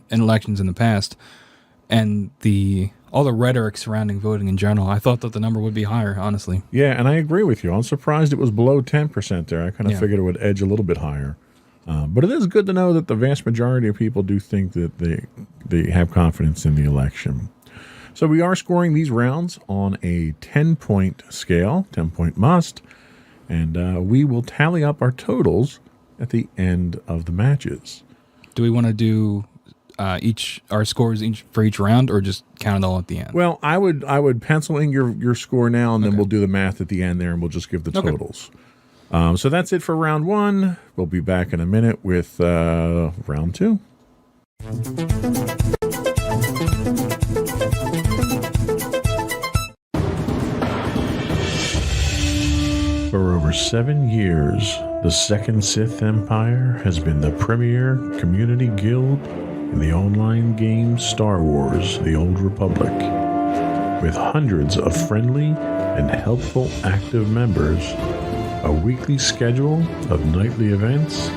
in elections in the past, and all the rhetoric surrounding voting in general, I thought that the number would be higher, honestly. Yeah, and I agree with you. I'm surprised it was below 10% there. I kind of figured it would edge a little bit higher. But it is good to know that the vast majority of people do think that they have confidence in the election. So we are scoring these rounds on a 10-point scale, 10-point must, and we will tally up our totals at the end of the matches. Do we want to do our scores for each round, or just count it all at the end? Well, I would pencil in your score now, and then we'll do the math at the end there, and we'll just give the totals. So that's it for round one. We'll be back in a minute with round two. For over 7 years, the Second Sith Empire has been the premier community guild in the online game Star Wars: The Old Republic. With hundreds of friendly and helpful active members, a weekly schedule of nightly events,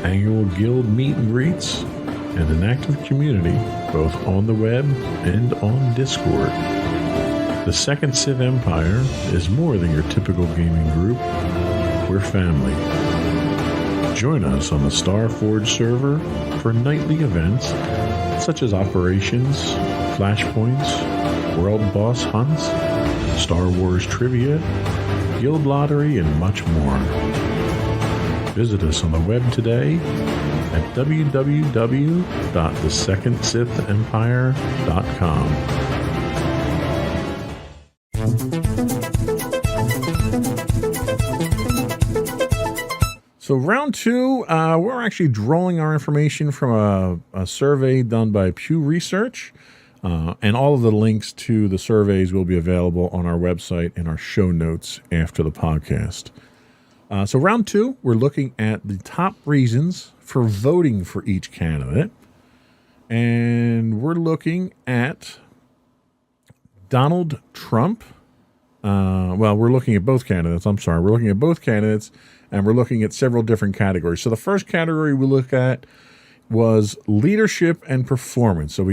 annual guild meet and greets, and an active community both on the web and on Discord. The Second Sith Empire is more than your typical gaming group. We're family. Join us on the Starforge server for nightly events such as operations, flashpoints, world boss hunts, Star Wars trivia, guild lottery, and much more. Visit us on the web today at www.thesecondsithempire.com. So round two, we're actually drawing our information from a survey done by Pew Research, and all of the links to the surveys will be available on our website in our show notes after the podcast. So round two, we're looking at the top reasons for voting for each candidate, and we're looking at Donald Trump. We're looking at both candidates. We're looking at both candidates, and we're looking at several different categories. So the first category we look at was leadership and performance. So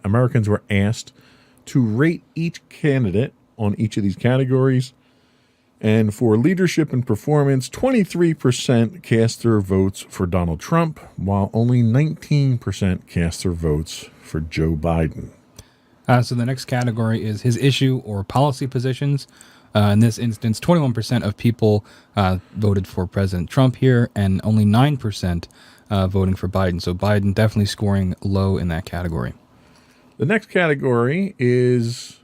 Americans were asked to rate each candidate on each of these categories. And for leadership and performance, 23% cast their votes for Donald Trump, while only 19% cast their votes for Joe Biden. So the next category is his issue or policy positions. In this instance, 21% of people voted for President Trump here, and only 9% voting for Biden. So Biden definitely scoring low in that category. The next category is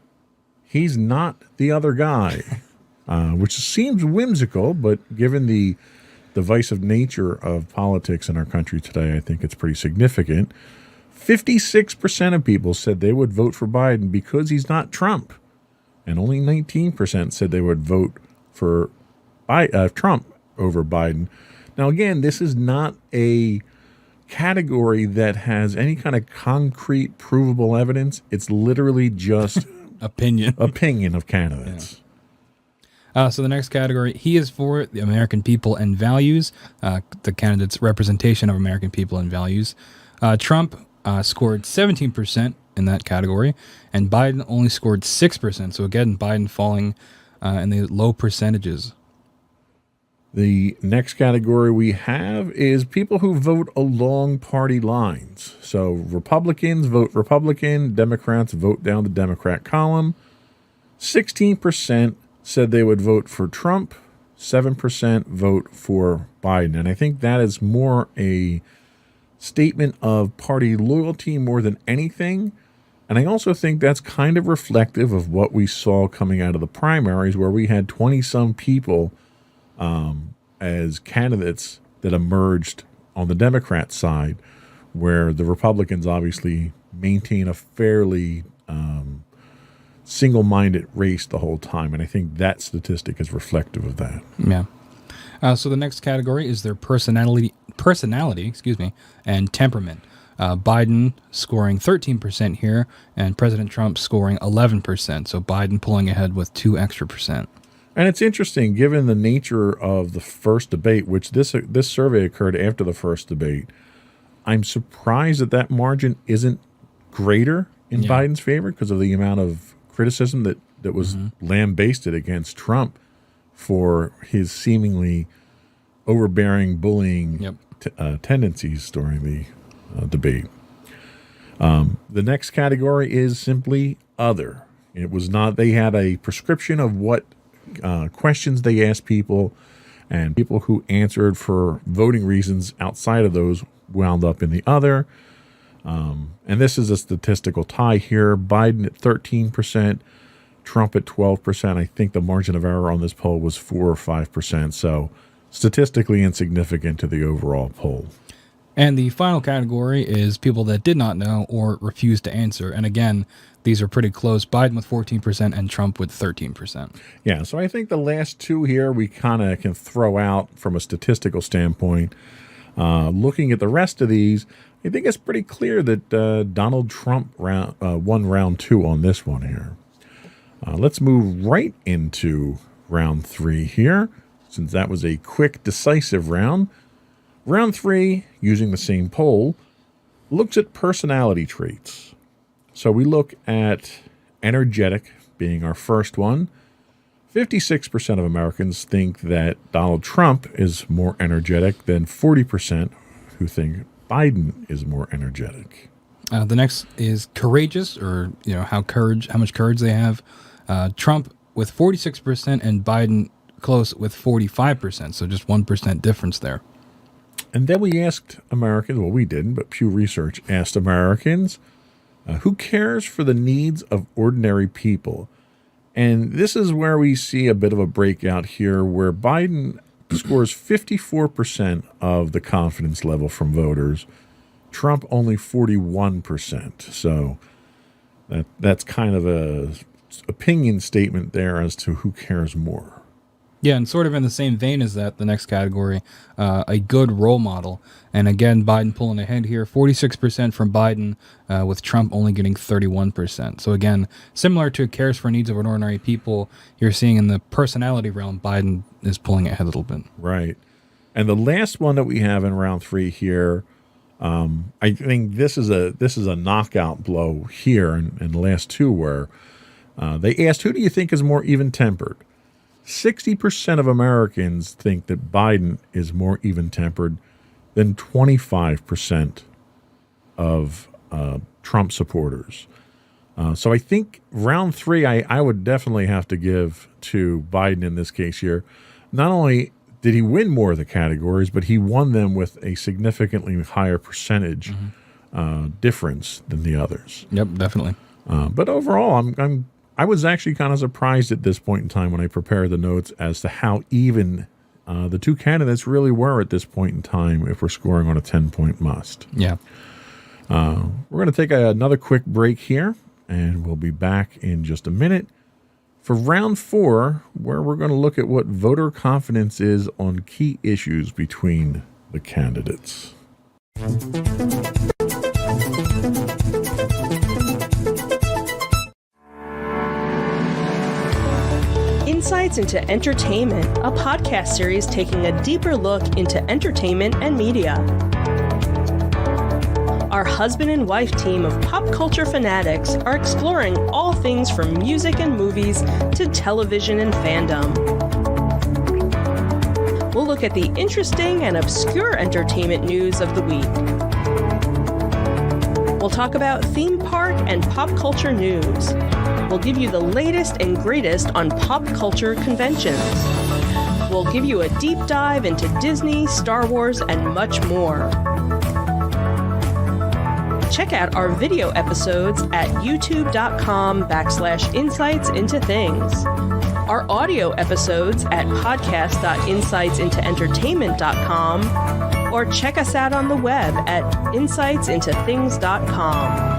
he's not the other guy, which seems whimsical, but given the divisive nature of politics in our country today, I think it's pretty significant. 56% of people said they would vote for Biden because he's not Trump. And only 19% said they would vote for Trump over Biden. Now, again, this is not a category that has any kind of concrete, provable evidence. It's literally just opinion of candidates. Yeah. So the next category, he is for the American people and values, the candidate's representation of American people and values. Trump scored 17% in that category, and Biden only scored 6%. So again, Biden falling in the low percentages. The next category we have is people who vote along party lines. So Republicans vote Republican, Democrats vote down the Democrat column. 16% said they would vote for Trump, 7% vote for Biden. And I think that is more a statement of party loyalty more than anything. And I also think that's kind of reflective of what we saw coming out of the primaries, where we had 20-some people as candidates that emerged on the Democrat side, where the Republicans obviously maintain a fairly single-minded race the whole time. And I think that statistic is reflective of that. Yeah. So the next category is their personality, and temperament. Biden scoring 13% here, and President Trump scoring 11%. So Biden pulling ahead with 2 extra percent. And it's interesting, given the nature of the first debate, which this survey occurred after the first debate. I'm surprised that that margin isn't greater in Biden's favor because of the amount of criticism that was lambasted against Trump for his seemingly overbearing, bullying tendencies during the debate. The next category is simply other. It was not, they had a prescription of what questions they asked people, and people who answered for voting reasons outside of those wound up in the other. And this is a statistical tie here. Biden at 13%, Trump at 12%. I think the margin of error on this poll was 4 or 5%. So statistically insignificant to the overall poll. And the final category is people that did not know or refused to answer. And again, these are pretty close. Biden with 14% and Trump with 13%. Yeah, so I think the last two here we kind of can throw out from a statistical standpoint. Looking at the rest of these, I think it's pretty clear that Donald Trump won round two on this one here. Let's move right into round three here, since that was a quick, decisive round. Round three, using the same poll, looks at personality traits. So we look at energetic being our first one. 56% of Americans think that Donald Trump is more energetic than 40% who think Biden is more energetic. The next is courageous, or how much courage they have. Trump with 46% and Biden close with 45%. So just 1% difference there. And then we asked Americans, well, we didn't, but Pew Research asked Americans, who cares for the needs of ordinary people? And this is where we see a bit of a breakout here, where Biden scores 54% of the confidence level from voters, Trump only 41%. So that's kind of a opinion statement there as to who cares more. Yeah, and sort of in the same vein as that, the next category, a good role model. And again, Biden pulling ahead here, 46% from Biden, with Trump only getting 31%. So again, similar to cares for needs of ordinary people, you're seeing in the personality realm, Biden is pulling ahead a little bit. Right. And the last one that we have in round three here, I think this is a knockout blow here, and the last two were, they asked, who do you think is more even-tempered? 60% of Americans think that Biden is more even-tempered than 25% of Trump supporters. So I think round three, I would definitely have to give to Biden in this case here. Not only did he win more of the categories, but he won them with a significantly higher percentage difference than the others. Yep, definitely. But overall, I was actually kind of surprised at this point in time when I prepared the notes as to how even the two candidates really were at this point in time if we're scoring on a 10-point must. Yeah. We're going to take another quick break here, and we'll be back in just a minute for round four, where we're going to look at what voter confidence is on key issues between the candidates. Insights into Entertainment, a podcast series taking a deeper look into entertainment and media. Our husband and wife team of pop culture fanatics are exploring all things from music and movies to television and fandom. We'll look at the interesting and obscure entertainment news of the week. We'll talk about theme park and pop culture news. We'll give you the latest and greatest on pop culture conventions. We'll give you a deep dive into Disney, Star Wars, and much more. Check out our video episodes at youtube.com/insightsintothings. Our audio episodes at podcast.insightsintoentertainment.com, or check us out on the web at insightsintothings.com.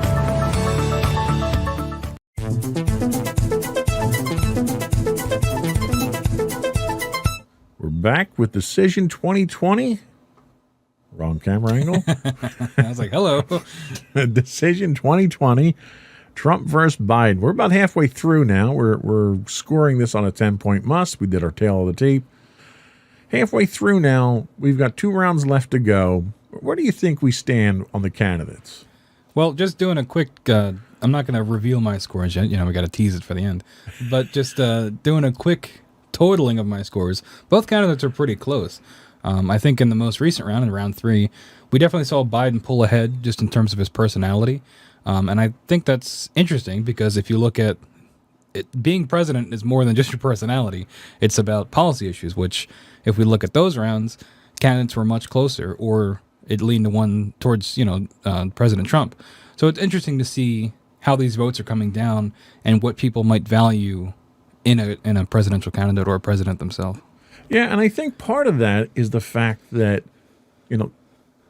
We're back with Decision 2020. Wrong camera angle. I was like, hello. Decision 2020, Trump versus Biden. We're about halfway through now. We're scoring this on a 10-point must. We did our tail of the tape. Halfway through now. We've got 2 rounds left to go. Where do you think we stand on the candidates? Well, just doing a quick, I'm not going to reveal my scores yet. We got to tease it for the end. But just doing a quick totaling of my scores, both candidates are pretty close. I think in the most recent round, in round 3, we definitely saw Biden pull ahead just in terms of his personality. And I think that's interesting because if you look at it, being president is more than just your personality. It's about policy issues, which if we look at those rounds, candidates were much closer, or it leaned to one towards, President Trump. So it's interesting to see how these votes are coming down and what people might value in a presidential candidate or a president themselves. Yeah, and I think part of that is the fact that,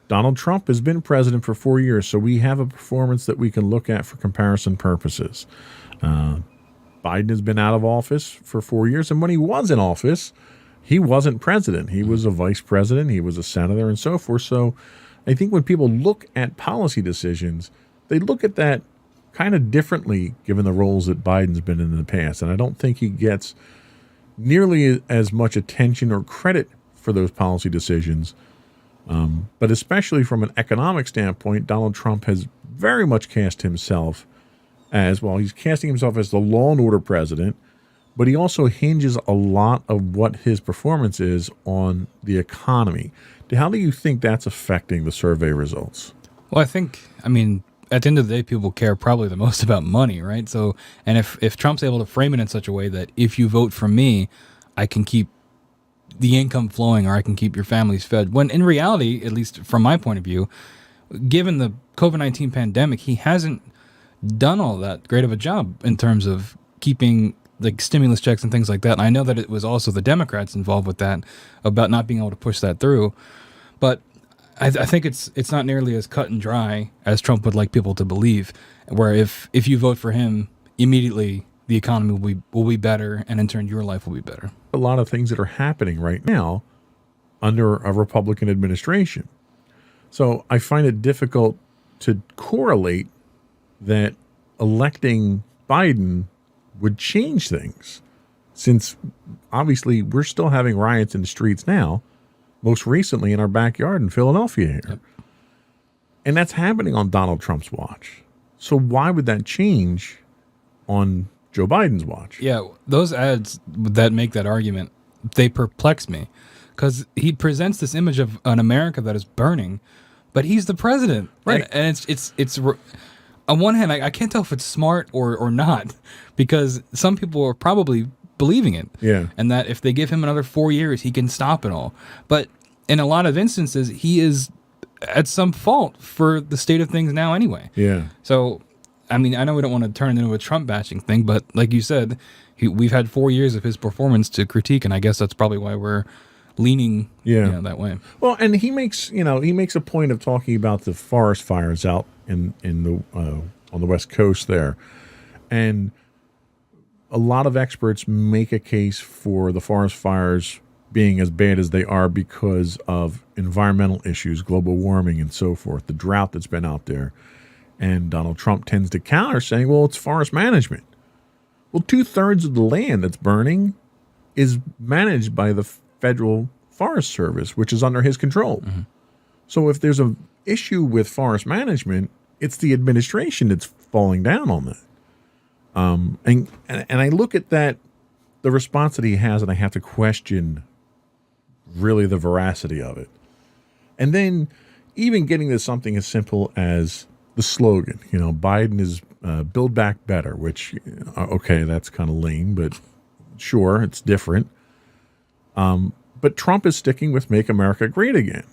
Donald Trump has been president for 4 years, so we have a performance that we can look at for comparison purposes. Biden has been out of office for 4 years, and when he was in office, he wasn't president. He was a vice president, he was a senator, and so forth. So I think when people look at policy decisions, they look at that kind of differently given the roles that Biden's been in the past. And I don't think he gets nearly as much attention or credit for those policy decisions. But especially from an economic standpoint, Donald Trump has very much cast himself as, well, he's casting himself as the law and order president, but he also hinges a lot of what his performance is on the economy. How do you think that's affecting the survey results? Well, at the end of the day, people care probably the most about money, right? So, and if Trump's able to frame it in such a way that if you vote for me, I can keep the income flowing or I can keep your families fed, when in reality, at least from my point of view, given the COVID-19 pandemic, he hasn't done all that great of a job in terms of keeping like stimulus checks and things like that. And I know that it was also the Democrats involved with that, about not being able to push that through. But I think it's not nearly as cut and dry as Trump would like people to believe, where if you vote for him, immediately the economy will be better, and in turn your life will be better. A lot of things that are happening right now under a Republican administration. So I find it difficult to correlate that electing Biden would change things, since obviously we're still having riots in the streets now, most recently in our backyard in Philadelphia here. Yep. And that's happening on Donald Trump's watch. So why would that change on Joe Biden's watch? Yeah, those ads that make that argument, they perplex me, because he presents this image of an America that is burning, but he's the president. Right. And it's on one hand, I can't tell if it's smart or not, because some people are probably believing it. Yeah. And that if they give him another 4 years, he can stop it all. But in a lot of instances, he is at some fault for the state of things now anyway. Yeah. So, I know we don't want to turn it into a Trump bashing thing, but like you said, we've had 4 years of his performance to critique, and I guess that's probably why we're leaning that way. Well, and he makes a point of talking about the forest fires out in the on the West Coast there, and a lot of experts make a case for the forest fires being as bad as they are because of environmental issues, global warming, and so forth, the drought that's been out there. And Donald Trump tends to counter, saying, well, it's forest management. Well, 2/3 of the land that's burning is managed by the Federal Forest Service, which is under his control. Mm-hmm. So if there's an issue with forest management, it's the administration that's falling down on that. And I look at that, the response that he has, and I have to question really the veracity of it. And then even getting to something as simple as the slogan, Biden is Build Back Better, which, okay, that's kind of lame, but sure, it's different. But Trump is sticking with Make America Great Again.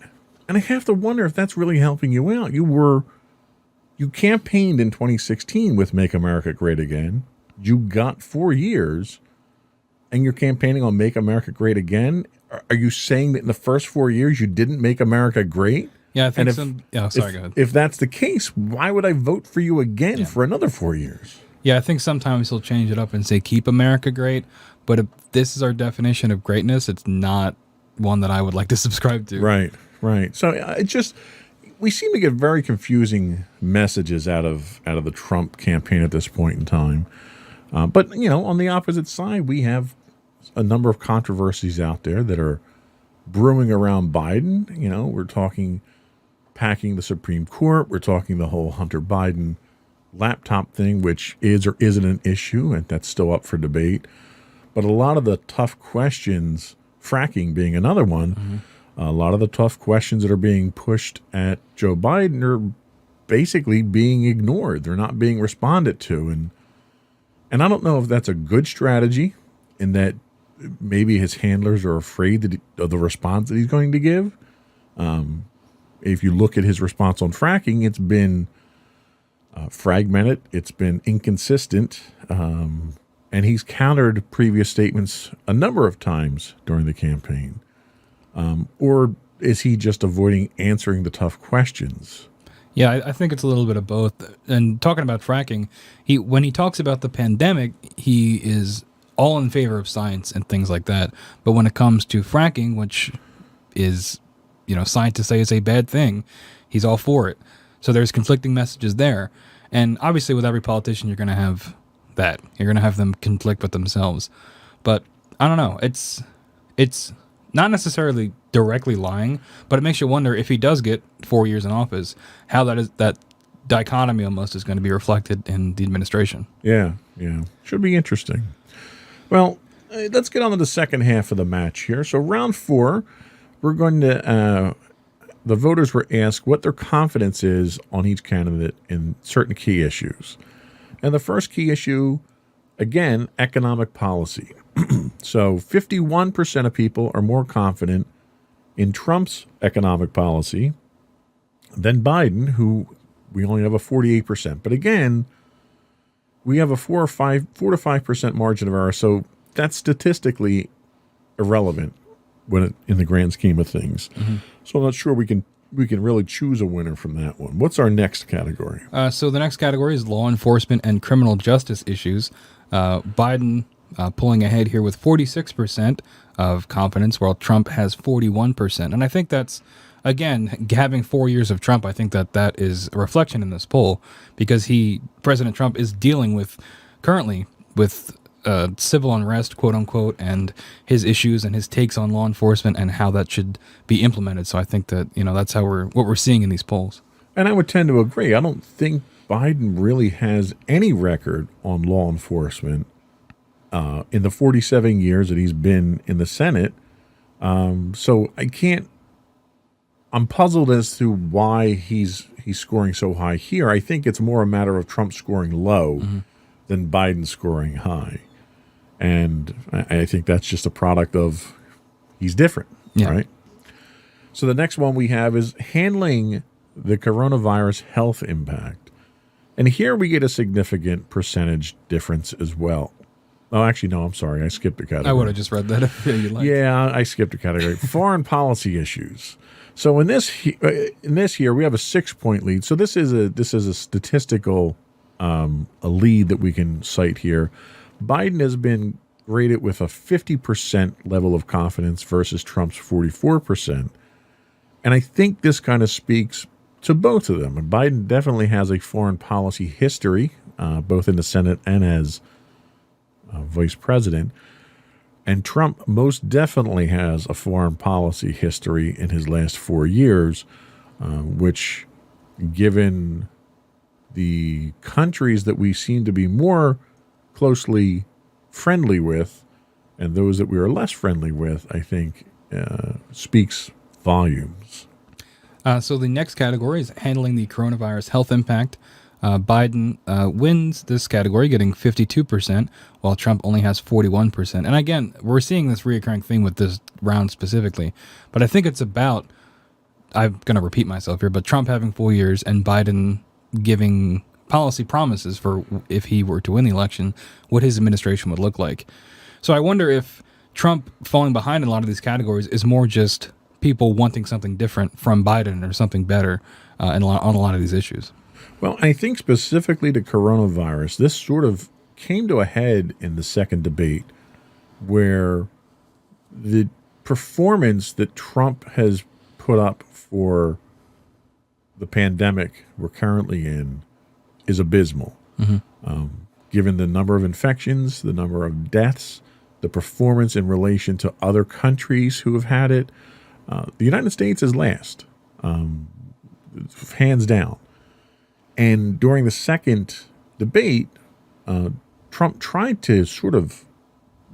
And I have to wonder if that's really helping you out. You campaigned in 2016 with Make America Great Again. You got 4 years, and you're campaigning on Make America Great Again. Are you saying that in the first 4 years you didn't make America great? Yeah, I think go ahead. If that's the case, why would I vote for you again for another 4 years? Yeah, I think sometimes he'll change it up and say, keep America great. But if this is our definition of greatness, it's not one that I would like to subscribe to. Right. So we seem to get very confusing messages out of the Trump campaign at this point in time. But, on the opposite side, we have a number of controversies out there that are brewing around Biden. We're talking packing the Supreme Court. We're talking the whole Hunter Biden laptop thing, which is or isn't an issue, and that's still up for debate. But a lot of the tough questions, fracking being another one, a lot of the tough questions that are being pushed at Joe Biden are basically being ignored. They're not being responded to. And I don't know if that's a good strategy, in that maybe his handlers are afraid of the response that he's going to give. If you look at his response on fracking, it's been fragmented. It's been inconsistent. And he's countered previous statements a number of times during the campaign. Or is he just avoiding answering the tough questions? Yeah, I think it's a little bit of both. And talking about fracking, when he talks about the pandemic, he is all in favor of science and things like that. But when it comes to fracking, which is, scientists say is a bad thing, he's all for it. So there's conflicting messages there. And obviously with every politician, you're going to have that. You're going to have them conflict with themselves. But I don't know. It's not necessarily directly lying, but it makes you wonder, if he does get 4 years in office, how that dichotomy almost is going to be reflected in the administration. Yeah. Should be interesting. Well, let's get on to the second half of the match here. So round 4, we're going to, the voters were asked what their confidence is on each candidate in certain key issues. And the first key issue, again, economic policy. So 51% of people are more confident in Trump's economic policy than Biden, who we only have a 48%. But again, we have a 4 to 5% margin of error. So that's statistically irrelevant in the grand scheme of things. So I'm not sure we can really choose a winner from that one. What's our next category? So the next category is law enforcement and criminal justice issues. Biden pulling ahead here with 46% of confidence, while Trump has 41%. And I think that's, again, having 4 years of Trump, I think that is a reflection in this poll, because President Trump is dealing currently with civil unrest, quote unquote, and his issues and his takes on law enforcement and how that should be implemented. So I think that, that's what we're seeing in these polls. And I would tend to agree. I don't think Biden really has any record on law enforcement in the 47 years that he's been in the Senate. So I'm puzzled as to why he's scoring so high here. I think it's more a matter of Trump scoring low than Biden scoring high. And I think that's just a product of he's different, right? So the next one we have is handling the coronavirus health impact. And here we get a significant percentage difference as well. Oh, actually, no, I'm sorry. I skipped a category. I would have just read that if you like. Yeah, I skipped a category. Foreign policy issues. So in this here, we have a 6-point lead. So this is a statistical a lead that we can cite here. Biden has been rated with a 50% level of confidence versus Trump's 44%. And I think this kind of speaks to both of them. And Biden definitely has a foreign policy history, both in the Senate and as vice president. And Trump most definitely has a foreign policy history in his last 4 years, which, given the countries that we seem to be more closely friendly with and those that we are less friendly with, I think speaks volumes. So the next category is handling the coronavirus health impact. Biden wins this category, getting 52%, while Trump only has 41%. And again, we're seeing this reoccurring thing with this round specifically. But I think it's about, I'm going to repeat myself here, but Trump having 4 years and Biden giving policy promises for if he were to win the election, what his administration would look like. So I wonder if Trump falling behind in a lot of these categories is more just people wanting something different from Biden or something better on a lot of these issues. Well, I think specifically to coronavirus, this sort of came to a head in the second debate, where the performance that Trump has put up for the pandemic we're currently in is abysmal. Given the number of infections, the number of deaths, the performance in relation to other countries who have had it, the United States is last. hands down. And during the second debate, Trump tried to sort of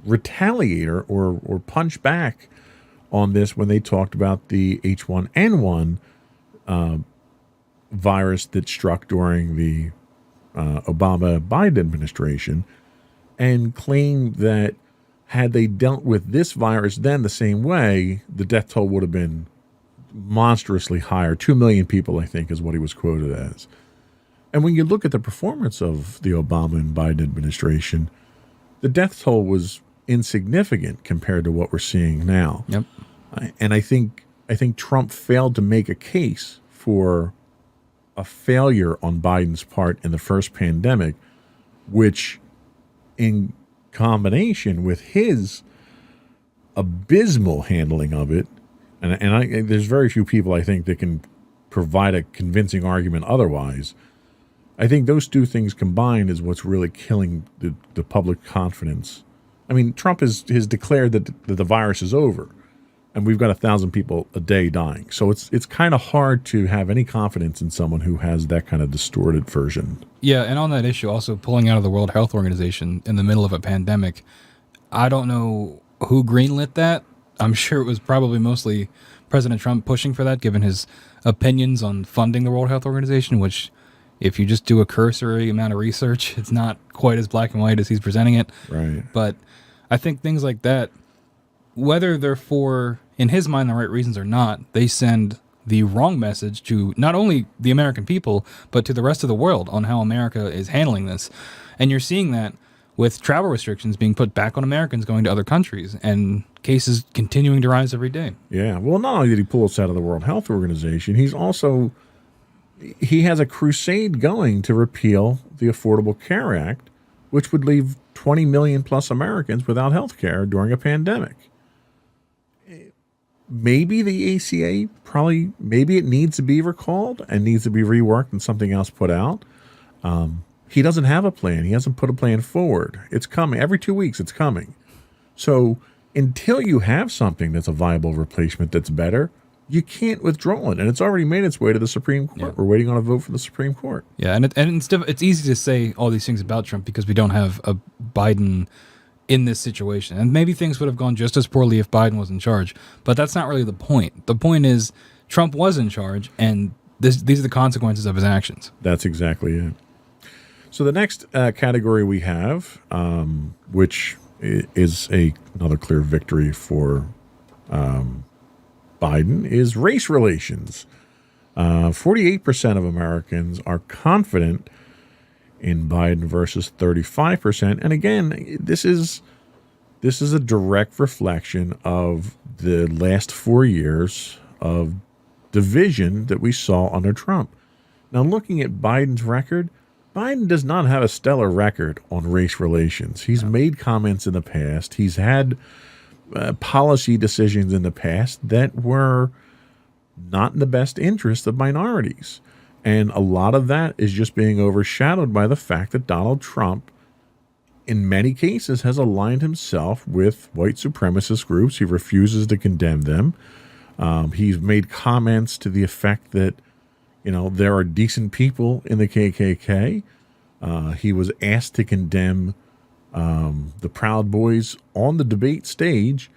retaliate or punch back on this when they talked about the H1N1 virus that struck during the Obama-Biden administration, and claimed that had they dealt with this virus then the same way, the death toll would have been monstrously higher. 2 million people, I think, is what he was quoted as. And when you look at the performance of the Obama and Biden administration, the death toll was insignificant compared to what we're seeing now. Yep. And I think Trump failed to make a case for a failure on Biden's part in the first pandemic, which in combination with his abysmal handling of it, and there's very few people I think that can provide a convincing argument otherwise. I think those two things combined is what's really killing the public confidence. I mean, Trump has declared that the virus is over, and we've got 1,000 people a day dying. So it's kind of hard to have any confidence in someone who has that kind of distorted version. Yeah, and on that issue, also pulling out of the World Health Organization in the middle of a pandemic, I don't know who greenlit that. I'm sure it was probably mostly President Trump pushing for that, given his opinions on funding the World Health Organization, which, if you just do a cursory amount of research, it's not quite as black and white as he's presenting it. Right. But I think things like that, whether they're for, in his mind, the right reasons or not, they send the wrong message to not only the American people, but to the rest of the world on how America is handling this. And you're seeing that with travel restrictions being put back on Americans going to other countries and cases continuing to rise every day. Yeah. Well, not only did he pull us out of the World Health Organization, he has a crusade going to repeal the Affordable Care Act, which would leave 20 million plus Americans without health care during a pandemic. Maybe the ACA maybe it needs to be recalled and needs to be reworked and something else put out. He doesn't have a plan. He hasn't put a plan forward. It's coming. Every 2 weeks it's coming. So until you have something that's a viable replacement that's better, you can't withdraw it. And it's already made its way to the Supreme Court. Yeah. We're waiting on a vote from the Supreme Court. Yeah, and it's easy to say all these things about Trump because we don't have a Biden in this situation. And maybe things would have gone just as poorly if Biden was in charge. But that's not really the point. The point is Trump was in charge, and these are the consequences of his actions. That's exactly it. So the next category we have, which is another clear victory for Biden, is race relations. 48% of Americans are confident in Biden versus 35%. And again, this is a direct reflection of the last 4 years of division that we saw under Trump. Now, looking at Biden's record, Biden does not have a stellar record on race relations. He's made comments in the past. He's had policy decisions in the past that were not in the best interest of minorities. And a lot of that is just being overshadowed by the fact that Donald Trump, in many cases, has aligned himself with white supremacist groups. He refuses to condemn them. He's made comments to the effect that, there are decent people in the KKK. He was asked to condemn the Proud Boys on the debate stage.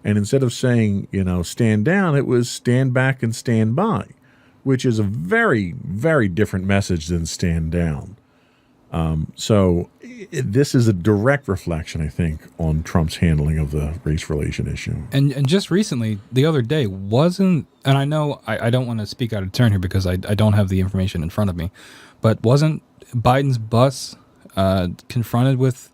And instead of saying, stand down, it was stand back and stand by, which is a very, very different message than stand down. So this is a direct reflection, I think, on Trump's handling of the race relation issue. And just recently, the other day, and I know I don't want to speak out of turn here because I don't have the information in front of me, but wasn't Biden's bus confronted with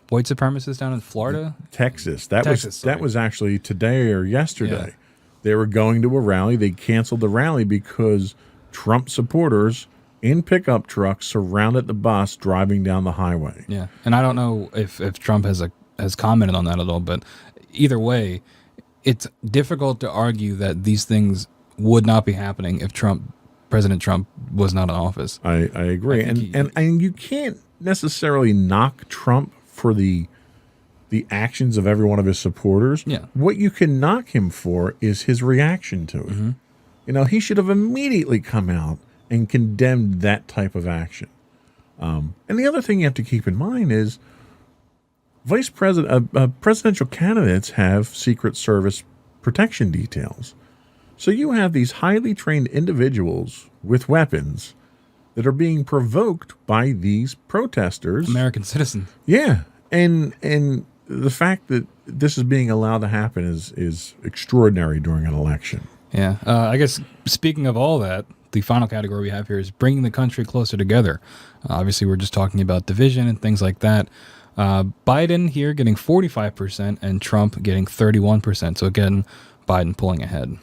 white supremacists down in Florida? Texas. That was actually today or yesterday. Yeah. They were going to a rally. They canceled the rally because Trump supporters in pickup trucks surrounded the bus driving down the highway. Yeah, and I don't know if Trump has commented on that at all, but either way, it's difficult to argue that these things would not be happening if President Trump was not in office. I agree, and you can't necessarily knock Trump for the actions of every one of his supporters. Yeah. What you can knock him for is his reaction to it. Mm-hmm. He should have immediately come out and condemned that type of action. And the other thing you have to keep in mind is presidential candidates have Secret Service protection details. So you have these highly trained individuals with weapons that are being provoked by these protesters. American citizens. Yeah. And the fact that this is being allowed to happen is extraordinary during an election. Yeah. I guess speaking of all that, the final category we have here is bringing the country closer together. Obviously, we're just talking about division and things like that. Biden here getting 45% and Trump getting 31%. So again, Biden pulling ahead.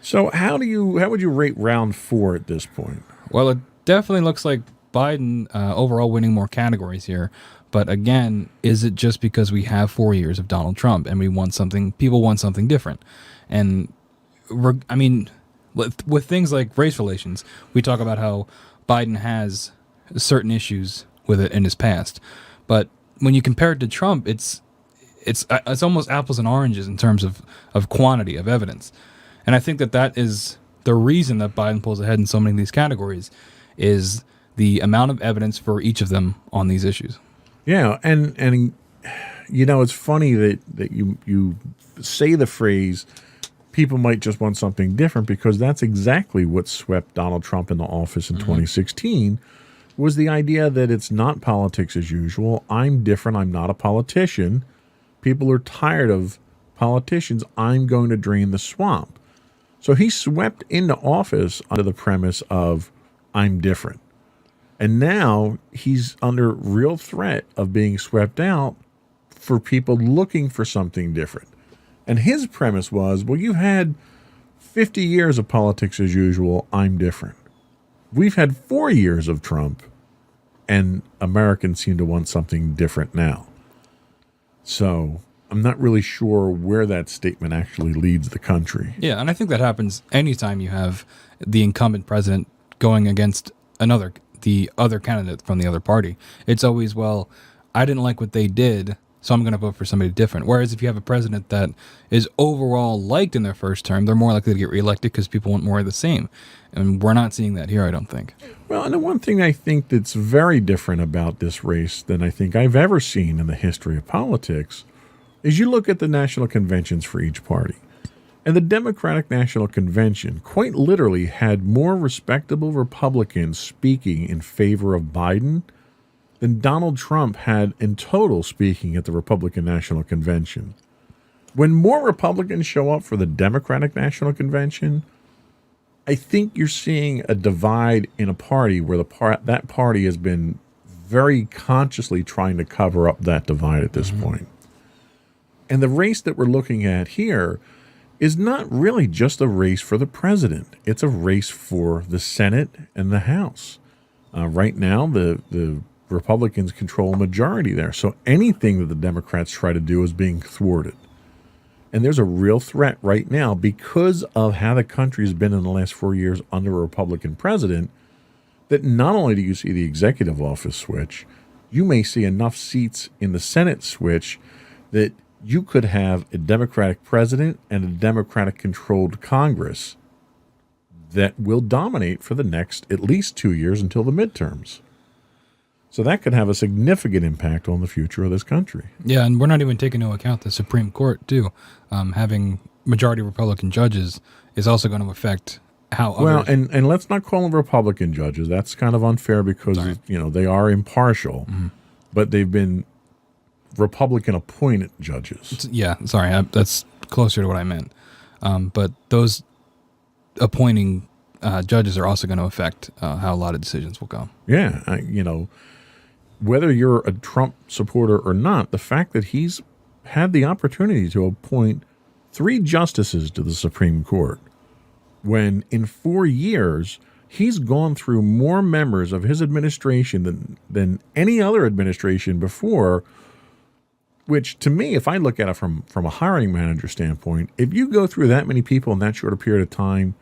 So how would you rate round 4 at this point? Well, it definitely looks like Biden overall winning more categories here. But again, is it just because we have 4 years of Donald Trump and people want something different? And with things like race relations, we talk about how Biden has certain issues with it in his past. But when you compare it to Trump, it's almost apples and oranges in terms of quantity of evidence. And I think that is the reason that Biden pulls ahead in so many of these categories is the amount of evidence for each of them on these issues. Yeah, and it's funny that you say the phrase, people might just want something different, because that's exactly what swept Donald Trump into office in 2016, was the idea that it's not politics as usual. I'm different. I'm not a politician. People are tired of politicians. I'm going to drain the swamp. So he swept into office under the premise of I'm different. And now he's under real threat of being swept out for people looking for something different. And his premise was, well, you've had 50 years of politics as usual. I'm different. We've had 4 years of Trump, and Americans seem to want something different now. So I'm not really sure where that statement actually leads the country. Yeah, and I think that happens anytime you have the incumbent president going against the other candidate from the other party. It's always, well, I didn't like what they did, so I'm going to vote for somebody different. Whereas if you have a president that is overall liked in their first term, they're more likely to get reelected because people want more of the same. And we're not seeing that here, I don't think. Well, and the one thing I think that's very different about this race than I think I've ever seen in the history of politics is you look at the national conventions for each party. And the Democratic National Convention quite literally had more respectable Republicans speaking in favor of Biden than Donald Trump had in total speaking at the Republican National Convention. When more Republicans show up for the Democratic National Convention, I think you're seeing a divide in a party where that party has been very consciously trying to cover up that divide at this point. And the race that we're looking at here is not really just a race for the president. It's a race for the Senate and the House. Right now, the Republicans control a majority there. So anything that the Democrats try to do is being thwarted. And there's a real threat right now because of how the country's been in the last 4 years under a Republican president, that not only do you see the executive office switch, you may see enough seats in the Senate switch that you could have a Democratic president and a Democratic-controlled Congress that will dominate for the next at least 2 years until the midterms. So that could have a significant impact on the future of this country. Yeah, and we're not even taking into account the Supreme Court, too. Having majority Republican judges is also going to affect how others... Well, and let's not call them Republican judges. That's kind of unfair because, they are impartial, but they've been Republican-appointed judges. Yeah, sorry, that's closer to what I meant. But those appointing judges are also going to affect how a lot of decisions will go. Yeah, whether you're a Trump supporter or not, the fact that he's had the opportunity to appoint 3 justices to the Supreme Court, when in 4 years he's gone through more members of his administration than any other administration before, which to me, if I look at it from a hiring manager standpoint, if you go through that many people in that short a period of time,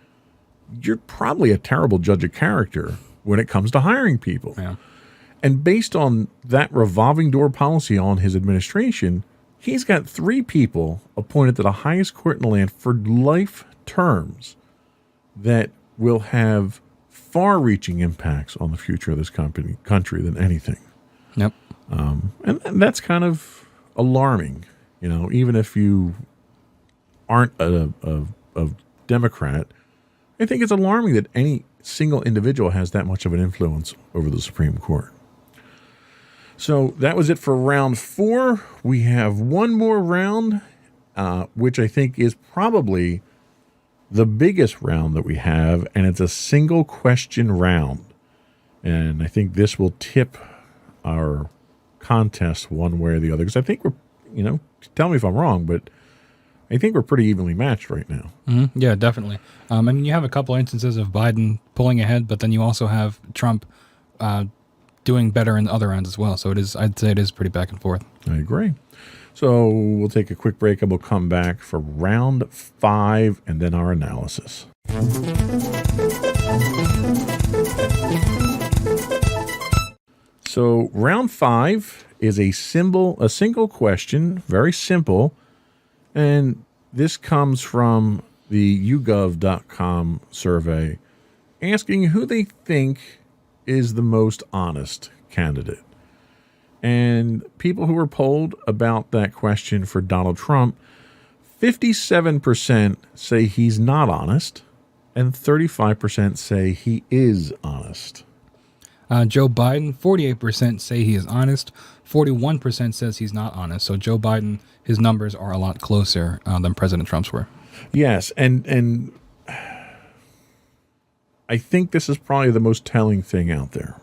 you're probably a terrible judge of character when it comes to hiring people. Yeah. And based on that revolving door policy on his administration, he's got 3 people appointed to the highest court in the land for life terms. that will have far-reaching impacts on the future of this country than anything. Yep. And that's kind of alarming, even if you aren't a Democrat. I think it's alarming that any single individual has that much of an influence over the Supreme Court. So that was it for round 4. We have one more round, which I think is probably the biggest round that we have, and it's a single question round. And I think this will tip our contest one way or the other, because I think we're, tell me if I'm wrong, but I think we're pretty evenly matched right now. Mm-hmm. Yeah, definitely. I mean, you have a couple instances of Biden pulling ahead, but then you also have Trump doing better in the other rounds as well. So I'd say it is pretty back and forth. I agree. So we'll take a quick break and we'll come back for round 5 and then our analysis. So round 5 is a single question, very simple. And this comes from the YouGov.com survey asking who they think is the most honest candidate. And people who were polled about that question for Donald Trump, 57% say he's not honest, and 35% say he is honest. Joe Biden, 48% say he is honest, 41% says he's not honest. So Joe Biden, his numbers are a lot closer than President Trump's were. Yes, and I think this is probably the most telling thing out there.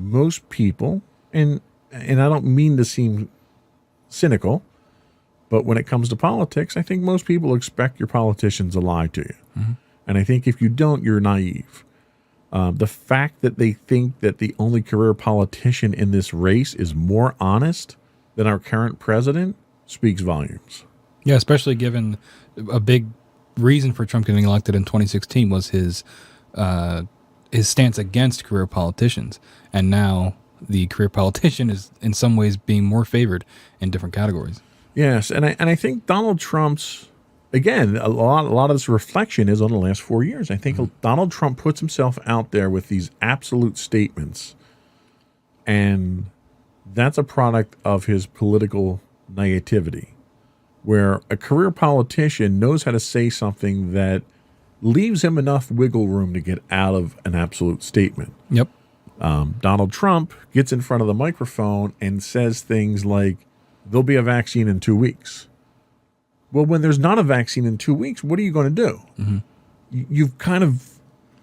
Most people, and I don't mean to seem cynical, but when it comes to politics, I think most people expect your politicians to lie to you. Mm-hmm. And I think if you don't, you're naive. The fact that they think that the only career politician in this race is more honest than our current president speaks volumes. Yeah, especially given a big reason for Trump getting elected in 2016 was his stance against career politicians. And now the career politician is in some ways being more favored in different categories. Yes, and I think Donald Trump's, again, a lot of this reflection is on the last 4 years. I think Donald Trump puts himself out there with these absolute statements, and that's a product of his political naivety, where a career politician knows how to say something that leaves him enough wiggle room to get out of an absolute statement. Yep. Donald Trump gets in front of the microphone and says things like, there'll be a vaccine in 2 weeks. Well, when there's not a vaccine in 2 weeks, what are you going to do? Mm-hmm. You've kind of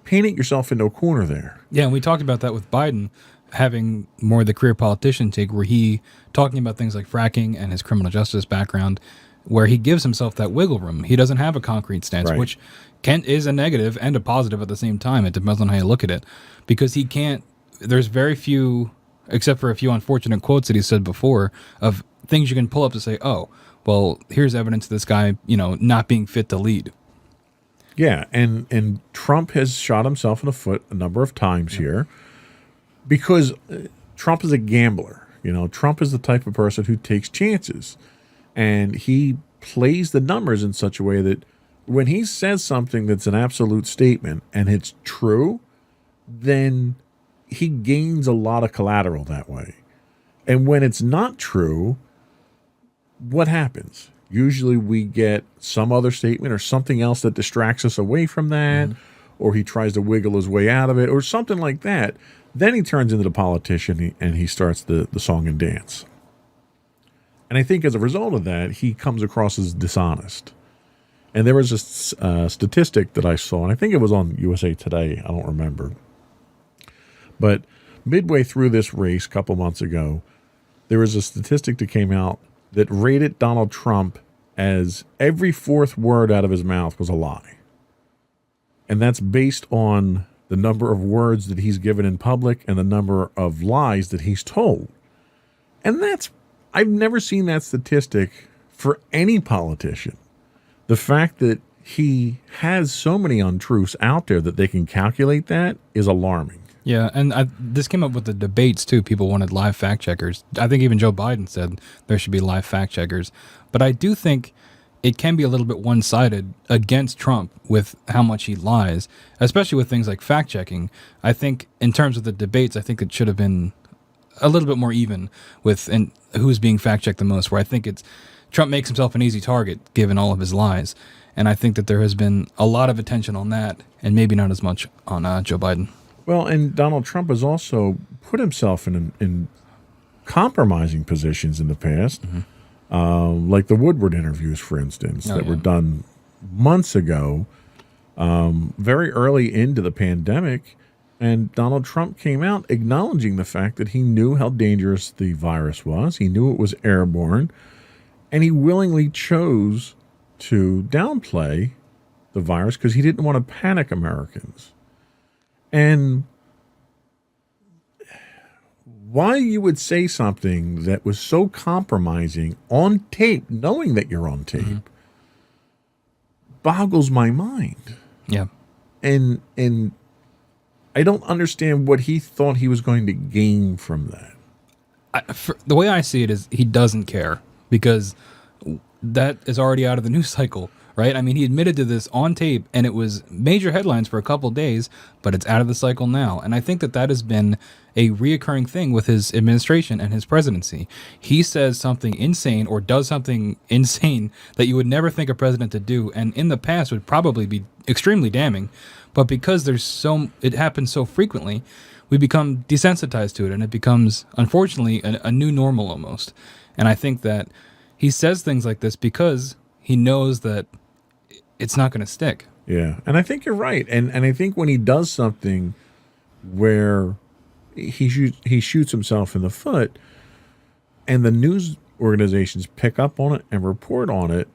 painted yourself into a corner there. Yeah, and we talked about that with Biden having more of the career politician take, where he talking about things like fracking and his criminal justice background, where he gives himself that wiggle room. He doesn't have a concrete stance, right, which is a negative and a positive at the same time. It depends on how you look at it, because he can't. There's very few, except for a few unfortunate quotes that he said before, of things you can pull up to say, oh, well, here's evidence of this guy, not being fit to lead. Yeah, and Trump has shot himself in the foot a number of times here, because Trump is a gambler. Trump is the type of person who takes chances, and he plays the numbers in such a way that when he says something that's an absolute statement and it's true, then he gains a lot of collateral that way. And when it's not true, what happens? Usually we get some other statement or something else that distracts us away from that, or he tries to wiggle his way out of it, or something like that. Then he turns into the politician and he starts the song and dance. And I think as a result of that, he comes across as dishonest. And there was a statistic that I saw, and I think it was on USA Today, I don't remember. But midway through this race a couple months ago, there was a statistic that came out that rated Donald Trump as every fourth word out of his mouth was a lie. And that's based on the number of words that he's given in public and the number of lies that he's told. And I've never seen that statistic for any politician. The fact that he has so many untruths out there that they can calculate that is alarming. Yeah, and this came up with the debates, too. People wanted live fact checkers. I think even Joe Biden said there should be live fact checkers. But I do think it can be a little bit one-sided against Trump with how much he lies, especially with things like fact-checking. I think in terms of the debates, I think it should have been a little bit more even with and who's being fact-checked the most, where I think it's Trump makes himself an easy target given all of his lies. And I think that there has been a lot of attention on that and maybe not as much on Joe Biden. Well, and Donald Trump has also put himself in compromising positions in the past, like the Woodward interviews, for instance, that were done months ago, very early into the pandemic. And Donald Trump came out acknowledging the fact that he knew how dangerous the virus was. He knew it was airborne. And he willingly chose to downplay the virus because he didn't want to panic Americans. And why you would say something that was so compromising on tape, knowing that you're on tape, boggles my mind. Yeah. And I don't understand what he thought he was going to gain from that. The way I see it is he doesn't care because that is already out of the news cycle, right? I mean, he admitted to this on tape, and it was major headlines for a couple days, but it's out of the cycle now. And I think that that has been a reoccurring thing with his administration and his presidency. He says something insane or does something insane that you would never think a president to do, and in the past would probably be extremely damning. But because it happens so frequently, we become desensitized to it, and it becomes, unfortunately, a new normal almost. And I think that he says things like this because he knows that it's not going to stick. Yeah, and I think you're right. And I think when he does something where he shoots himself in the foot, and the news organizations pick up on it and report on it,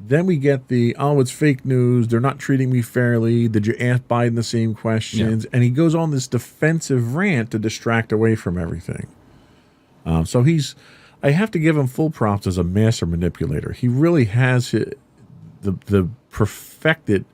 then we get it's fake news. They're not treating me fairly. Did you ask Biden the same questions? Yeah. And he goes on this defensive rant to distract away from everything. So I have to give him full props as a master manipulator. He really has perfected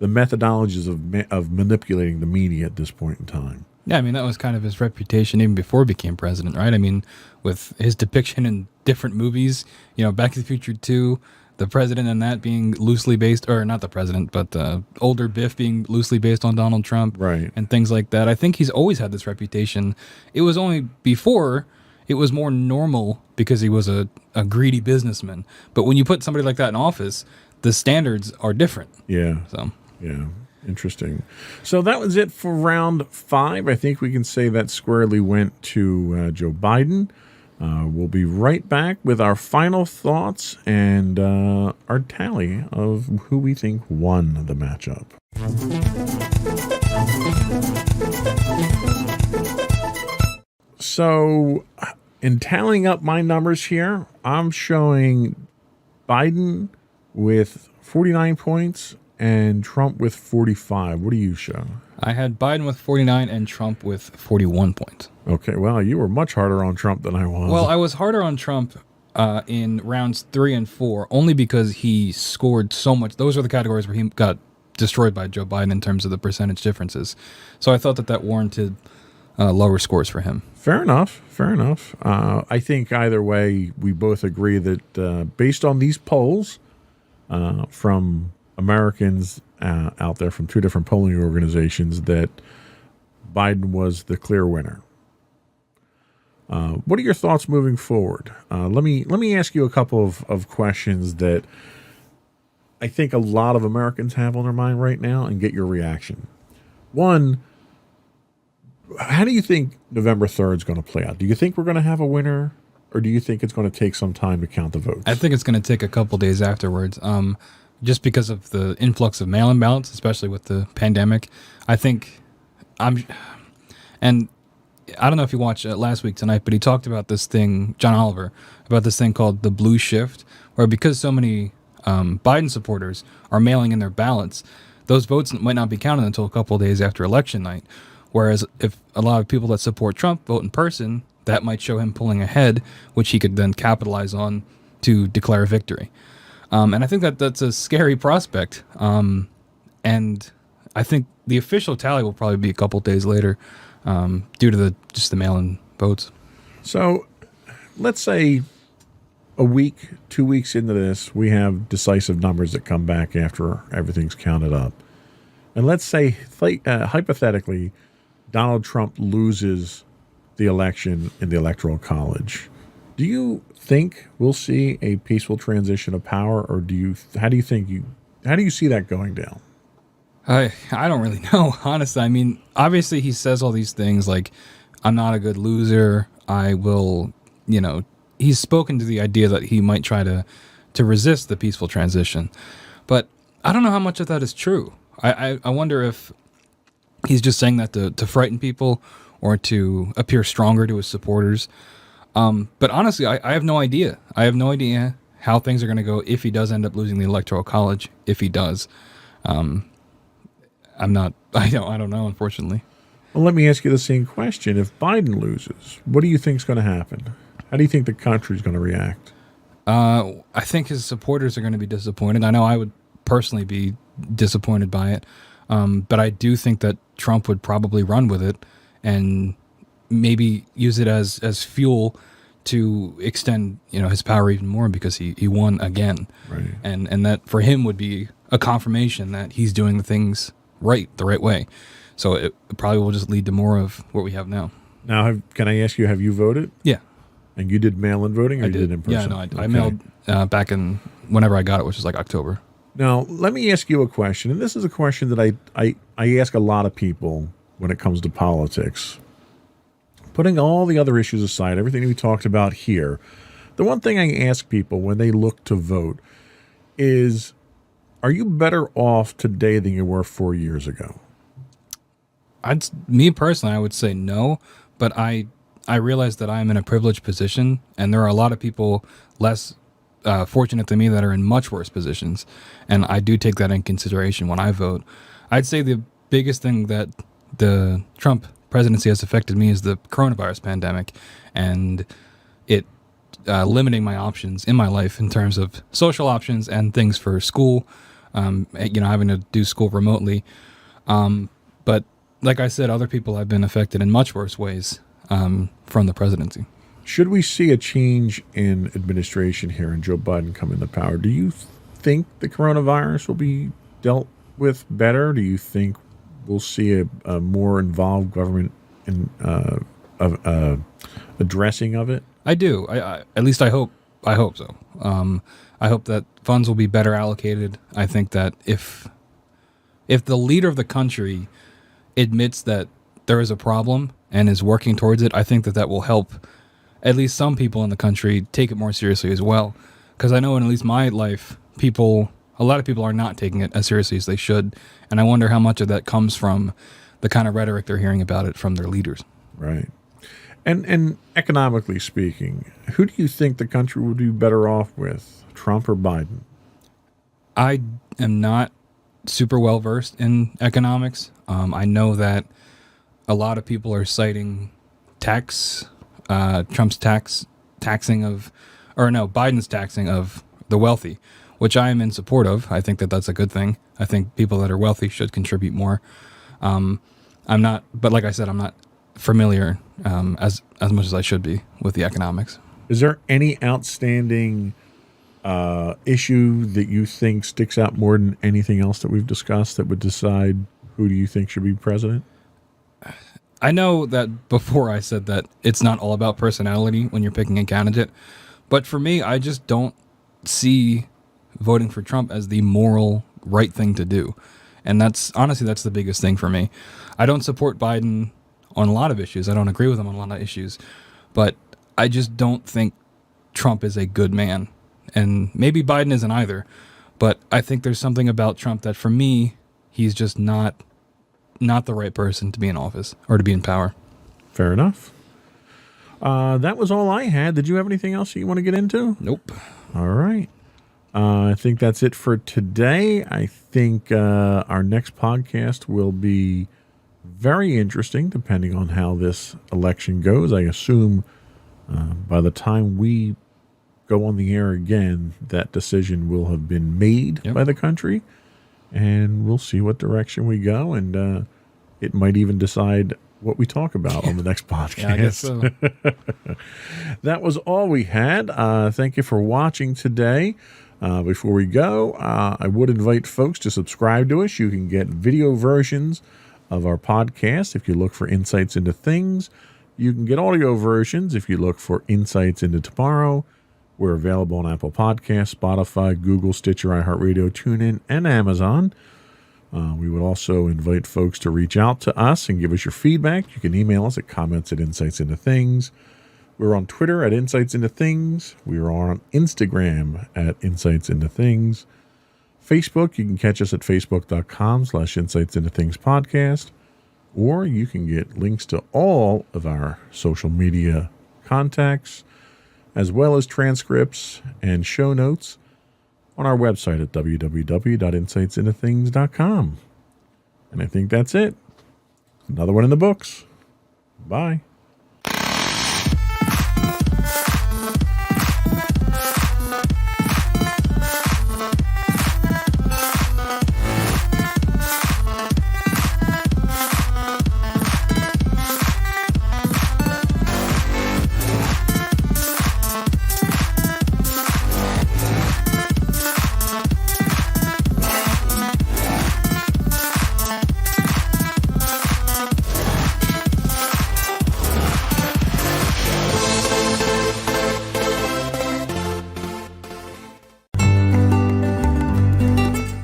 the methodologies of manipulating the media at this point in time. Yeah, I mean, that was kind of his reputation even before he became president, right? I mean, with his depiction in different movies, Back to the Future 2, the president in that being loosely based, or not the president, but older Biff being loosely based on Donald Trump, right, and things like that. I think he's always had this reputation. It was only before it was more normal because he was a greedy businessman. But when you put somebody like that in office, the standards are different. Yeah. So yeah, interesting. So that was it for round 5. I think we can say that squarely went to Joe Biden. We'll be right back with our final thoughts and our tally of who we think won the matchup. So, in tallying up my numbers here, I'm showing Biden with 49 points and Trump with 45. What do you show? I had Biden with 49 and Trump with 41 points. Okay, well, you were much harder on Trump than I was. Well, I was harder on Trump in rounds 3 and 4, only because he scored so much. Those are the categories where he got destroyed by Joe Biden in terms of the percentage differences. So I thought that warranted lower scores for him. Fair enough. I think either way, we both agree that based on these polls from Americans out there from 2 different polling organizations, that Biden was the clear winner. What are your thoughts moving forward? Let me ask you a couple of questions that I think a lot of Americans have on their mind right now and get your reaction. One, how do you think November 3rd is going to play out? Do you think we're going to have a winner, or do you think it's going to take some time to count the votes? I think it's going to take a couple days afterwards, just because of the influx of mail-in ballots, especially with the pandemic. And I don't know if you watched Last Week Tonight, but he talked about this thing, John Oliver, about this thing called the blue shift, where because so many Biden supporters are mailing in their ballots, those votes might not be counted until a couple of days after election night. Whereas if a lot of people that support Trump vote in person, that might show him pulling ahead, which he could then capitalize on to declare a victory. And I think that's a scary prospect. And I think the official tally will probably be a couple days later due to the mail-in votes. So let's say a week, 2 weeks into this, we have decisive numbers that come back after everything's counted up. And let's say, hypothetically, Donald Trump loses the election in the Electoral College. Do you think we'll see a peaceful transition of power, or how do you see that going down? I don't really know, honestly. I mean, obviously he says all these things like, I'm not a good loser. I will, he's spoken to the idea that he might try to resist the peaceful transition. But I don't know how much of that is true. I wonder if he's just saying that to frighten people or to appear stronger to his supporters. But honestly, I have no idea. I have no idea how things are going to go if he does end up losing the Electoral College, if he does. I don't know, unfortunately. Well, let me ask you the same question. If Biden loses, what do you think is going to happen? How do you think the country is going to react? I think his supporters are going to be disappointed. I know I would personally be disappointed by it. But I do think that Trump would probably run with it and maybe use it as fuel to extend, his power even more because he won again. Right. And that for him would be a confirmation that he's doing the things the right way. So it probably will just lead to more of what we have now. Now, can I ask you, have you voted? Yeah. And you did mail-in voting, or you did in person? Yeah, no, I mailed back in whenever I got it, which was like October. Now, let me ask you a question, and this is a question that I ask a lot of people when it comes to politics. Putting all the other issues aside, everything we talked about here, the one thing I ask people when they look to vote is, are you better off today than you were 4 years ago? Me personally, I would say no, but I realize that I'm in a privileged position, and there are a lot of people less fortunate than me that are in much worse positions, and I do take that in consideration when I vote. I'd say the biggest thing that the Trump presidency has affected me is the coronavirus pandemic, and it limiting my options in my life in terms of social options and things for school, having to do school remotely. But like I said, other people have been affected in much worse ways from the presidency. Should we see a change in administration here and Joe Biden come into power, do you think the coronavirus will be dealt with better? Do you think we'll see a more involved government in addressing of it? I do. I at least I hope so. I hope that funds will be better allocated. I think that if the leader of the country admits that there is a problem and is working towards it, I think that will help at least some people in the country take it more seriously as well. Because I know in at least my life, a lot of people are not taking it as seriously as they should. And I wonder how much of that comes from the kind of rhetoric they're hearing about it from their leaders. Right. And economically speaking, who do you think the country would be better off with, Trump or Biden? I am not super well versed in economics. I know that a lot of people are citing Biden's taxing of the wealthy, which I am in support of. I think that that's a good thing. I think people that are wealthy should contribute more. But like I said, I'm not familiar as much as I should be with the economics. Is there any outstanding issue that you think sticks out more than anything else that we've discussed that would decide who do you think should be president? I know that before I said that it's not all about personality when you're picking a candidate, but for me, I just don't see voting for Trump as the moral right thing to do. And that's the biggest thing for me. I don't support Biden on a lot of issues. I don't agree with him on a lot of issues, but I just don't think Trump is a good man. And maybe Biden isn't either, but I think there's something about Trump that for me, he's just not the right person to be in office or to be in power. Fair enough. That was all I had. Did you have anything else that you want to get into? Nope. All right. I think that's it for today. I think our next podcast will be very interesting depending on how this election goes. I assume by the time we go on the air again, that decision will have been made by the country. And we'll see what direction we go. And it might even decide what we talk about on the next podcast. Yeah, I guess so. That was all we had. Thank you for watching today. Before we go, I would invite folks to subscribe to us. You can get video versions of our podcast if you look for Insights into Things. You can get audio versions if you look for Insights into Tomorrow. We're available on Apple Podcasts, Spotify, Google, Stitcher, iHeartRadio, TuneIn, and Amazon. We would also invite folks to reach out to us and give us your feedback. You can email us at comments@insightsintothings. We're on Twitter at Insights Into Things. We are on Instagram at Insights Into Things. Facebook, you can catch us at facebook.com/Insights Into Things podcast. Or you can get links to all of our social media contacts, as well as transcripts and show notes on our website at www.insightsintothings.com. And I think that's it. Another one in the books. Bye.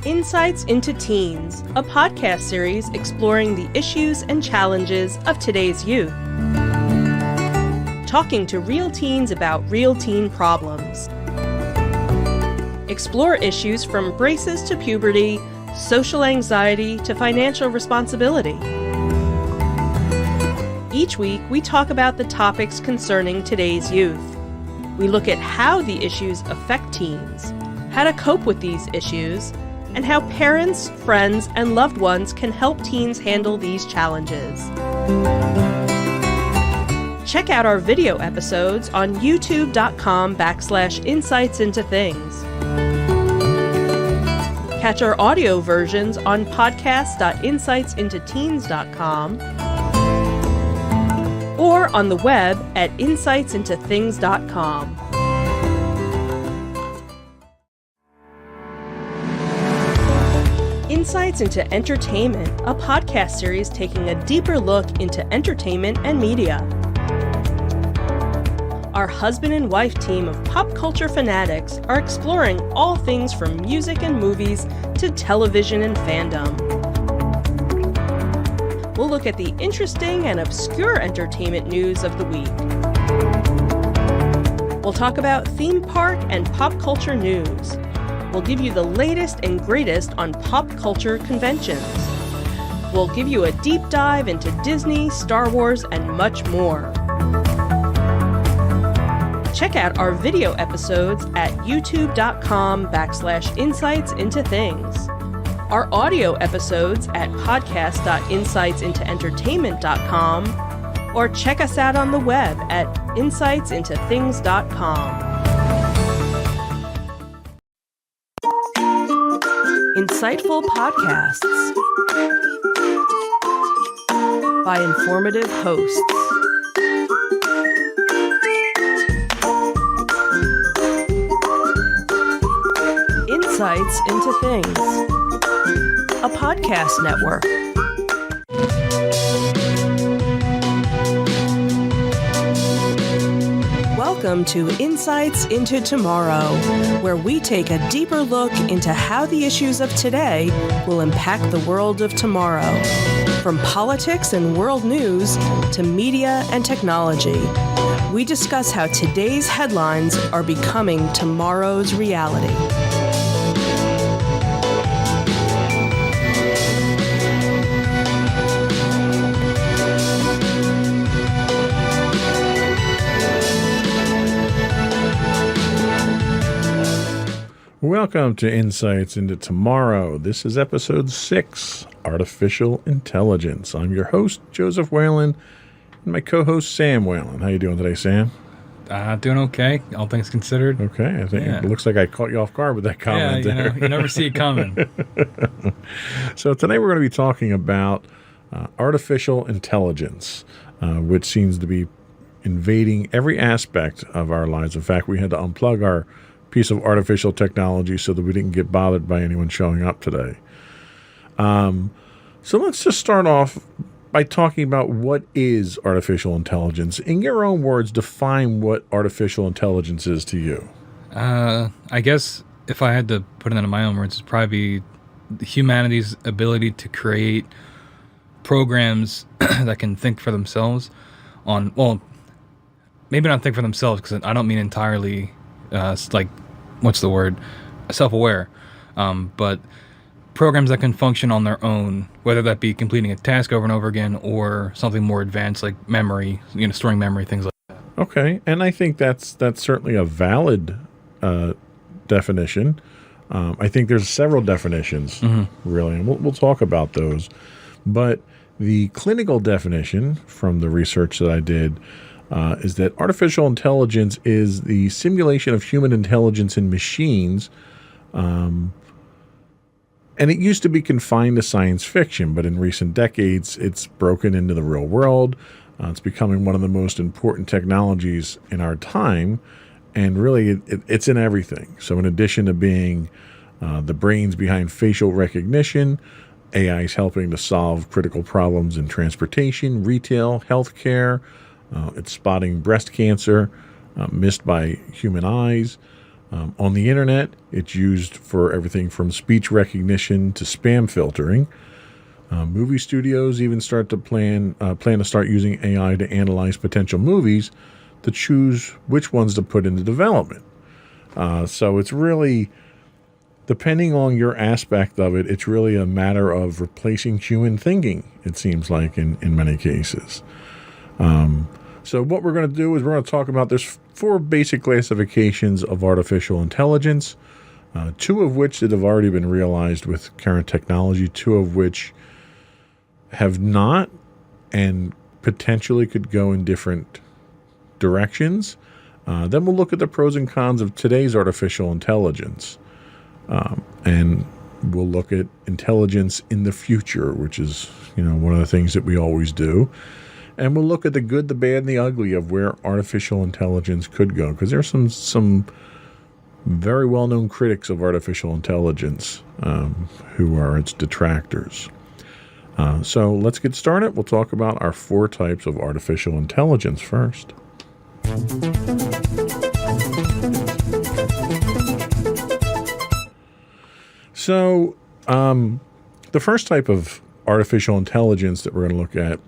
Insights into Teens, a podcast series exploring the issues and challenges of today's youth. Talking to real teens about real teen problems. Explore issues from braces to puberty, social anxiety to financial responsibility. Each week, we talk about the topics concerning today's youth. We look at how the issues affect teens, how to cope with these issues, and how parents, friends, and loved ones can help teens handle these challenges. Check out our video episodes on youtube.com/insightsintothings. Catch our audio versions on podcast.insightsintoteens.com or on the web at insightsintothings.com. Insights into Entertainment, a podcast series taking a deeper look into entertainment and media. Our husband and wife team of pop culture fanatics are exploring all things from music and movies to television and fandom. We'll look at the interesting and obscure entertainment news of the week. We'll talk about theme park and pop culture news. We'll give you the latest and greatest on pop culture conventions. We'll give you a deep dive into Disney, Star Wars, and much more. Check out our video episodes at youtube.com/insightsintothings. Our audio episodes at podcast.insightsintoentertainment.com or check us out on the web at insightsintothings.com. Insightful podcasts by informative hosts. Insights into Things, a podcast network. Welcome to Insights into Tomorrow, where we take a deeper look into how the issues of today will impact the world of tomorrow. From politics and world news to media and technology, we discuss how today's headlines are becoming tomorrow's reality. Welcome to Insights into Tomorrow. This is episode 6, Artificial Intelligence. I'm your host, Joseph Whalen, and my co-host, Sam Whalen. How you doing today, Sam? Doing okay, all things considered. Okay, I think it looks like I caught you off guard with that comment. Yeah, you never see it coming. So today we're going to be talking about artificial intelligence, which seems to be invading every aspect of our lives. In fact, we had to unplug our piece of artificial technology so that we didn't get bothered by anyone showing up today. So let's just start off by talking about what is artificial intelligence. In your own words, define what artificial intelligence is to you. I guess if I had to put it into my own words, it'd probably be humanity's ability to create programs that can think for themselves well, maybe not think for themselves, because I don't mean entirely, what's the word? Self-aware. But programs that can function on their own, whether that be completing a task over and over again or something more advanced like memory, storing memory, things like that. Okay, and I think that's certainly a valid definition. I think there's several definitions, really, and we'll talk about those. But the clinical definition from the research that I did is that artificial intelligence is the simulation of human intelligence in machines. And it used to be confined to science fiction, but in recent decades, it's broken into the real world. It's becoming one of the most important technologies in our time, and really, it's in everything. So in addition to being the brains behind facial recognition, AI is helping to solve critical problems in transportation, retail, healthcare. It's spotting breast cancer missed by human eyes. On the internet, it's used for everything from speech recognition to spam filtering. Movie studios even plan to start using AI to analyze potential movies to choose which ones to put into development. So it's really, depending on your aspect of it, it's really a matter of replacing human thinking, it seems like, in many cases. So what we're going to do is we're going to talk about, there's 4 basic classifications of artificial intelligence, 2 of which that have already been realized with current technology, 2 of which have not and potentially could go in different directions. Then we'll look at the pros and cons of today's artificial intelligence. And we'll look at intelligence in the future, which is, one of the things that we always do. And we'll look at the good, the bad, and the ugly of where artificial intelligence could go, because there's some very well-known critics of artificial intelligence who are its detractors. So let's get started. We'll talk about our 4 types of artificial intelligence first. So the first type of artificial intelligence that we're going to look at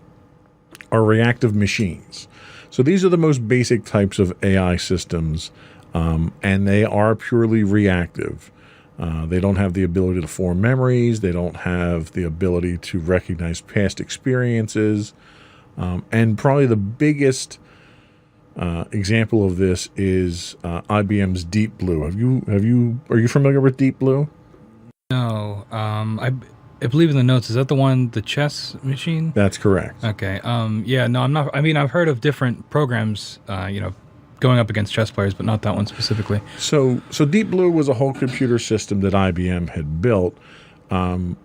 are reactive machines. So these are the most basic types of AI systems, and they are purely reactive. They don't have the ability to form memories. They don't have the ability to recognize past experiences. And probably the biggest example of this is IBM's Deep Blue. Are you familiar with Deep Blue? No, I believe in the notes. Is that the chess machine? That's correct. Okay. Yeah. No, I'm not. I mean, I've heard of different programs. Going up against chess players, but not that one specifically. So Deep Blue was a whole computer system that IBM had built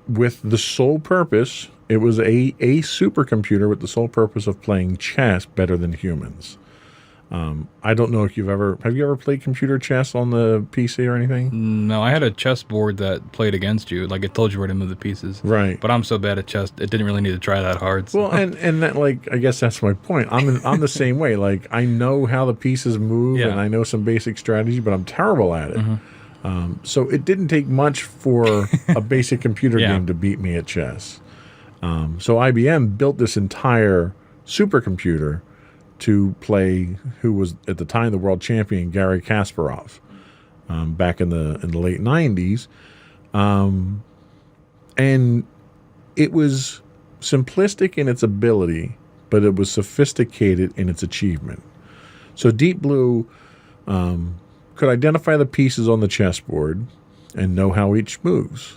with the sole purpose. It was a supercomputer with the sole purpose of playing chess better than humans. I don't know if have you ever played computer chess on the PC or anything? No, I had a chessboard that played against you. Like, it told you where to move the pieces. Right. But I'm so bad at chess, it didn't really need to try that hard. So. Well, and that, I guess that's my point. I'm the same way. I know how the pieces move, and I know some basic strategy, but I'm terrible at it. Mm-hmm. So it didn't take much for a basic computer game to beat me at chess. So IBM built this entire supercomputer to play who was at the time the world champion, Garry Kasparov, back in the late 90s. And it was simplistic in its ability, but it was sophisticated in its achievement. So Deep Blue could identify the pieces on the chessboard and know how each moves.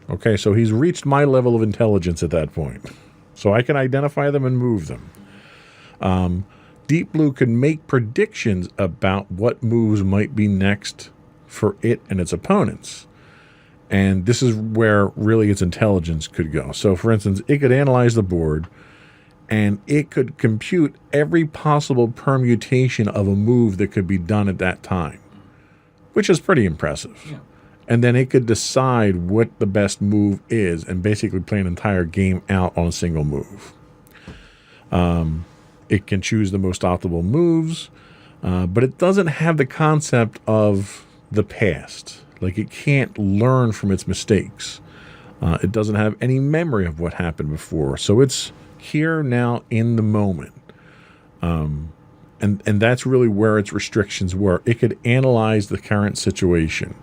Okay, so he's reached my level of intelligence at that point. So I can identify them and move them. Deep Blue can make predictions about what moves might be next for it and its opponents. And this is where really its intelligence could go. So, for instance, it could analyze the board and it could compute every possible permutation of a move that could be done at that time, which is pretty impressive. Yeah. And then it could decide what the best move is and basically play an entire game out on a single move. It can choose the most optimal moves, but it doesn't have the concept of the past. Like, it can't learn from its mistakes. It doesn't have any memory of what happened before. So it's here now in the moment. And that's really where its restrictions were. It could analyze the current situation.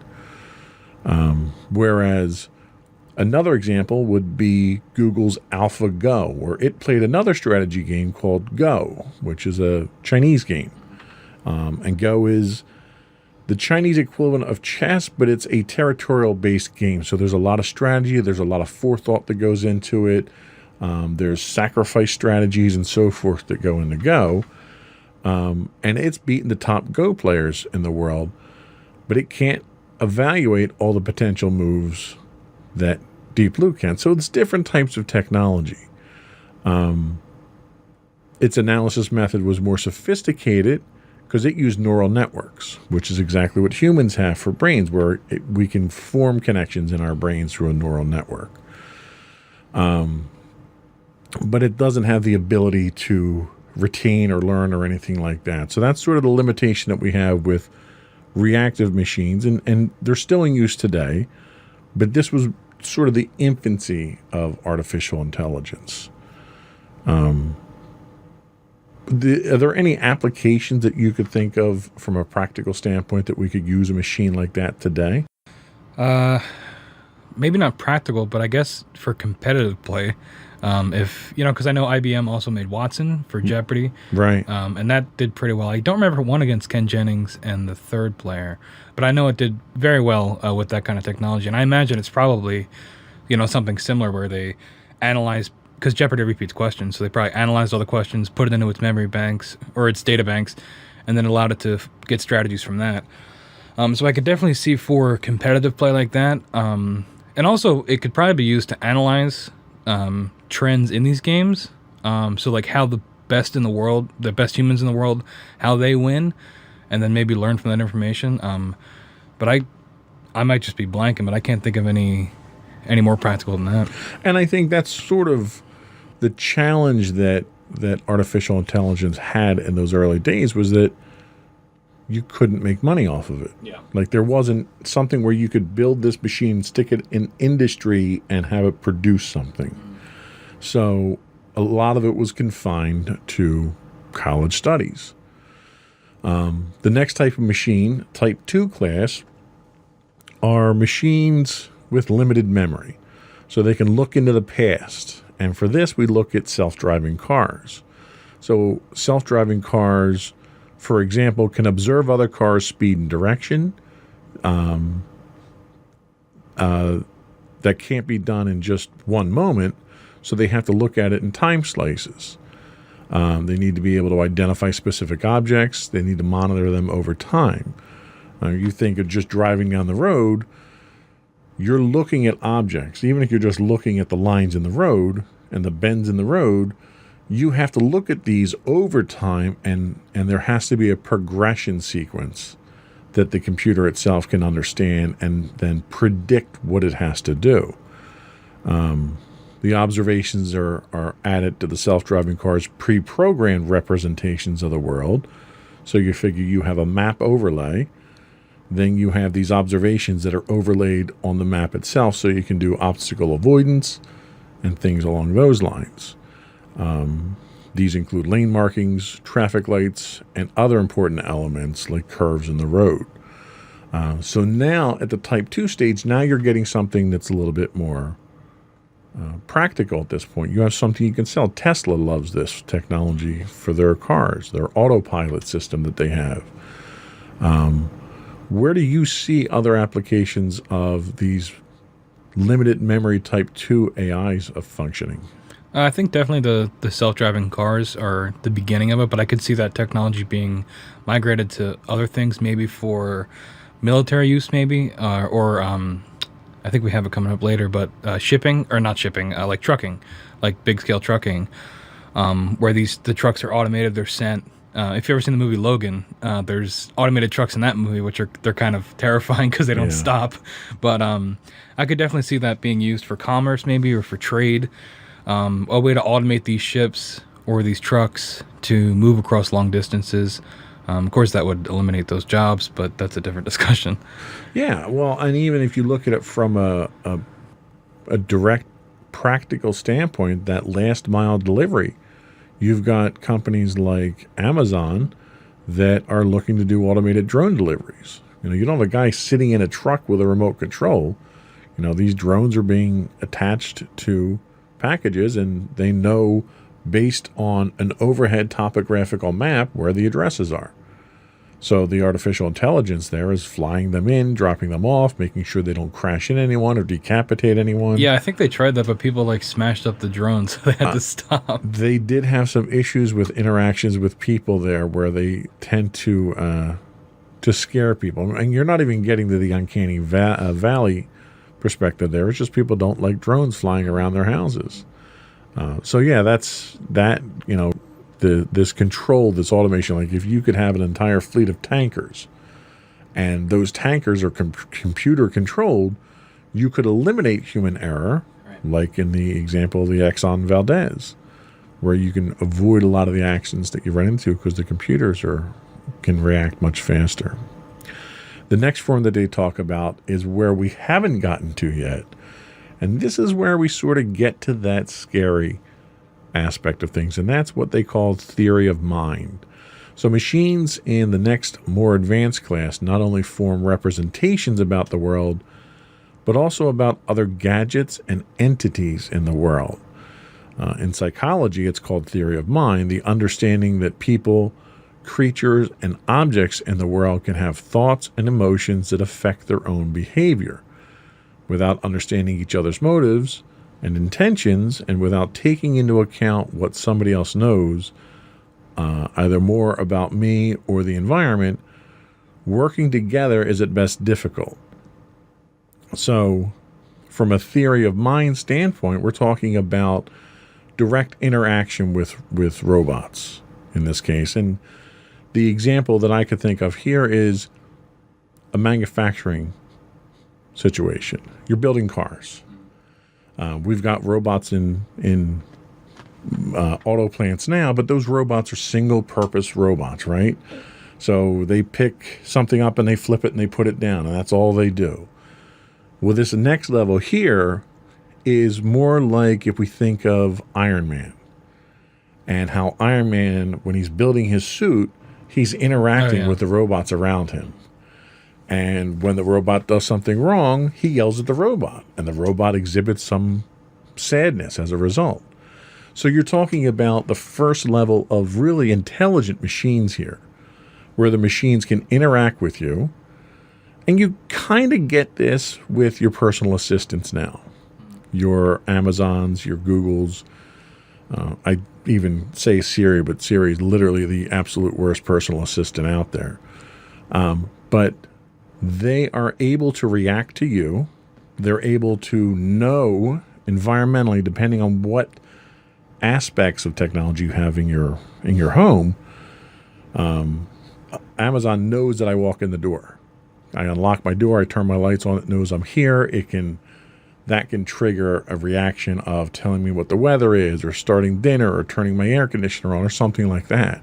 Whereas another example would be Google's AlphaGo, where it played another strategy game called Go, which is a Chinese game. And Go is the Chinese equivalent of chess, but it's a territorial-based game. So there's a lot of strategy. There's a lot of forethought that goes into it. There's sacrifice strategies and so forth that go into Go. And it's beaten the top Go players in the world, but it can't evaluate all the potential moves that Deep Blue can. So it's different types of technology. Its analysis method was more sophisticated because it used neural networks, which is exactly what humans have for brains, where we can form connections in our brains through a neural network. But it doesn't have the ability to retain or learn or anything like that. So that's sort of the limitation that we have with reactive machines, and they're still in use today, but this was sort of the infancy of artificial intelligence. Are there any applications that you could think of from a practical standpoint that we could use a machine like that today? Maybe not practical, but I guess for competitive play. If because I know IBM also made Watson for Jeopardy, Right. and that did pretty well. I don't remember one against Ken Jennings and the third player, but I know it did very well with that kind of technology. And I imagine it's probably, something similar where they analyze, because Jeopardy repeats questions, so they probably analyzed all the questions, put it into its memory banks or its data banks, and then allowed it to get strategies from that. So I could definitely see for competitive play like that, and also it could probably be used to analyze trends in these games. So like how the best humans in the world, how they win, and then maybe learn from that information. But I might just be blanking, but I can't think of any more practical than that. And I think that's sort of the challenge that artificial intelligence had in those early days, was that you couldn't make money off of it. Yeah. Like, there wasn't something where you could build this machine, stick it in industry, and have it produce something. So a lot of it was confined to college studies. The next type of machine, type 2 class, are machines with limited memory. So they can look into the past. And for this, we look at self-driving cars. So self-driving cars, for example, can observe other cars' speed and direction. That can't be done in just one moment, so they have to look at it in time slices. They need to be able to identify specific objects. They need to monitor them over time. You think of just driving down the road, you're looking at objects. Even if you're just looking at the lines in the road and the bends in the road, you have to look at these over time, and there has to be a progression sequence that the computer itself can understand and then predict what it has to do. The observations are added to the self-driving car's pre-programmed representations of the world. So you figure you have a map overlay, then you have these observations that are overlaid on the map itself, so you can do obstacle avoidance and things along those lines. These include lane markings, traffic lights, and other important elements like curves in the road. So now at the Type 2 stage, now you're getting something that's a little bit more practical at this point. You have something you can sell. Tesla loves this technology for their cars, their autopilot system that they have. Where do you see other applications of these limited memory Type 2 AIs of functioning? I think definitely the self-driving cars are the beginning of it, but I could see that technology being migrated to other things, maybe for military use, maybe, or I think we have it coming up later, but shipping, or not shipping, like trucking, like big scale trucking, where the trucks are automated. They're sent. If you've ever seen the movie Logan, there's automated trucks in that movie, which they're kind of terrifying because they don't stop. But I could definitely see that being used for commerce, maybe, or for trade. A way to automate these ships or these trucks to move across long distances. Of course, that would eliminate those jobs, but that's a different discussion. Yeah, well, and even if you look at it from a direct practical standpoint, that last mile delivery, you've got companies like Amazon that are looking to do automated drone deliveries. You don't have a guy sitting in a truck with a remote control. These drones are being attached to packages, and they know based on an overhead topographical map where the addresses are. So the artificial intelligence there is flying them in, dropping them off, making sure they don't crash into anyone or decapitate anyone. Yeah, I think they tried that, but people smashed up the drones, so they had to stop. They did have some issues with interactions with people there, where they tend to scare people. And you're not even getting to the uncanny valley perspective there. It's just people don't like drones flying around their houses. So yeah, that's that. This control, this automation. Like if you could have an entire fleet of tankers, and those tankers are computer controlled, you could eliminate human error, right. Like in the example of the Exxon Valdez, where you can avoid a lot of the accidents that you run into because the computers can react much faster. The next form that they talk about is where we haven't gotten to yet, and this is where we sort of get to that scary aspect of things, and that's what they call theory of mind. So machines in the next more advanced class not only form representations about the world, but also about other gadgets and entities in the world. In psychology, it's called theory of mind, the understanding that people, creatures, and objects in the world can have thoughts and emotions that affect their own behavior. Without understanding each other's motives and intentions, and without taking into account what somebody else knows, either more about me or the environment, working together is at best difficult. So, from a theory of mind standpoint, we're talking about direct interaction with robots in this case. And the example that I could think of here is a manufacturing situation. You're building cars. We've got robots in auto plants now, but those robots are single-purpose robots, right? So they pick something up and they flip it and they put it down, and that's all they do. Well, this next level here is more like if we think of Iron Man, and how Iron Man, when he's building his suit, he's interacting with the robots around him. And when the robot does something wrong, he yells at the robot, and the robot exhibits some sadness as a result. So you're talking about the first level of really intelligent machines here, where the machines can interact with you. And you kind of get this with your personal assistants now. Your Amazons, your Googles. I even say Siri, but Siri is literally the absolute worst personal assistant out there. But they are able to react to you. They're able to know environmentally, depending on what aspects of technology you have in your home. Amazon knows that I walk in the door. I unlock my door. I turn my lights on. It knows I'm here. That can trigger a reaction of telling me what the weather is, or starting dinner, or turning my air conditioner on, or something like that.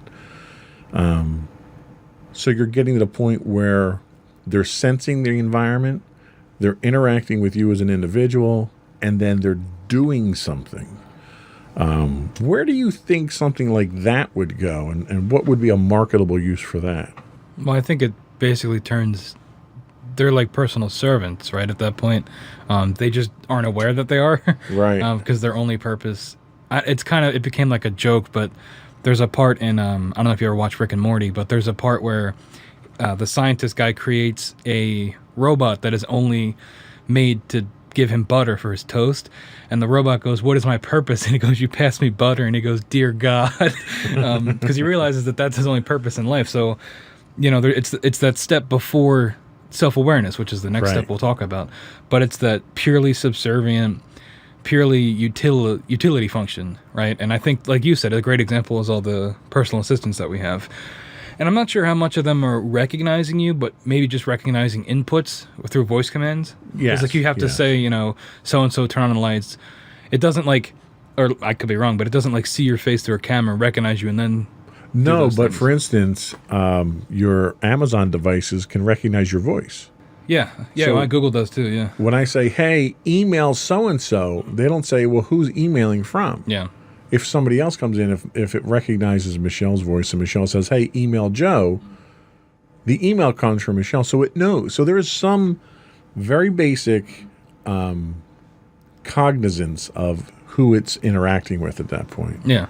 So you're getting to the point where they're sensing the environment, they're interacting with you as an individual, and then they're doing something. Where do you think something like that would go, and what would be a marketable use for that? Well, I think it basically they're like personal servants, right? At that point, they just aren't aware that they are, right? Because their only purpose, it became like a joke. But there's a part in I don't know if you ever watched Rick and Morty, but there's a part where the scientist guy creates a robot that is only made to give him butter for his toast, and the robot goes, "What is my purpose?" And he goes, "You pass me butter." And he goes, "Dear God," because he realizes that that's his only purpose in life. So, it's that step before self-awareness, which is the next Right. step we'll talk about. But it's that purely subservient, purely utility function, right? And I think, like you said, a great example is all the personal assistants that we have. And I'm not sure how much of them are recognizing you, but maybe just recognizing inputs through voice commands. Yes, It's like you have to yes. say, so-and-so turn on the lights. It doesn't or I could be wrong, but it doesn't see your face through a camera, recognize you, and then No, those but things. for instance, your Amazon devices can recognize your voice. Yeah, So- well, Google does too, yeah. When I say, hey, email so-and-so, they don't say, well, who's emailing from? Yeah. If somebody else comes in, if it recognizes Michelle's voice and Michelle says, hey, email Joe, the email comes from Michelle, so it knows. So there is some very basic cognizance of who it's interacting with at that point. Yeah.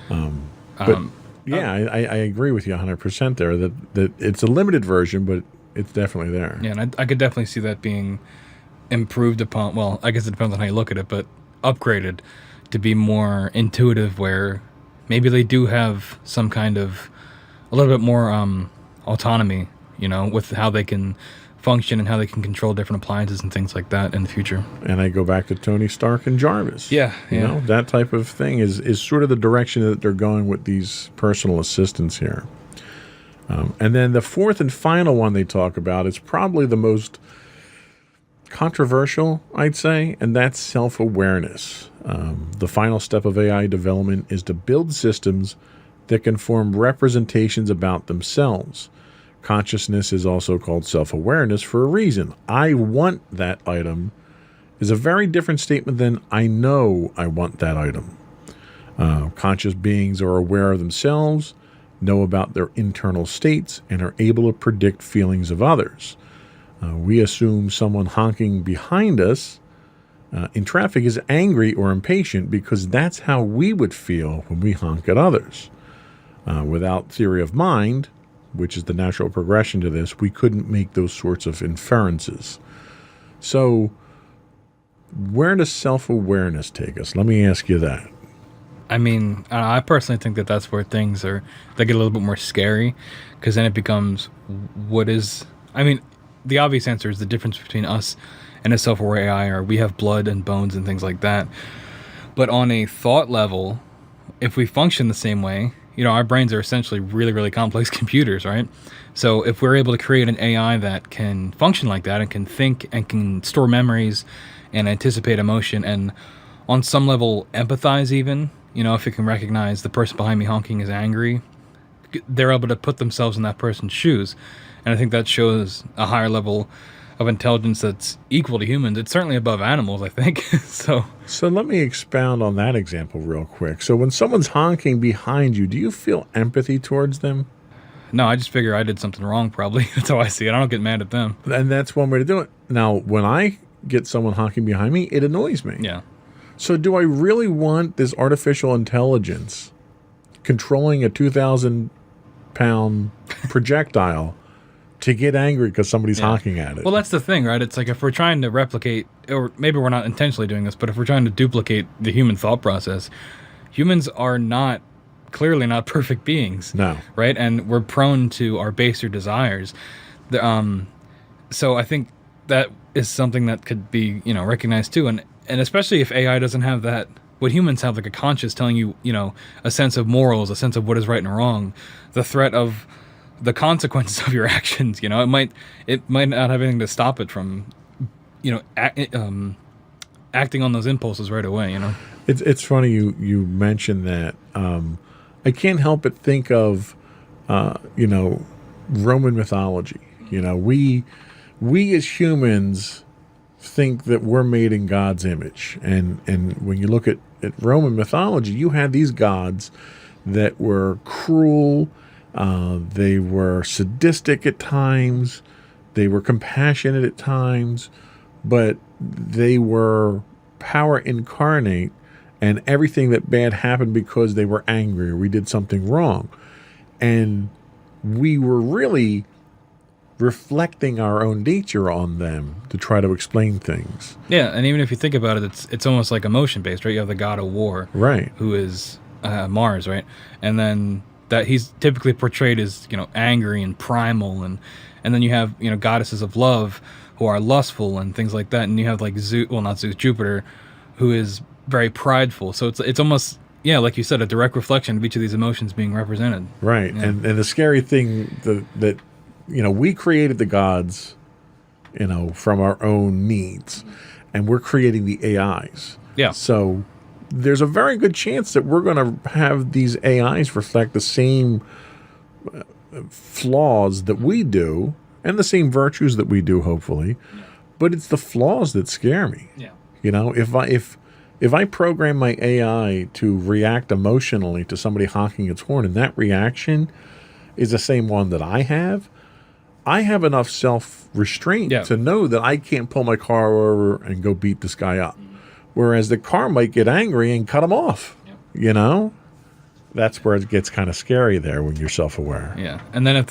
Yeah, I agree with you 100% there that it's a limited version, but it's definitely there. Yeah, and I could definitely see that being improved upon. Well, I guess it depends on how you look at it, but upgraded to be more intuitive, where maybe they do have some kind of a little bit more autonomy, with how they can function and how they can control different appliances and things like that in the future. And I go back to Tony Stark and Jarvis. Yeah, You yeah. know, that type of thing is sort of the direction that they're going with these personal assistants here. And then the fourth and final one they talk about is probably the most controversial, I'd say, and that's self-awareness. The final step of AI development is to build systems that can form representations about themselves. Consciousness is also called self-awareness for a reason. I want that item is a very different statement than I know I want that item. Conscious beings are aware of themselves, know about their internal states, and are able to predict feelings of others. We assume someone honking behind us in traffic is angry or impatient because that's how we would feel when we honk at others. Without theory of mind, which is the natural progression to this, we couldn't make those sorts of inferences. So, where does self-awareness take us? Let me ask you that. I mean, I personally think that that's where they get a little bit more scary, because then it becomes, the obvious answer is the difference between us and a self-aware AI, or we have blood and bones and things like that. But on a thought level, if we function the same way, our brains are essentially really, really complex computers, right? So if we're able to create an AI that can function like that and can think and can store memories and anticipate emotion and on some level empathize even, if it can recognize the person behind me honking is angry, they're able to put themselves in that person's shoes. And I think that shows a higher level of intelligence that's equal to humans. It's certainly above animals, I think. So let me expound on that example real quick. So when someone's honking behind you, do you feel empathy towards them? no, I just figure I did something wrong probably. That's how I see it. I don't get mad at them. And that's one way to do it. Now, when I get someone honking behind me, it annoys me. Yeah. So do I really want this artificial intelligence controlling a 2,000-pound projectile to get angry because somebody's honking at it? Well, that's the thing, right? It's like if we're trying to replicate, or maybe we're not intentionally doing this, but if we're trying to duplicate the human thought process, humans are clearly not perfect beings. No. Right? And we're prone to our baser desires. So I think that is something that could be, recognized too. And especially if AI doesn't have that, what humans have, like a conscience telling you, a sense of morals, a sense of what is right and wrong, the threat of the consequences of your actions, it might not have anything to stop it from, acting on those impulses right away, It's funny you mentioned that. I can't help but think of, Roman mythology. We as humans think that we're made in God's image. And when you look at Roman mythology, you had these gods that were cruel, they were sadistic at times, they were compassionate at times, but they were power incarnate, and everything that bad happened because they were angry or we did something wrong. And we were really reflecting our own nature on them to try to explain things. Yeah, and even if you think about it, it's almost like emotion based, right? You have the god of war, Right. who is Mars, right? And then that he's typically portrayed as, angry and primal, and then you have, goddesses of love who are lustful and things like that, and you have like not Zeus, Jupiter, who is very prideful. So it's almost, like you said, a direct reflection of each of these emotions being represented. Right. Yeah. And the scary thing that we created the gods, from our own needs, and we're creating the AIs. Yeah. So there's a very good chance that we're going to have these AIs reflect the same flaws that we do and the same virtues that we do, hopefully. Yeah. But it's the flaws that scare me. Yeah. If I program my AI to react emotionally to somebody honking its horn, and that reaction is the same one that I have enough self-restraint to know that I can't pull my car over and go beat this guy up. Whereas the car might get angry and cut him off. Yep. That's where it gets kind of scary there when you're self-aware. Yeah. And then if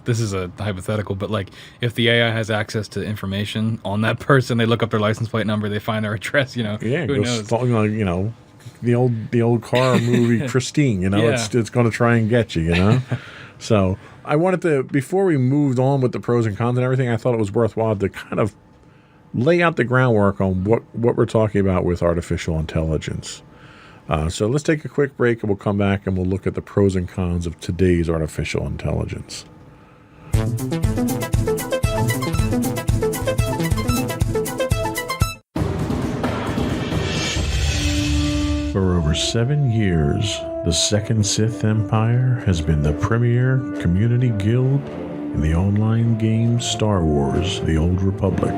this is a hypothetical, but like if the AI has access to information on that person, they look up their license plate number, they find their address, who knows? The old car movie Christine, it's going to try and get you, So I wanted to, before we moved on with the pros and cons and everything, I thought it was worthwhile to kind of lay out the groundwork on what we're talking about with artificial intelligence. So let's take a quick break, and we'll come back and we'll look at the pros and cons of today's artificial intelligence. For over 7 years, the Second Sith Empire has been the premier community guild in the online game Star Wars: The Old Republic.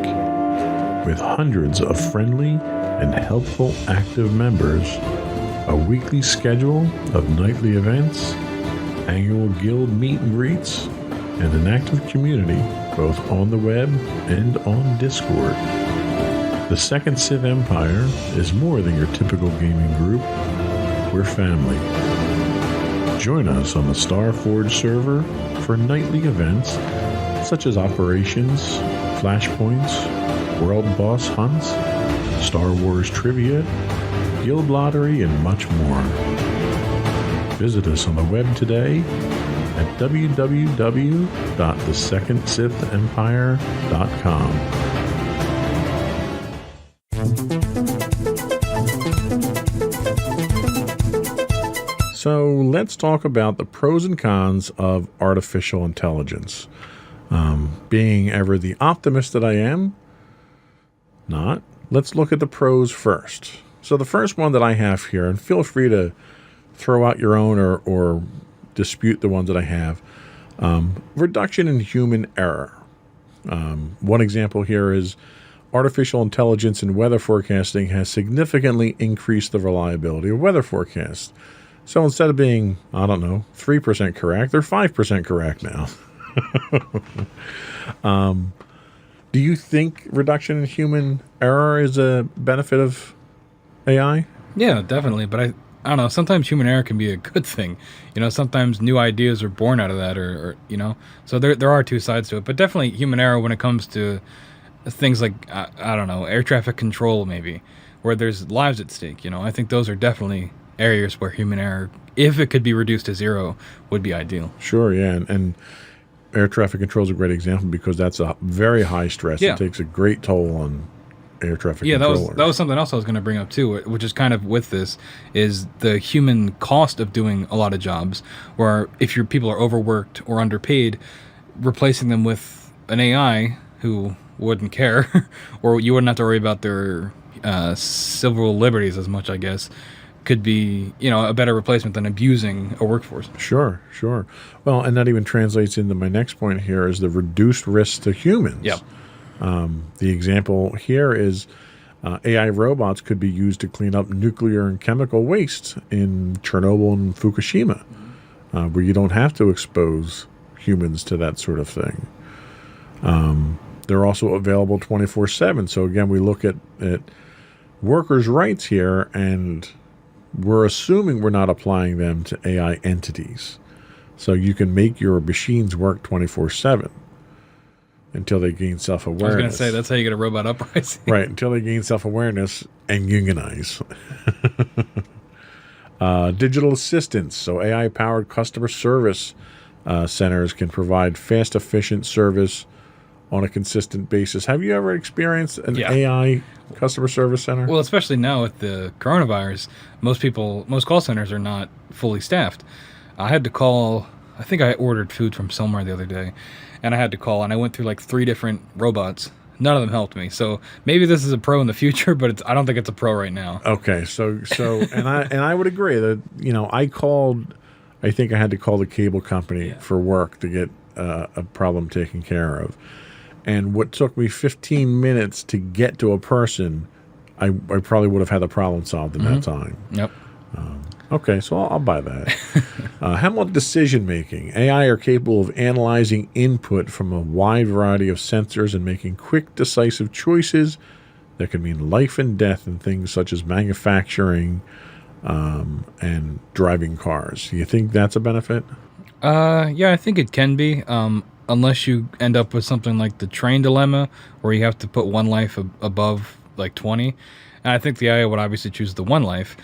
With hundreds of friendly and helpful active members, a weekly schedule of nightly events, annual guild meet and greets, and an active community both on the web and on Discord. The Second Sith Empire is more than your typical gaming group. We're family. Join us on the Starforge server for nightly events such as operations, flashpoints, world boss hunts, Star Wars trivia, guild lottery, and much more. Visit us on the web today at www.thesecondsithempire.com. So let's talk about the pros and cons of artificial intelligence. Being ever the optimist that I am, let's look at the pros first. So the first one that I have here, and feel free to throw out your own or dispute the ones that I have, reduction in human error. One example here is artificial intelligence in weather forecasting has significantly increased the reliability of weather forecasts. So instead of being, 3% correct, they're 5% correct now. Do you think reduction in human error is a benefit of AI? Yeah, definitely. But I don't know. Sometimes human error can be a good thing. Sometimes new ideas are born out of that, or So there are two sides to it. But definitely human error when it comes to things like air traffic control, maybe, where there's lives at stake. I think those are definitely areas where human error, if it could be reduced to zero, would be ideal. Sure, yeah, and air traffic control is a great example because that's a very high stress. Yeah. It takes a great toll on air traffic controllers. That was something else I was going to bring up too, which is kind of with this, is the human cost of doing a lot of jobs, where if your people are overworked or underpaid, replacing them with an AI who wouldn't care, or you wouldn't have to worry about their civil liberties as much, I guess, could be, a better replacement than abusing a workforce. Sure. Well, and that even translates into my next point here is the reduced risk to humans. Yeah. The example here is AI robots could be used to clean up nuclear and chemical waste in Chernobyl and Fukushima, where you don't have to expose humans to that sort of thing. They're also available 24/7. So again, we look at workers' rights here, and we're assuming we're not applying them to AI entities. So you can make your machines work 24/7 until they gain self-awareness. I was going to say, that's how you get a robot uprising. Right, until they gain self-awareness and unionize. Digital assistants, so AI-powered customer service centers can provide fast, efficient service on a consistent basis. Have you ever experienced an AI customer service center? Well, especially now with the coronavirus, most call centers are not fully staffed. I had to call, I think I ordered food from somewhere the other day, and I had to call, and I went through like 3 different robots. None of them helped me. So maybe this is a pro in the future, but I don't think it's a pro right now. Okay, so and I would agree that, I called, I think I had to call the cable company for work to get a problem taken care of. And what took me 15 minutes to get to a person, I probably would have had the problem solved in that time. Yep. Okay, so I'll buy that. How about decision making? AI are capable of analyzing input from a wide variety of sensors and making quick, decisive choices that can mean life and death in things such as manufacturing and driving cars. Do you think that's a benefit? Yeah, I think it can be. Unless you end up with something like the train dilemma, where you have to put one life above like 20. And I think the AI would obviously choose the one life,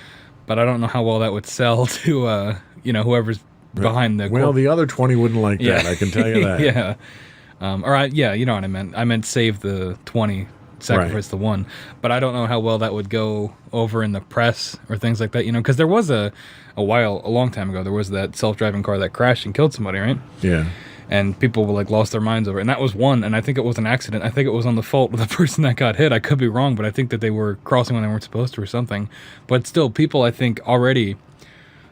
but I don't know how well that would sell to whoever's behind the. Well, the other 20 wouldn't like that. I can tell you that. Yeah. You know what I meant. I meant save the 20, sacrifice the one. But I don't know how well that would go over in the press or things like that. Because there was a long time ago, there was that self-driving car that crashed and killed somebody, right? Yeah. And people were like lost their minds over it. And that was one, and I think it was an accident. I think it was on the fault of the person that got hit. I could be wrong, but I think that they were crossing when they weren't supposed to or something. But still, people, I think, already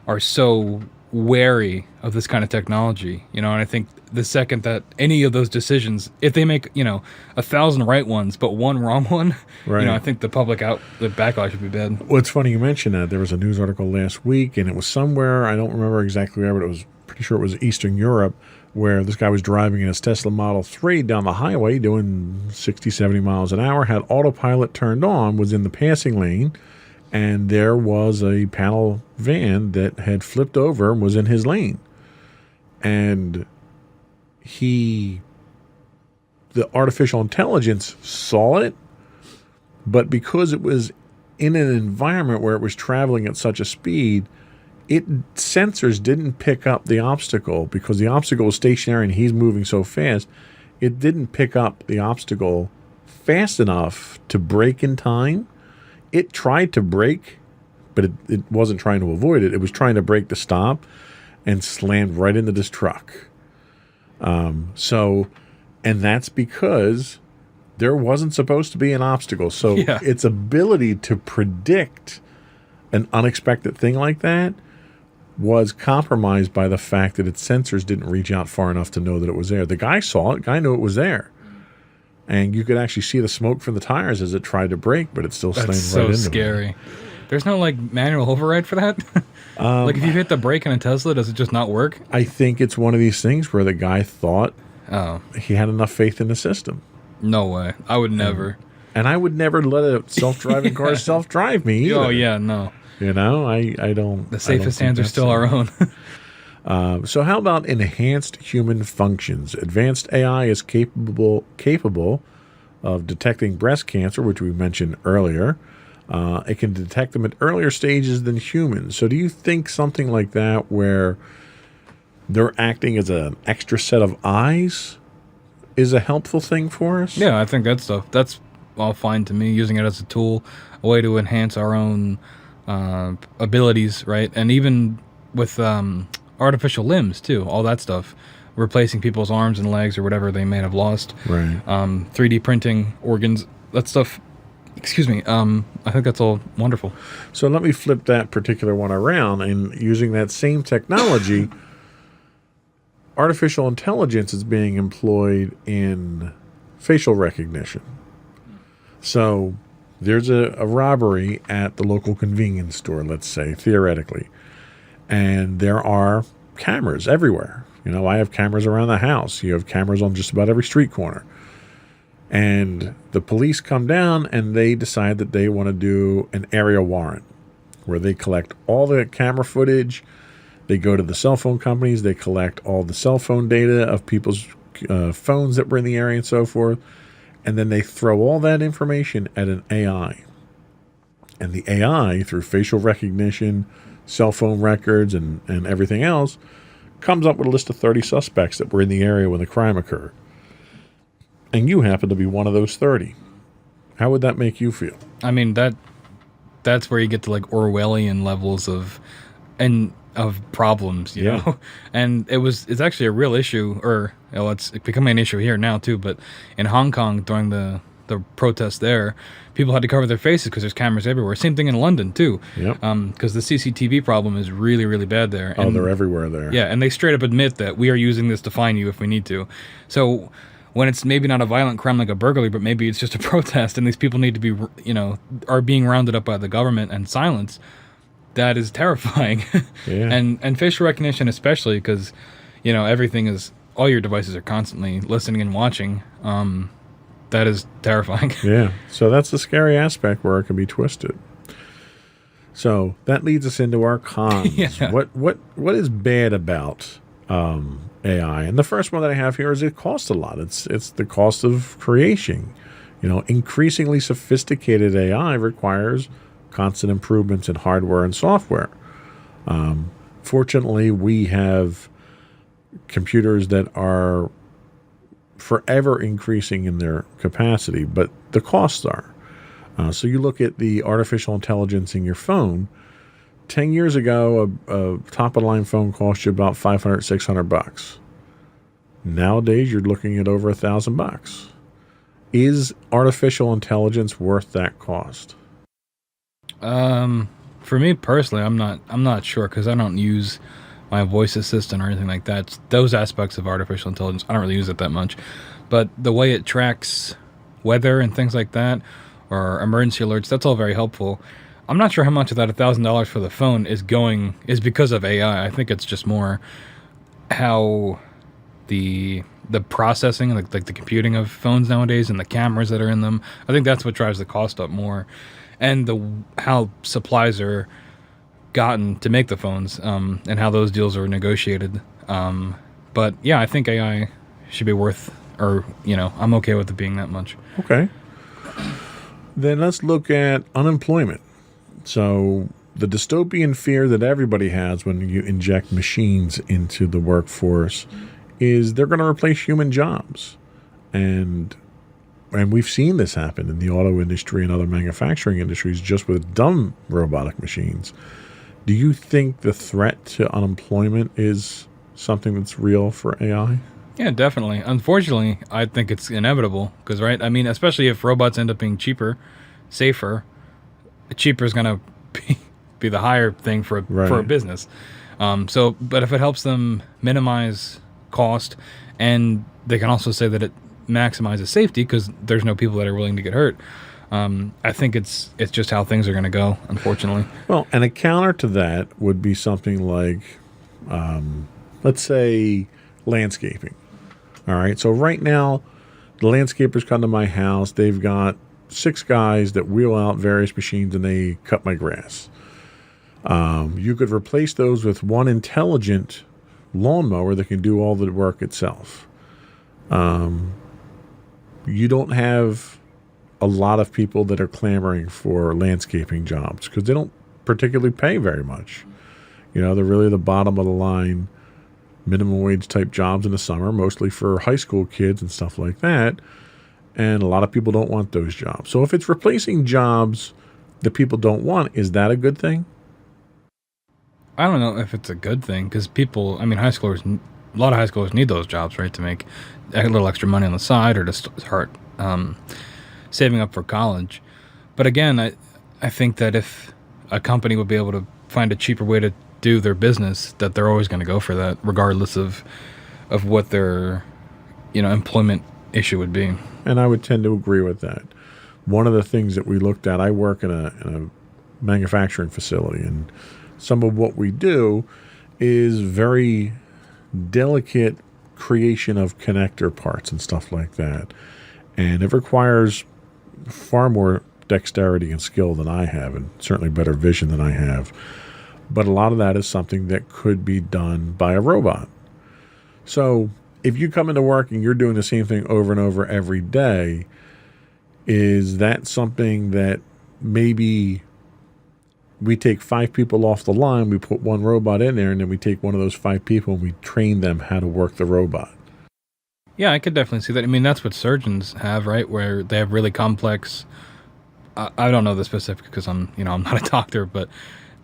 are so wary of this kind of technology, and I think the second that any of those decisions, if they make, 1,000 right ones, but one wrong one, I think the backlash would be bad. Well, it's funny you mentioned that. There was a news article last week, and it was somewhere, I don't remember exactly where, but it was pretty sure it was Eastern Europe, where this guy was driving in his Tesla Model 3 down the highway doing 60, 70 miles an hour, had autopilot turned on, was in the passing lane, and there was a panel van that had flipped over and was in his lane. And the artificial intelligence saw it, but because it was in an environment where it was traveling at such a speed, sensors didn't pick up the obstacle because the obstacle was stationary and he's moving so fast. It didn't pick up the obstacle fast enough to brake in time. It tried to brake, but it wasn't trying to avoid it. It was trying to brake to stop and slammed right into this truck. And that's because there wasn't supposed to be an obstacle. So its ability to predict an unexpected thing like that was compromised by the fact that its sensors didn't reach out far enough to know that it was there. The guy saw it. The guy knew it was there. And you could actually see the smoke from the tires as it tried to brake, but it still slammed right into it. That's so scary. There's no, manual override for that? If you hit the brake in a Tesla, does it just not work? I think it's one of these things where the guy thought he had enough faith in the system. No way. I would never. And I would never let a self-driving car self-drive me either. Oh, yeah, no. I don't. The safest hands are still our own. So how about enhanced human functions? Advanced AI is capable of detecting breast cancer, which we mentioned earlier. It can detect them at earlier stages than humans. So do you think something like that where they're acting as an extra set of eyes is a helpful thing for us? Yeah, I think that's all fine to me, using it as a tool, a way to enhance our own abilities, right? And even with artificial limbs too, all that stuff, replacing people's arms and legs or whatever they may have lost, right? 3D printing organs, that stuff. Excuse me. I think that's all wonderful. So let me flip that particular one around, and using that same technology, artificial intelligence is being employed in facial recognition. So there's a robbery at the local convenience store, let's say, theoretically. And there are cameras everywhere. I have cameras around the house. You have cameras on just about every street corner. And the police come down and they decide that they want to do an area warrant where they collect all the camera footage. They go to the cell phone companies. They collect all the cell phone data of people's phones that were in the area and so forth. And then they throw all that information at an AI. And the AI, through facial recognition, cell phone records and everything else, comes up with a list of 30 suspects that were in the area when the crime occurred. And you happen to be one of those 30. How would that make you feel? I mean, that's where you get to like Orwellian levels of problems, you know. And it's actually a real issue, or it's becoming an issue here now too. But in Hong Kong during the protests there, people had to cover their faces because there's cameras everywhere. Same thing in London too. Yep. Because the CCTV problem is really, really bad there. And, they're everywhere there. Yeah, and they straight up admit that we are using this to find you if we need to. So when it's maybe not a violent crime like a burglary, but maybe it's just a protest and these people need to be, are being rounded up by the government and silenced, that is terrifying. Yeah. And facial recognition especially, because, everything is, all your devices are constantly listening and watching. That is terrifying. Yeah. So that's the scary aspect where it can be twisted. So that leads us into our cons. Yeah. What is bad about AI? And the first one that I have here is it costs a lot. It's the cost of creation. Increasingly sophisticated AI requires constant improvements in hardware and software. Fortunately, we have computers that are forever increasing in their capacity, but the costs are. So you look at the artificial intelligence in your phone. 10 years ago, a top-of-the-line phone cost you about $500, $600. Nowadays, you're looking at over $1,000. Is artificial intelligence worth that cost? For me personally, I'm not sure, because I don't use my voice assistant or anything like that. Those aspects of artificial intelligence, I don't really use it that much. But the way it tracks weather and things like that, or emergency alerts, that's all very helpful. I'm not sure how much of that $1,000 for the phone is because of AI. I think it's just more how the processing, like the computing of phones nowadays and the cameras that are in them, I think that's what drives the cost up more. And how supplies are gotten to make the phones, and how those deals are negotiated. But yeah, I think AI should be worth, or I'm okay with it being that much. Okay. Then let's look at unemployment. So the dystopian fear that everybody has when you inject machines into the workforce is they're going to replace human jobs. And we've seen this happen in the auto industry and other manufacturing industries just with dumb robotic machines. Do you think the threat to unemployment is something that's real for AI? Yeah, definitely. Unfortunately, I think it's inevitable because, right? I mean, especially if robots end up being cheaper, safer, cheaper is going to be the higher thing for a business. But if it helps them minimize cost, and they can also say that it maximizes safety because there's no people that are willing to get hurt. I think it's just how things are going to go, unfortunately. Well, and a counter to that would be something like, let's say, landscaping. All right. So right now, the landscapers come to my house. They've got 6 guys that wheel out various machines and they cut my grass. You could replace those with one intelligent lawnmower that can do all the work itself. You don't have a lot of people that are clamoring for landscaping jobs because they don't particularly pay very much. They're really the bottom of the line minimum wage type jobs in the summer, mostly for high school kids and stuff like that. And a lot of people don't want those jobs. So if it's replacing jobs that people don't want, is that a good thing? I don't know if it's a good thing because a lot of high schoolers need those jobs, right, to make a little extra money on the side or to start saving up for college. But again, I think that if a company would be able to find a cheaper way to do their business, that they're always going to go for that, regardless of what their employment issue would be. And I would tend to agree with that. One of the things that we looked at, I work in a manufacturing facility, and some of what we do is very delicate creation of connector parts and stuff like that. And it requires far more dexterity and skill than I have, and certainly better vision than I have. But a lot of that is something that could be done by a robot. So if you come into work and you're doing the same thing over and over every day, is that something that maybe we take 5 people off the line, we put one robot in there, and then we take one of those 5 people and we train them how to work the robot. Yeah, I could definitely see that. I mean, that's what surgeons have, right? Where they have really complex. I don't know the specifics because I'm not a doctor, but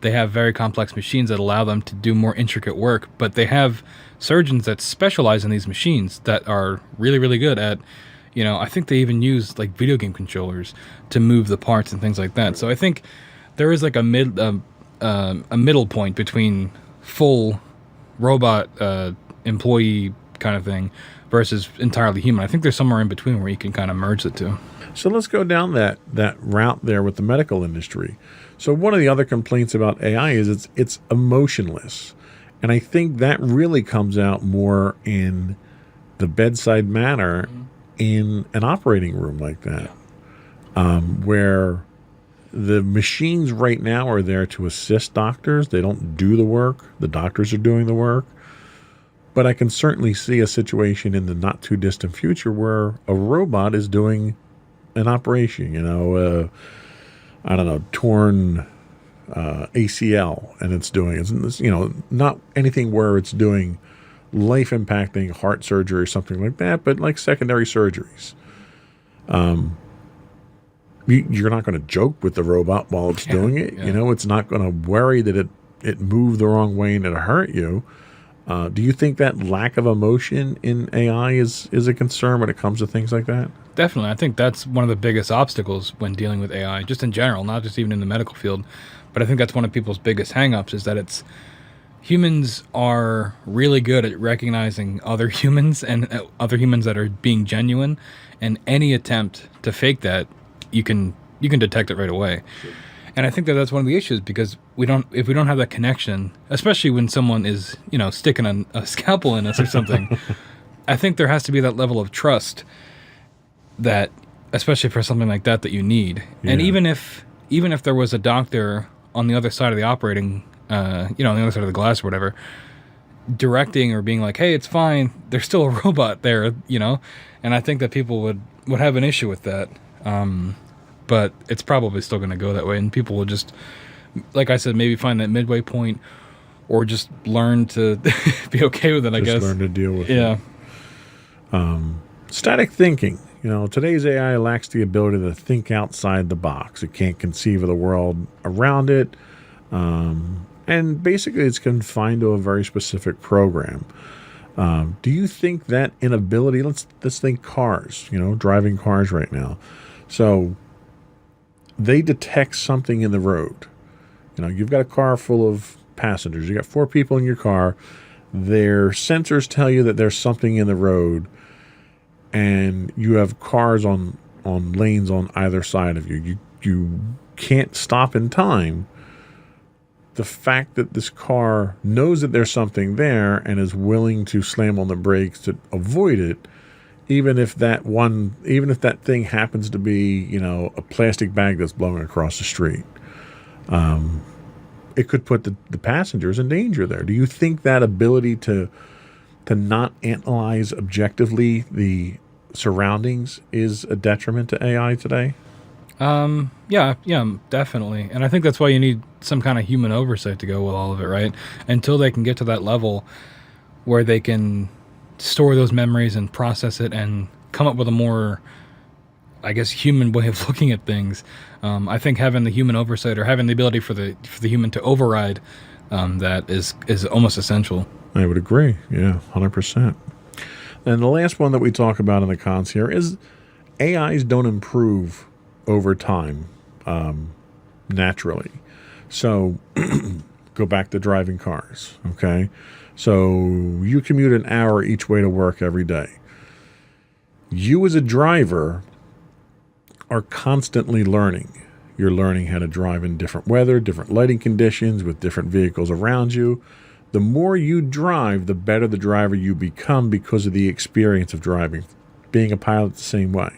they have very complex machines that allow them to do more intricate work. But they have surgeons that specialize in these machines that are really, really good at. I think they even use like video game controllers to move the parts and things like that. So I think there is like a middle point between full robot employee kind of thing versus entirely human. I think there's somewhere in between where you can kind of merge the two. So let's go down that route there with the medical industry. So one of the other complaints about AI is it's emotionless. And I think that really comes out more in the bedside manner in an operating room like that, where the machines right now are there to assist doctors. They don't do the work. The doctors are doing the work. But I can certainly see a situation in the not too distant future where a robot is doing an operation, I don't know, torn ACL, and it's not anything where it's doing life-impacting heart surgery or something like that, but like secondary surgeries. You're not going to joke with the robot while it's doing it. Yeah. It's not going to worry that it moved the wrong way and it'll hurt you. Do you think that lack of emotion in AI is a concern when it comes to things like that? Definitely. I think that's one of the biggest obstacles when dealing with AI, just in general, not just even in the medical field. But I think that's one of people's biggest hangups is that humans are really good at recognizing other humans and other humans that are being genuine. And any attempt to fake that, you can detect it right away. Sure. And I think that's one of the issues because if we don't have that connection, especially when someone is, sticking a scalpel in us or something, I think there has to be that level of trust that, especially for something like that you need. Yeah. And even if there was a doctor on the other side of the operating, on the other side of the glass or whatever, directing or being like, hey, it's fine, there's still a robot there, and I think that people would have an issue with that. But it's probably still going to go that way, and people will just, like I said, maybe find that midway point, or just learn to be okay with it. I guess learn to deal with it. Yeah. Static thinking. Today's AI lacks the ability to think outside the box. It can't conceive of the world around it, and basically, it's confined to a very specific program. Do you think that inability? Let's think cars. Driving cars right now. So they detect something in the road. You've got a car full of passengers. You got 4 people in your car. Their sensors tell you that there's something in the road, and you have cars on lanes on either side of you. You can't stop in time. The fact that this car knows that there's something there and is willing to slam on the brakes to avoid it, even if that thing happens to be, a plastic bag that's blowing across the street, it could put the passengers in danger there. Do you think that ability to not analyze objectively the surroundings is a detriment to AI today? Yeah, definitely. And I think that's why you need some kind of human oversight to go with all of it, right? Until they can get to that level where they can store those memories and process it and come up with a more, I guess, human way of looking at things. I think having the human oversight or having the ability for the human to override that is almost essential. I would agree. Yeah, 100%. And the last one that we talk about in the cons here is AIs don't improve over time naturally. So go back to driving cars, okay? So you commute an hour each way to work every day. You as a driver are constantly learning. You're learning how to drive in different weather, different lighting conditions, with different vehicles around you. The more you drive, the better the driver you become because of the experience of driving. Being a pilot the same way.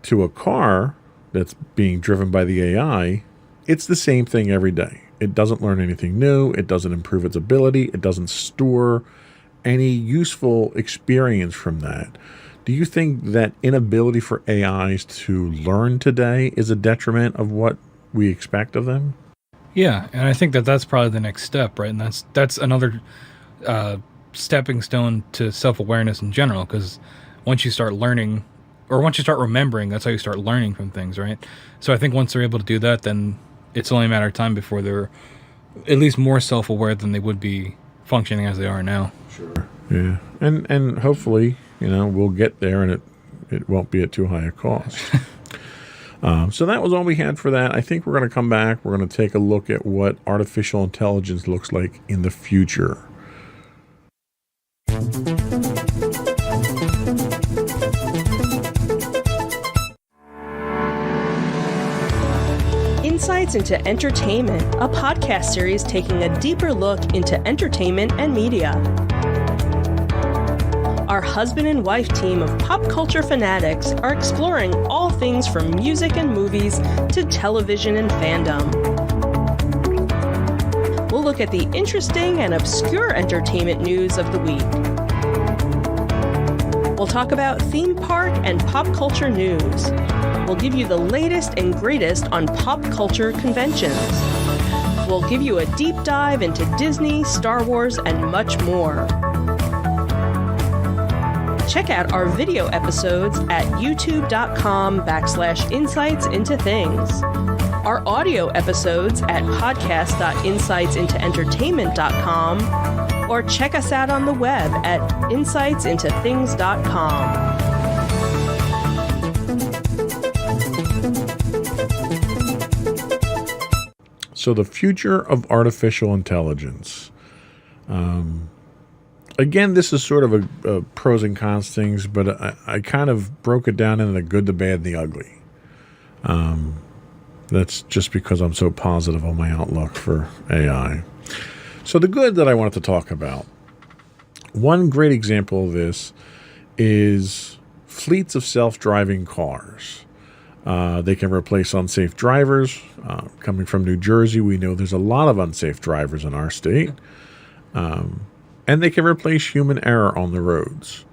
To a car that's being driven by the AI, it's the same thing every day. It doesn't learn anything new. It doesn't improve its ability. It doesn't store any useful experience from that. Do you think that inability for AIs to learn today is a detriment of what we expect of them. Yeah, and I think that that's probably the next step, right? And that's another stepping stone to self-awareness in general, because once you start learning, or once you start remembering, that's how you start learning from things, right? So I think once they're able to do that, then it's only a matter of time before they're at least more self-aware than they would be functioning as they are now. Sure. Yeah, and hopefully, we'll get there, and it won't be at too high a cost. So that was all we had for that. I think we're going to come back. We're going to take a look at what artificial intelligence looks like in the future. Insights into Entertainment, a podcast series taking a deeper look into entertainment and media. Our husband and wife team of pop culture fanatics are exploring all things from music and movies to television and fandom. We'll look at the interesting and obscure entertainment news of the week. We'll talk about theme park and pop culture news. We'll give you the latest and greatest on pop culture conventions. We'll give you a deep dive into Disney, Star Wars, and much more. Check out our video episodes at youtube.com/insightsintothings. Our audio episodes at podcast.insightsintoentertainment.com, or check us out on the web at insightsintothings.com. So the future of artificial intelligence. Again, this is sort of a pros and cons things, but I kind of broke it down into the good, the bad, and the ugly. That's just because I'm so positive on my outlook for AI. So the good that I wanted to talk about. One great example of this is fleets of self-driving cars. They can replace unsafe drivers. Coming from New Jersey, we know there's a lot of unsafe drivers in our state. And they can replace human error on the roads.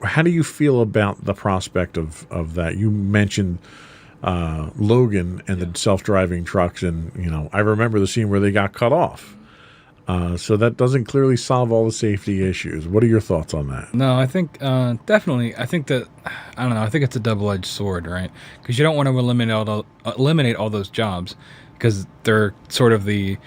How do you feel about the prospect of that? You mentioned Logan and the self-driving trucks, and I remember the scene where they got cut off. So that doesn't clearly solve all the safety issues. What are your thoughts on that? No, I think definitely. I think that I don't know. I think it's a double-edged sword, right? Because you don't want to eliminate all those jobs, because they're sort of the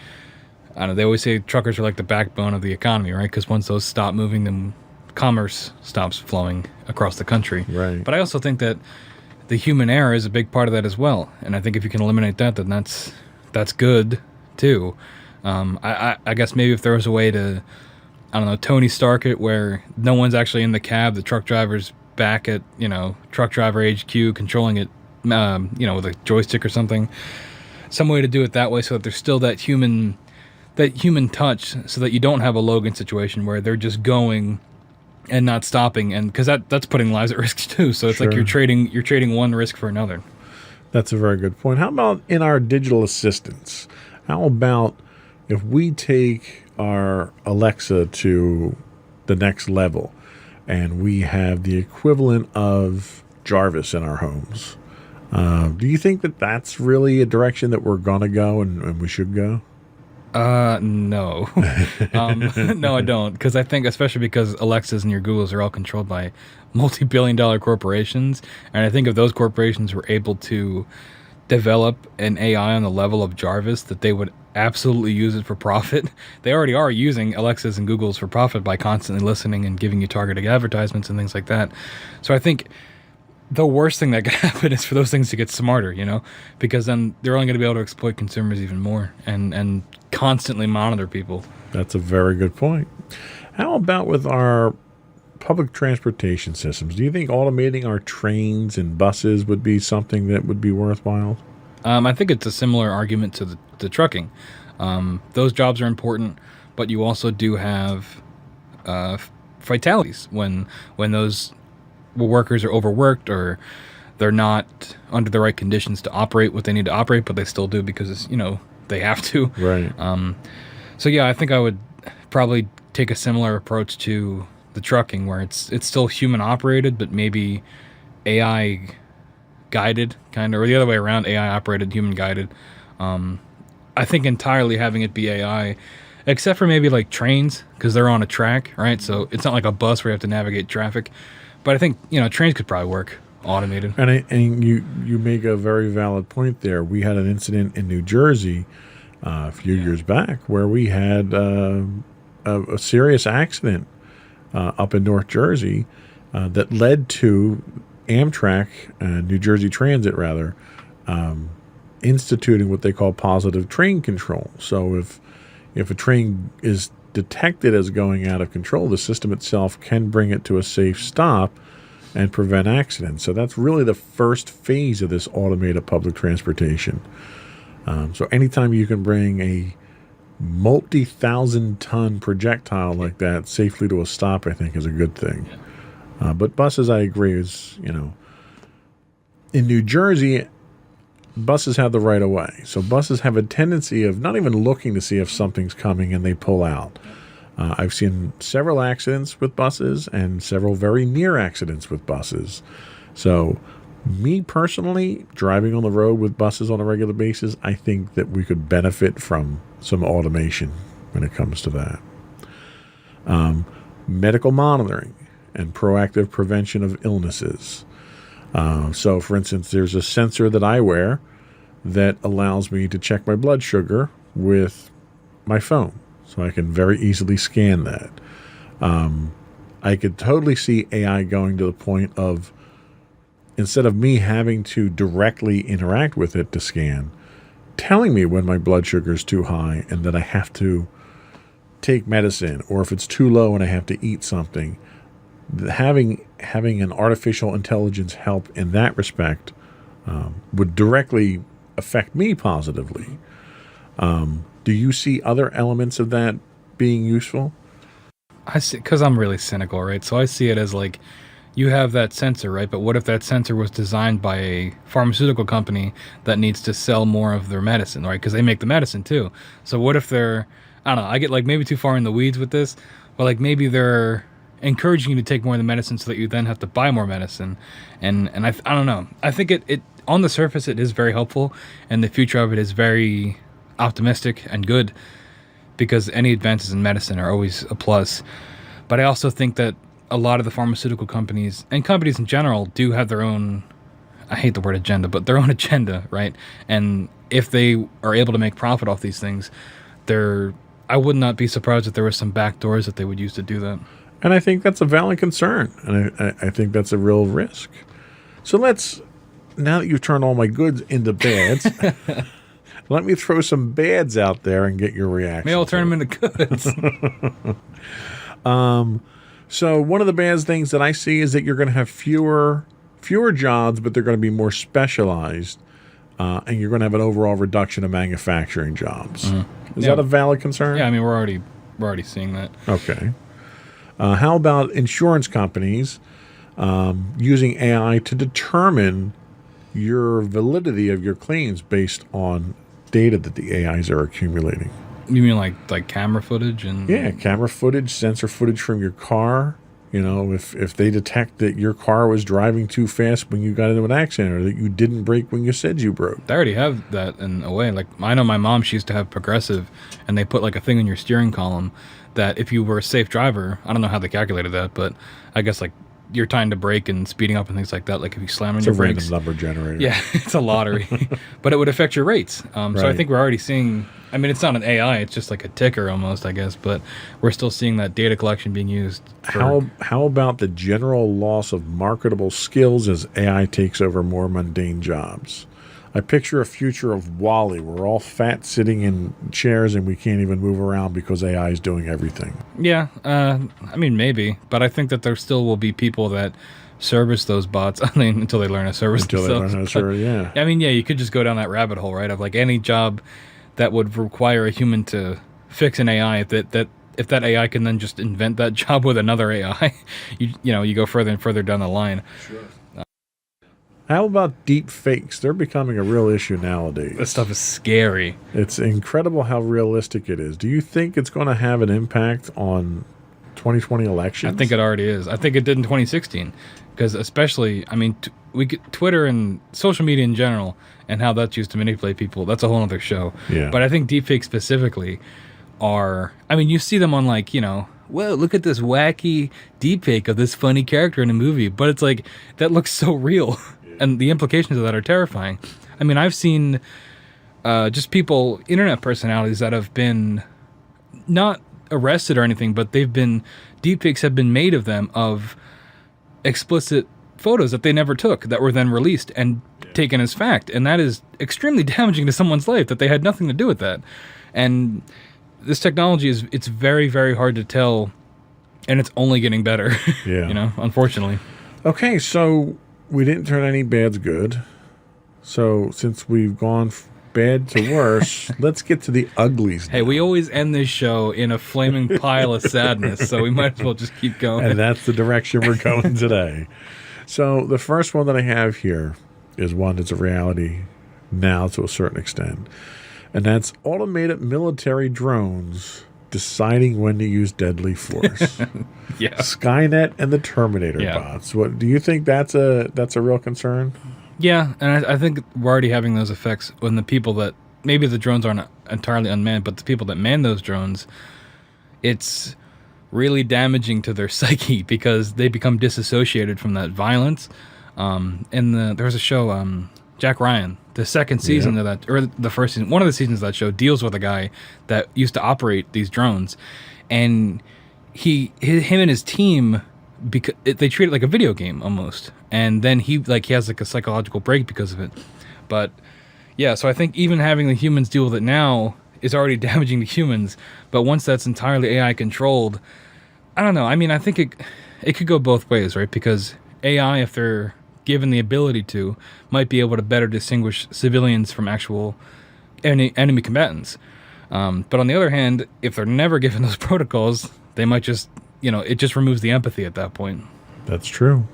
they always say truckers are like the backbone of the economy, right? Because once those stop moving, then commerce stops flowing across the country. Right. But I also think that the human error is a big part of that as well. And I think if you can eliminate that, then that's good too. I guess maybe if there was a way to, Tony Stark it, where no one's actually in the cab, the truck driver's back at, truck driver HQ controlling it, with a joystick or something. Some way to do it that way so that there's still that human touch, so that you don't have a Logan situation where they're just going and not stopping, and because that's putting lives at risk too. So it's Sure. like you're trading one risk for another. That's a very good point. How about in our digital assistants? How about if we take our Alexa to the next level and we have the equivalent of Jarvis in our homes? Do you think that that's really a direction that we're going to go and we should go? No. No, I don't. Because I think, especially because Alexas and your Googles are all controlled by multi-billion-dollar corporations. And I think if those corporations were able to develop an AI on the level of Jarvis, that they would absolutely use it for profit. They already are using Alexas and Googles for profit by constantly listening and giving you targeted advertisements and things like that. So I think the worst thing that could happen is for those things to get smarter, because then they're only going to be able to exploit consumers even more and constantly monitor people. That's a very good point. How about with our public transportation systems? Do you think automating our trains and buses would be something that would be worthwhile? I think it's a similar argument to the trucking. Those jobs are important, but you also do have fatalities when those workers are overworked, or they're not under the right conditions to operate what they need to operate, but they still do because they have to. Right. So yeah, I think I would probably take a similar approach to the trucking, where it's still human operated, but maybe AI guided, kind of, or the other way around, AI operated, human guided. I think entirely having it be AI, except for maybe like trains, because they're on a track, right? So it's not like a bus where you have to navigate traffic. But I think, trains could probably work automated. And you make a very valid point there. We had an incident in New Jersey a few years back where we had a serious accident up in North Jersey that led to Amtrak, New Jersey Transit rather, instituting what they call positive train control. So if a train is detected as going out of control, the system itself can bring it to a safe stop and prevent accidents. So that's really the first phase of this automated public transportation. So anytime you can bring a multi-thousand-ton projectile like that safely to a stop, I think is a good thing. But buses, I agree, is, in New Jersey, buses have the right of way. So buses have a tendency of not even looking to see if something's coming and they pull out. I've seen several accidents with buses and several very near accidents with buses. So me personally, driving on the road with buses on a regular basis, I think that we could benefit from some automation when it comes to that. Medical monitoring and proactive prevention of illnesses. So, for instance, there's a sensor that I wear that allows me to check my blood sugar with my phone. So I can very easily scan that. I could totally see AI going to the point of, instead of me having to directly interact with it to scan, telling me when my blood sugar is too high and that I have to take medicine, or if it's too low and I have to eat something. Having an artificial intelligence help in that respect would directly affect me positively. Do you see other elements of that being useful? I see, because I'm really cynical, right? So I see it as like, you have that sensor, right? But what if that sensor was designed by a pharmaceutical company that needs to sell more of their medicine, right? Because they make the medicine too. So what if I don't know, I get like maybe too far in the weeds with this, but like maybe they're encouraging you to take more of the medicine so that you then have to buy more medicine. And I don't know. I think it on the surface, it is very helpful, and the future of it is very optimistic and good, because any advances in medicine are always a plus. But I also think that a lot of the pharmaceutical companies and companies in general do have their own, I hate the word agenda, but their own agenda, right? And if they are able to make profit off these things, I would not be surprised if there were some back doors that they would use to do that. And I think that's a valid concern, and I think that's a real risk. So now that you've turned all my goods into bads, let me throw some bads out there and get your reaction. Maybe I'll turn them into goods. So one of the bad things that I see is that you're going to have fewer jobs, but they're going to be more specialized, and you're going to have an overall reduction of manufacturing jobs. Is that a valid concern? Yeah, I mean, we're already seeing that. Okay. How about insurance companies using AI to determine your validity of your claims based on data that the AIs are accumulating? You mean like camera footage and? Yeah, camera footage, sensor footage from your car. If they detect that your car was driving too fast when you got into an accident, or that you didn't brake when you said you broke. They already have that in a way. Like, I know my mom, she used to have Progressive, and they put like a thing in your steering column that if you were a safe driver, I don't know how they calculated that, but I guess like your time to brake and speeding up and things like that, like if you slam on your brakes. It's a random number generator. Yeah, it's a lottery. But it would affect your rates. Right. So I think we're already seeing, I mean, it's not an AI, it's just like a ticker almost, I guess, but we're still seeing that data collection being used. How about the general loss of marketable skills as AI takes over more mundane jobs? I picture a future of WALL-E. We're all fat sitting in chairs and we can't even move around because AI is doing everything. Yeah, I mean, maybe. But I think that there still will be people that service those bots until they learn to service themselves. Until they learn how to service, yeah. I mean, yeah, you could just go down that rabbit hole, right? Of like any job that would require a human to fix an AI, if that AI can then just invent that job with another AI, you go further and further down the line. Sure. How about deep fakes? They're becoming a real issue nowadays. This stuff is scary. It's incredible how realistic it is. Do you think it's going to have an impact on 2020 elections? I think it already is. I think it did in 2016, because especially, I mean, Twitter and social media in general, and how that's used to manipulate people. That's a whole other show. Yeah. But I think deepfakes specifically are. I mean, you see them on like, whoa, look at this wacky deepfake of this funny character in a movie. But it's like, that looks so real. And the implications of that are terrifying. I mean, I've seen just people, internet personalities that have been not arrested or anything, but deepfakes have been made of them of explicit photos that they never took that were then released and taken as fact. And that is extremely damaging to someone's life, that they had nothing to do with that. And this technology it's very, very hard to tell, and it's only getting better. Yeah. Unfortunately. Okay, so we didn't turn any bads good. So since we've gone bad to worse, let's get to the uglies now. Hey, we always end this show in a flaming pile of sadness, so we might as well just keep going. And that's the direction we're going today. So the first one that I have here is one that's a reality now to a certain extent. And that's automated military drones deciding when to use deadly force. Yeah. Skynet and the Terminator bots. What do you think that's a real concern? Yeah, and I think we're already having those effects when the people that, maybe the drones aren't entirely unmanned, but the people that man those drones, it's really damaging to their psyche because they become disassociated from that violence. There was a show, Jack Ryan, the second season of that, or the first season, one of the seasons of that show deals with a guy that used to operate these drones, and him and his team, because they treat it like a video game almost, and then he has like a psychological break because of it. But yeah, so I think even having the humans deal with it now is already damaging to humans. But once that's entirely AI controlled, I don't know. I mean, I think it could go both ways, right? Because AI, if they're given the ability to, might be able to better distinguish civilians from actual enemy combatants. But on the other hand, if they're never given those protocols, they might just, it just removes the empathy at that point. That's true.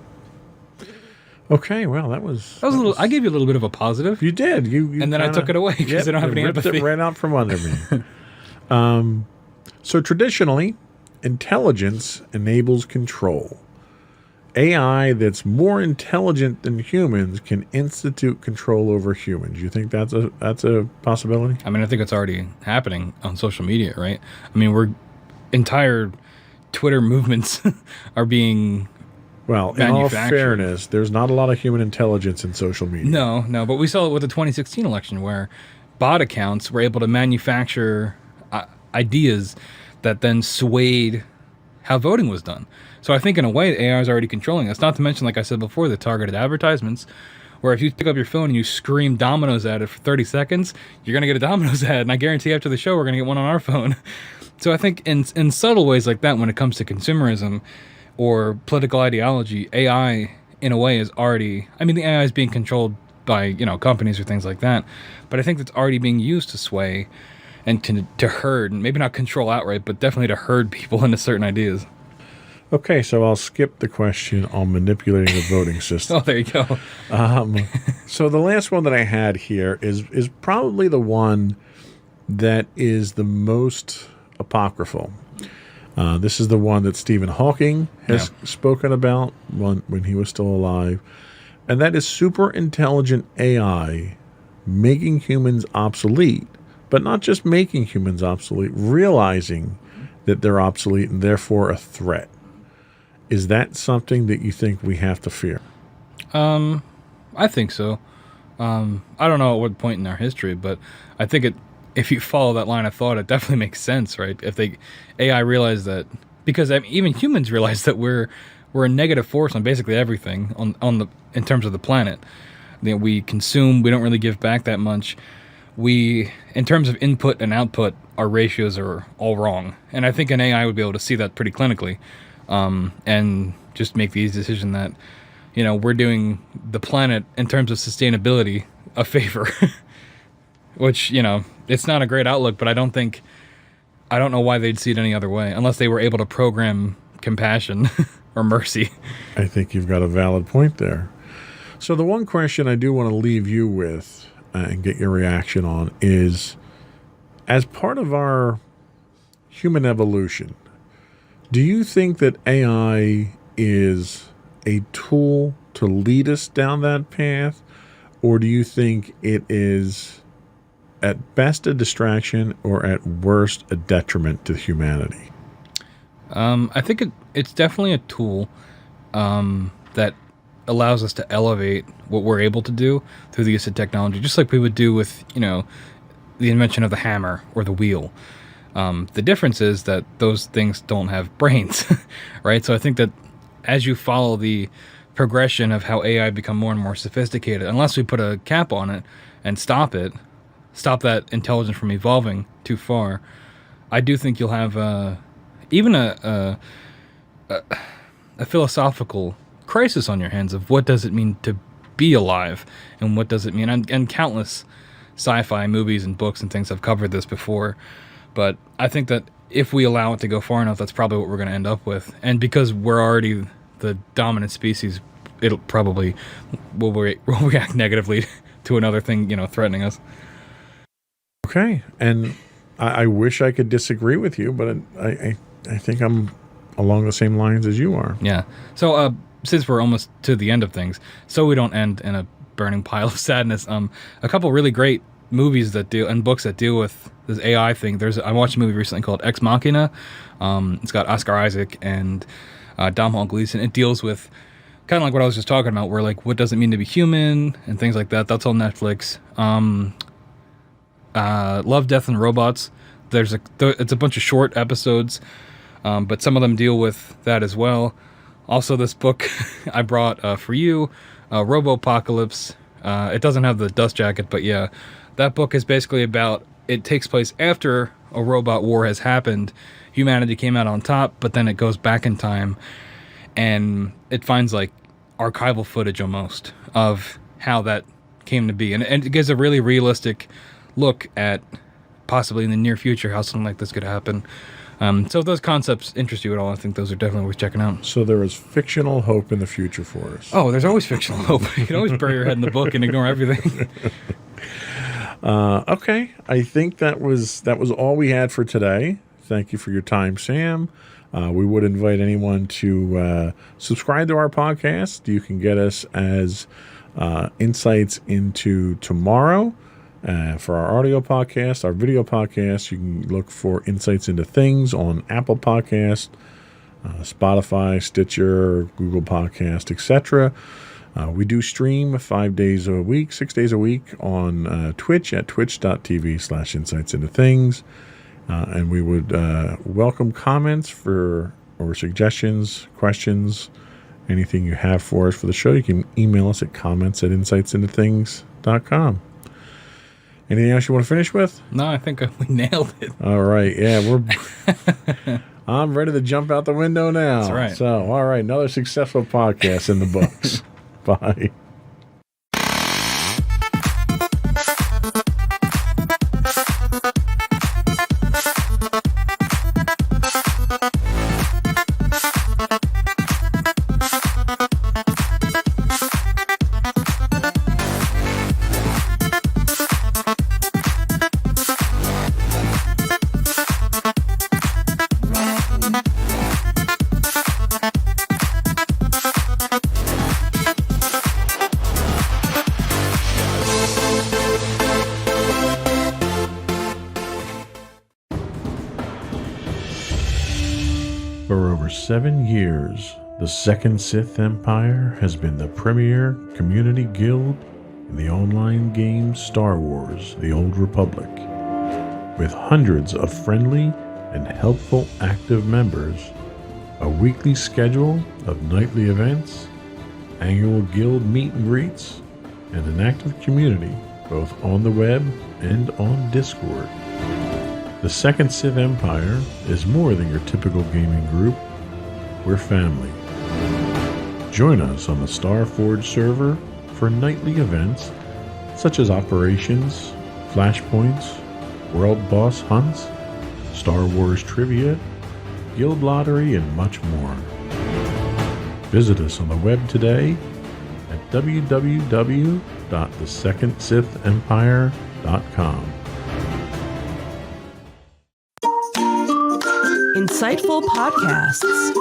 Okay, well, that was a little. I gave you a little bit of a positive. You did. You and then I took it away because I don't have any ripped empathy. It right out from under me. So traditionally, intelligence enables control. AI that's more intelligent than humans can institute control over humans. You think that's a possibility? I mean, I think it's already happening on social media, right? I mean, entire Twitter movements are being Well, in all fairness, there's not a lot of human intelligence in social media. No, but we saw it with the 2016 election where bot accounts were able to manufacture ideas that then swayed how voting was done. So I think in a way, AI is already controlling us. Not to mention, like I said before, the targeted advertisements, where if you pick up your phone and you scream Domino's at it for 30 seconds, you're going to get a Domino's ad. And I guarantee after the show, we're going to get one on our phone. So I think in subtle ways like that, when it comes to consumerism or political ideology, AI, in a way, is already... I mean, the AI is being controlled by, companies or things like that. But I think it's already being used to sway and to herd, and maybe not control outright, but definitely to herd people into certain ideas. Okay, so I'll skip the question on manipulating the voting system. Oh, there you go. So the last one that I had here is probably the one that is the most apocryphal. This is the one that Stephen Hawking has spoken about when he was still alive, and that is super intelligent AI making humans obsolete, but not just making humans obsolete, realizing that they're obsolete and therefore a threat. Is that something that you think we have to fear? I think so. I don't know at what point in our history, but I think if you follow that line of thought, it definitely makes sense, right? If AI realize that, because even humans realize that we're a negative force on basically everything in terms of the planet. We consume, we don't really give back that much. In terms of input and output, our ratios are all wrong. And I think an AI would be able to see that pretty clinically, and just make the easy decision that, we're doing the planet in terms of sustainability a favor, which, it's not a great outlook, but I don't know why they'd see it any other way, unless they were able to program compassion or mercy. I think you've got a valid point there. So the one question I do want to leave you with and get your reaction on is, as part of our human evolution, Do you think that AI is a tool to lead us down that path? Or do you think it is at best a distraction or at worst a detriment to humanity? I think it's definitely a tool that allows us to elevate what we're able to do through the use of technology, just like we would do with, the invention of the hammer or the wheel. The difference is that those things don't have brains, right? So I think that as you follow the progression of how AI become more and more sophisticated, unless we put a cap on it and stop that intelligence from evolving too far, I do think you'll have even a philosophical crisis on your hands of what does it mean to be alive and what does it mean. And countless sci-fi movies and books and things have covered this before, but I think that if we allow it to go far enough, that's probably what we're going to end up with. And because we're already the dominant species, it'll probably will react negatively to another thing, threatening us. Okay, and I wish I could disagree with you, but I think I'm along the same lines as you are. Yeah. So since we're almost to the end of things, so we don't end in a burning pile of sadness, a couple really great movies and books that deal with this AI thing. I watched a movie recently called Ex Machina. It's got Oscar Isaac and Domhnall Gleeson. It deals with kind of like what I was just talking about, where like what does it mean to be human and things like that. That's on Netflix. Love, Death, and Robots. It's a bunch of short episodes, but some of them deal with that as well. Also, this book I brought for you, Robopocalypse. It doesn't have the dust jacket, but yeah, that book is basically about, it takes place after a robot war has happened. Humanity came out on top, but then it goes back in time, and it finds like archival footage almost of how that came to be. And it gives a really realistic look at possibly in the near future how something like this could happen. So if those concepts interest you at all, I think those are definitely worth checking out. So there is fictional hope in the future for us. Oh, there's always fictional hope. You can always bury your head in the book and ignore everything. Okay, I think that was all we had for today. Thank you for your time, Sam. We would invite anyone to subscribe to our podcast. You can get us as Insights into Tomorrow for our audio podcast. Our video podcast, you can look for Insights into Things on Apple Podcast, Spotify, Stitcher, Google Podcast, etc. We do stream 5 days a week, 6 days a week on Twitch at twitch.tv/Insights into Things. And we would welcome comments or suggestions, questions, anything you have for us for the show. You can email us at comments@insightsintothings.com. Anything else you want to finish with? No, I think we nailed it. All right. Yeah, I'm ready to jump out the window now. That's right. So, all right, another successful podcast in the books. Bye. For over 7 years, the Second Sith Empire has been the premier community guild in the online game Star Wars: The Old Republic. With hundreds of friendly and helpful active members, a weekly schedule of nightly events, annual guild meet and greets, and an active community both on the web and on Discord. The Second Sith Empire is more than your typical gaming group. We're family. Join us on the Starforge server for nightly events such as operations, flashpoints, world boss hunts, Star Wars trivia, guild lottery, and much more. Visit us on the web today at www.thesecondsithempire.com. insightful podcasts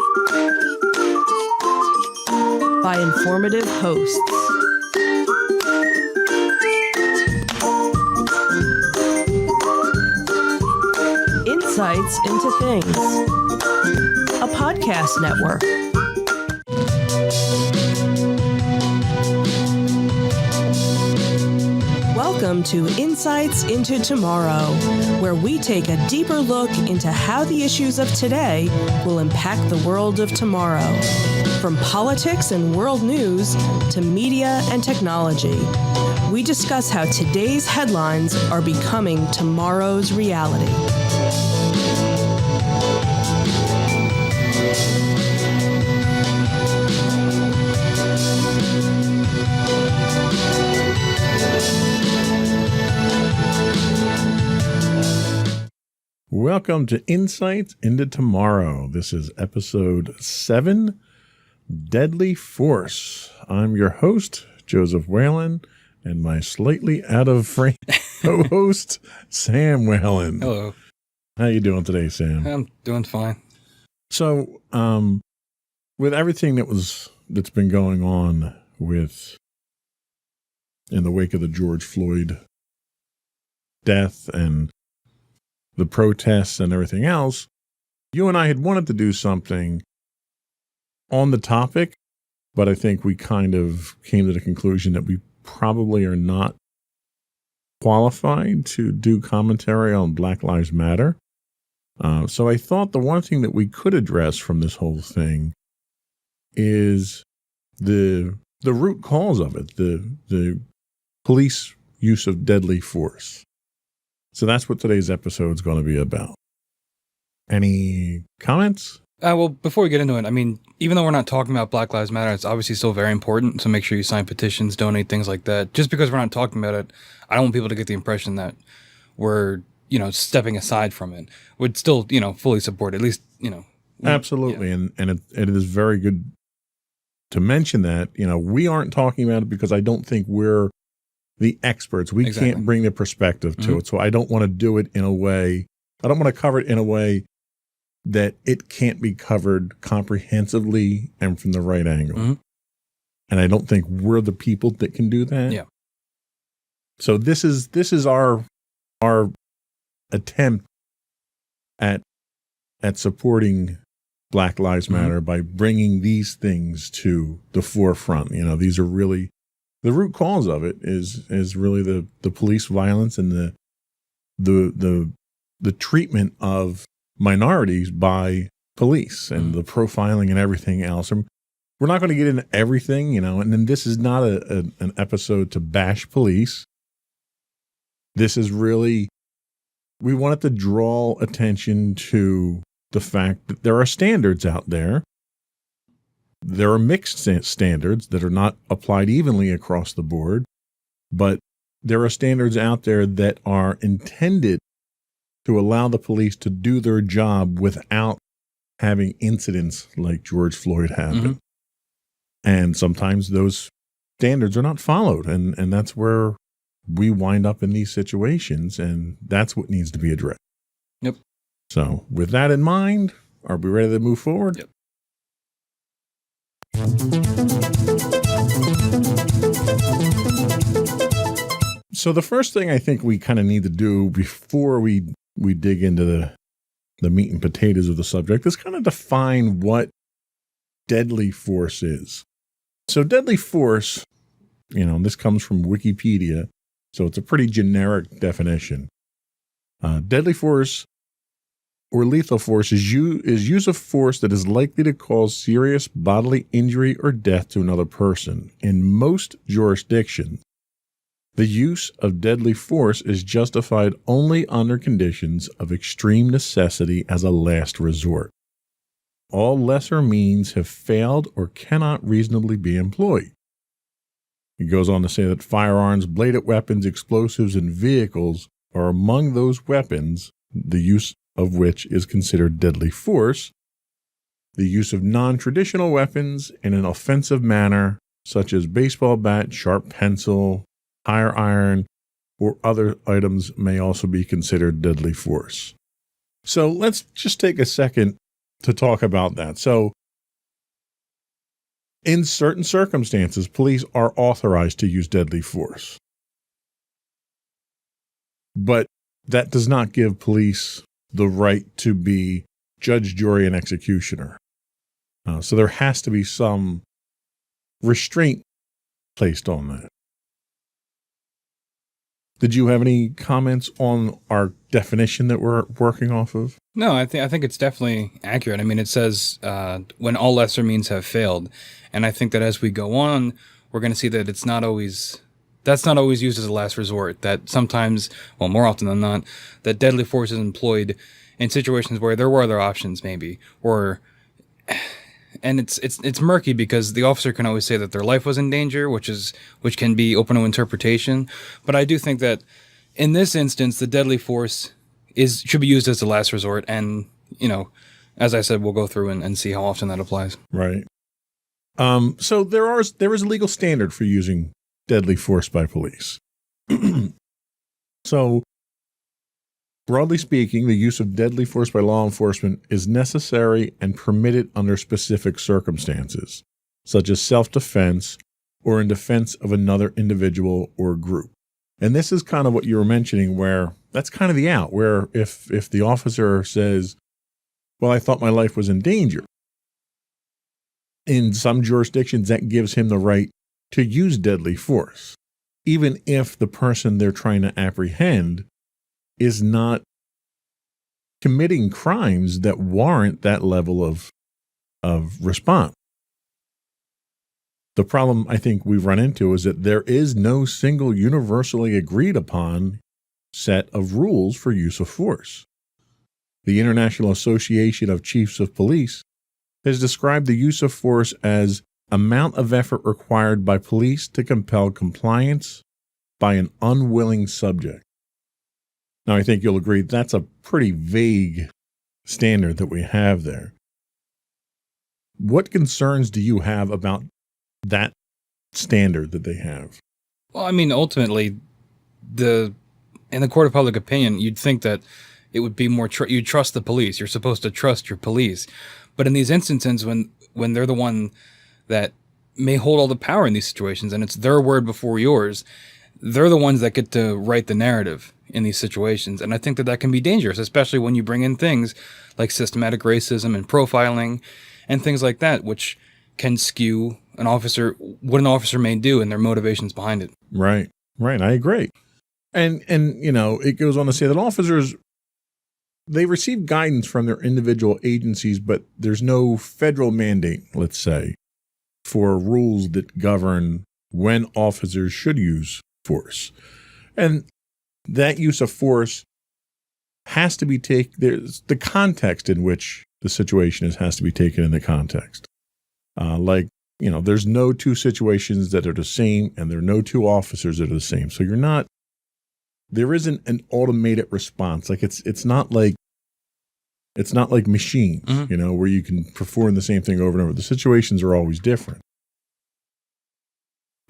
by informative hosts. Insights into Things, a podcast network. Welcome to Insights into Tomorrow, where we take a deeper look into how the issues of today will impact the world of tomorrow. From politics and world news to media and technology, we discuss how today's headlines are becoming tomorrow's reality. Welcome to Insights into Tomorrow. This is episode 7, Deadly Force. I'm your host, Joseph Whalen, and my slightly out of frame co-host, Sam Whalen. Hello. How you doing today, Sam? I'm doing fine. So, with everything that's been going on in the wake of the George Floyd death and the protests and everything else, you and I had wanted to do something on the topic, but I think we kind of came to the conclusion that we probably are not qualified to do commentary on Black Lives Matter. So I thought the one thing that we could address from this whole thing is the root cause of it, the police use of deadly force. So that's what today's episode is going to be about. Any comments? Well, before we get into it, I mean, even though we're not talking about Black Lives Matter, it's obviously still very important. So make sure you sign petitions, donate, things like that. Just because we're not talking about it, I don't want people to get the impression that we're, stepping aside from it. Would still, fully support it, at least, Absolutely. Yeah. And it is very good to mention that, we aren't talking about it because I don't think we're the experts. We Exactly. can't bring the perspective to it. So I don't want to do it in a way, I don't want to cover it in a way that it can't be covered comprehensively and from the right angle. Mm-hmm. And I don't think we're the people that can do that. Yeah. So this is our attempt at supporting Black Lives Matter by bringing these things to the forefront. These are really the root cause of it is really the police violence and the treatment of minorities by police and the profiling and everything else. And we're not going to get into everything, and then this is not an episode to bash police. This is really, we wanted to draw attention to the fact that there are standards out there. There are mixed standards that are not applied evenly across the board, but there are standards out there that are intended to allow the police to do their job without having incidents like George Floyd happened. Mm-hmm. And sometimes those standards are not followed, and that's where we wind up in these situations, and that's what needs to be addressed. Yep. So with that in mind, are we ready to move forward? Yep. So the first thing I think we kind of need to do before we dig into the meat and potatoes of the subject is kind of define what deadly force is. So deadly force, this comes from Wikipedia, so it's a pretty generic definition. Deadly force or lethal force is use of force that is likely to cause serious bodily injury or death to another person. In most jurisdictions, the use of deadly force is justified only under conditions of extreme necessity as a last resort. All lesser means have failed or cannot reasonably be employed. It goes on to say that firearms, bladed weapons, explosives, and vehicles are among those weapons, the use of which is considered deadly force. The use of non-traditional weapons in an offensive manner, such as baseball bat, sharp pencil, tire iron, or other items may also be considered deadly force. So let's just take a second to talk about that. So in certain circumstances, police are authorized to use deadly force. But that does not give police the right to be judge, jury, and executioner. So there has to be some restraint placed on that. Did you have any comments on our definition that we're working off of? No, I think it's definitely accurate. I mean, it says when all lesser means have failed, and I think that as we go on, we're going to see that that's not always used as a last resort. That sometimes, well, more often than not, that deadly force is employed in situations where there were other options, maybe, and it's murky because the officer can always say that their life was in danger, which can be open to interpretation. But I do think that in this instance, the deadly force should be used as a last resort, and as I said, we'll go through and see how often that applies. Right. So there is a legal standard for using deadly force by police. So, broadly speaking, the use of deadly force by law enforcement is necessary and permitted under specific circumstances, such as self-defense or in defense of another individual or group. And this is kind of what you were mentioning, where that's kind of the out, where if the officer says, well, I thought my life was in danger, in some jurisdictions that gives him the right to use deadly force, even if the person they're trying to apprehend is not committing crimes that warrant that level of response. The problem I think we've run into is that there is no single universally agreed upon set of rules for use of force. The International Association of Chiefs of Police has described the use of force as amount of effort required by police to compel compliance by an unwilling subject. Now, I think you'll agree that's a pretty vague standard that we have there. What concerns do you have about that standard that they have? Well, I mean, ultimately, in the court of public opinion, you'd think that it would be more, you trust the police. You're supposed to trust your police. But in these instances, when they're the one that may hold all the power in these situations, and it's their word before yours, they're the ones that get to write the narrative in these situations. And I think that can be dangerous, especially when you bring in things like systematic racism and profiling and things like that, which can skew what an officer may do and their motivations behind it. Right. I agree. And it goes on to say that officers, they receive guidance from their individual agencies, but there's no federal mandate, let's say, for rules that govern when officers should use force. And that use of force has to be there's the context in which the situation has to be taken into context. There's no two situations that are the same, and there are no two officers that are the same. So there isn't an automated response. Like it's not like machines, mm-hmm. Where you can perform the same thing over and over. The situations are always different.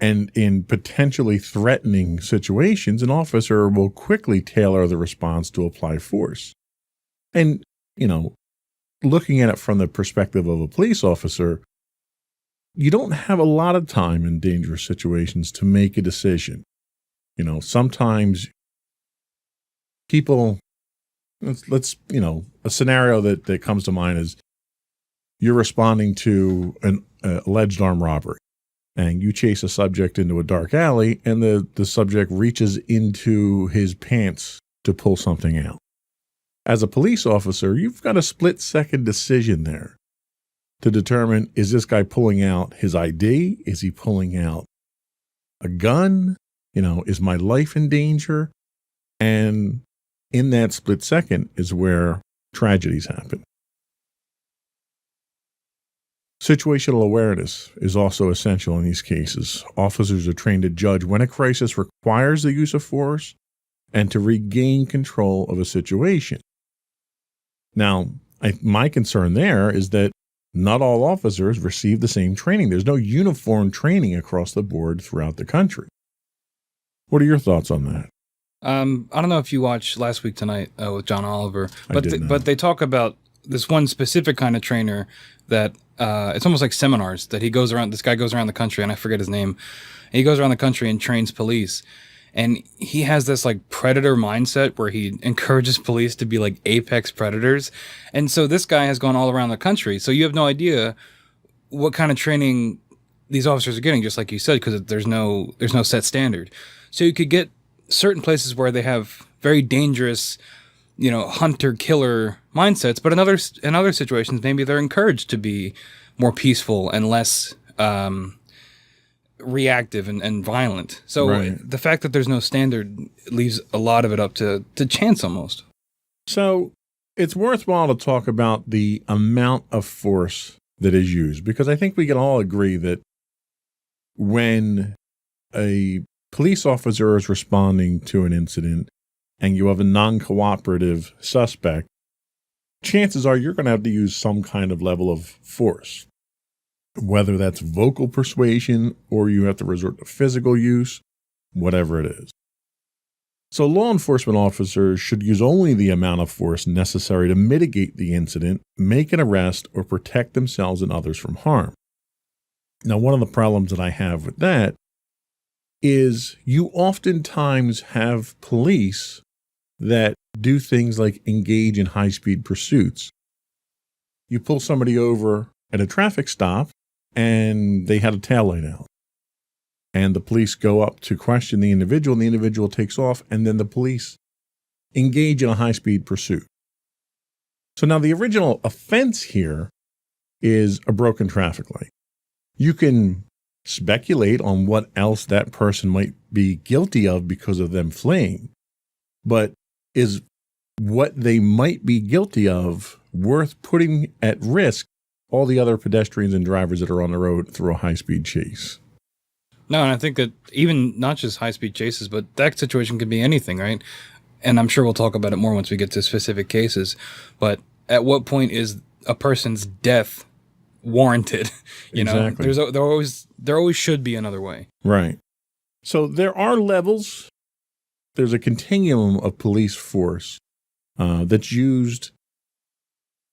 And in potentially threatening situations, an officer will quickly tailor the response to apply force. And, looking at it from the perspective of a police officer, you don't have a lot of time in dangerous situations to make a decision. Sometimes people, a scenario that comes to mind is you're responding to an alleged armed robbery. And you chase a subject into a dark alley, and the subject reaches into his pants to pull something out. As a police officer, you've got a split-second decision there to determine, is this guy pulling out his ID? Is he pulling out a gun? Is my life in danger? And in that split second is where tragedies happen. Situational awareness is also essential in these cases. Officers are trained to judge when a crisis requires the use of force and to regain control of a situation. Now, my concern there is that not all officers receive the same training. There's no uniform training across the board throughout the country. What are your thoughts on that? I don't know if you watched Last Week Tonight with John Oliver, but they talk about this one specific kind of trainer that it's almost like seminars that he goes around. This guy goes around the country, and I forget his name. And he goes around the country and trains police. And he has this like predator mindset where he encourages police to be like apex predators. And so this guy has gone all around the country. So you have no idea what kind of training these officers are getting, just like you said, because there's no set standard. So you could get certain places where they have very dangerous, hunter killer mindsets, but in other situations, maybe they're encouraged to be more peaceful and less reactive and violent. So the fact that there's no standard leaves a lot of it up to chance almost. So it's worthwhile to talk about the amount of force that is used, because I think we can all agree that when a police officer is responding to an incident and you have a non-cooperative suspect, chances are you're going to have to use some kind of level of force, whether that's vocal persuasion or you have to resort to physical use, whatever it is. So law enforcement officers should use only the amount of force necessary to mitigate the incident, make an arrest, or protect themselves and others from harm. Now, one of the problems that I have with that is you oftentimes have police that do things like engage in high-speed pursuits. You pull somebody over at a traffic stop and they had a taillight out. And the police go up to question the individual, and the individual takes off, and then the police engage in a high-speed pursuit. So now the original offense here is a broken traffic light. You can speculate on what else that person might be guilty of because of them fleeing, but is what they might be guilty of worth putting at risk all the other pedestrians and drivers that are on the road through a high-speed chase? No, and I think that even not just high-speed chases, but that situation could be anything, right? And I'm sure we'll talk about it more once we get to specific cases. But at what point is a person's death warranted? Exactly. There always should be another way. Right. So there are levels. There's a continuum of police force that's used,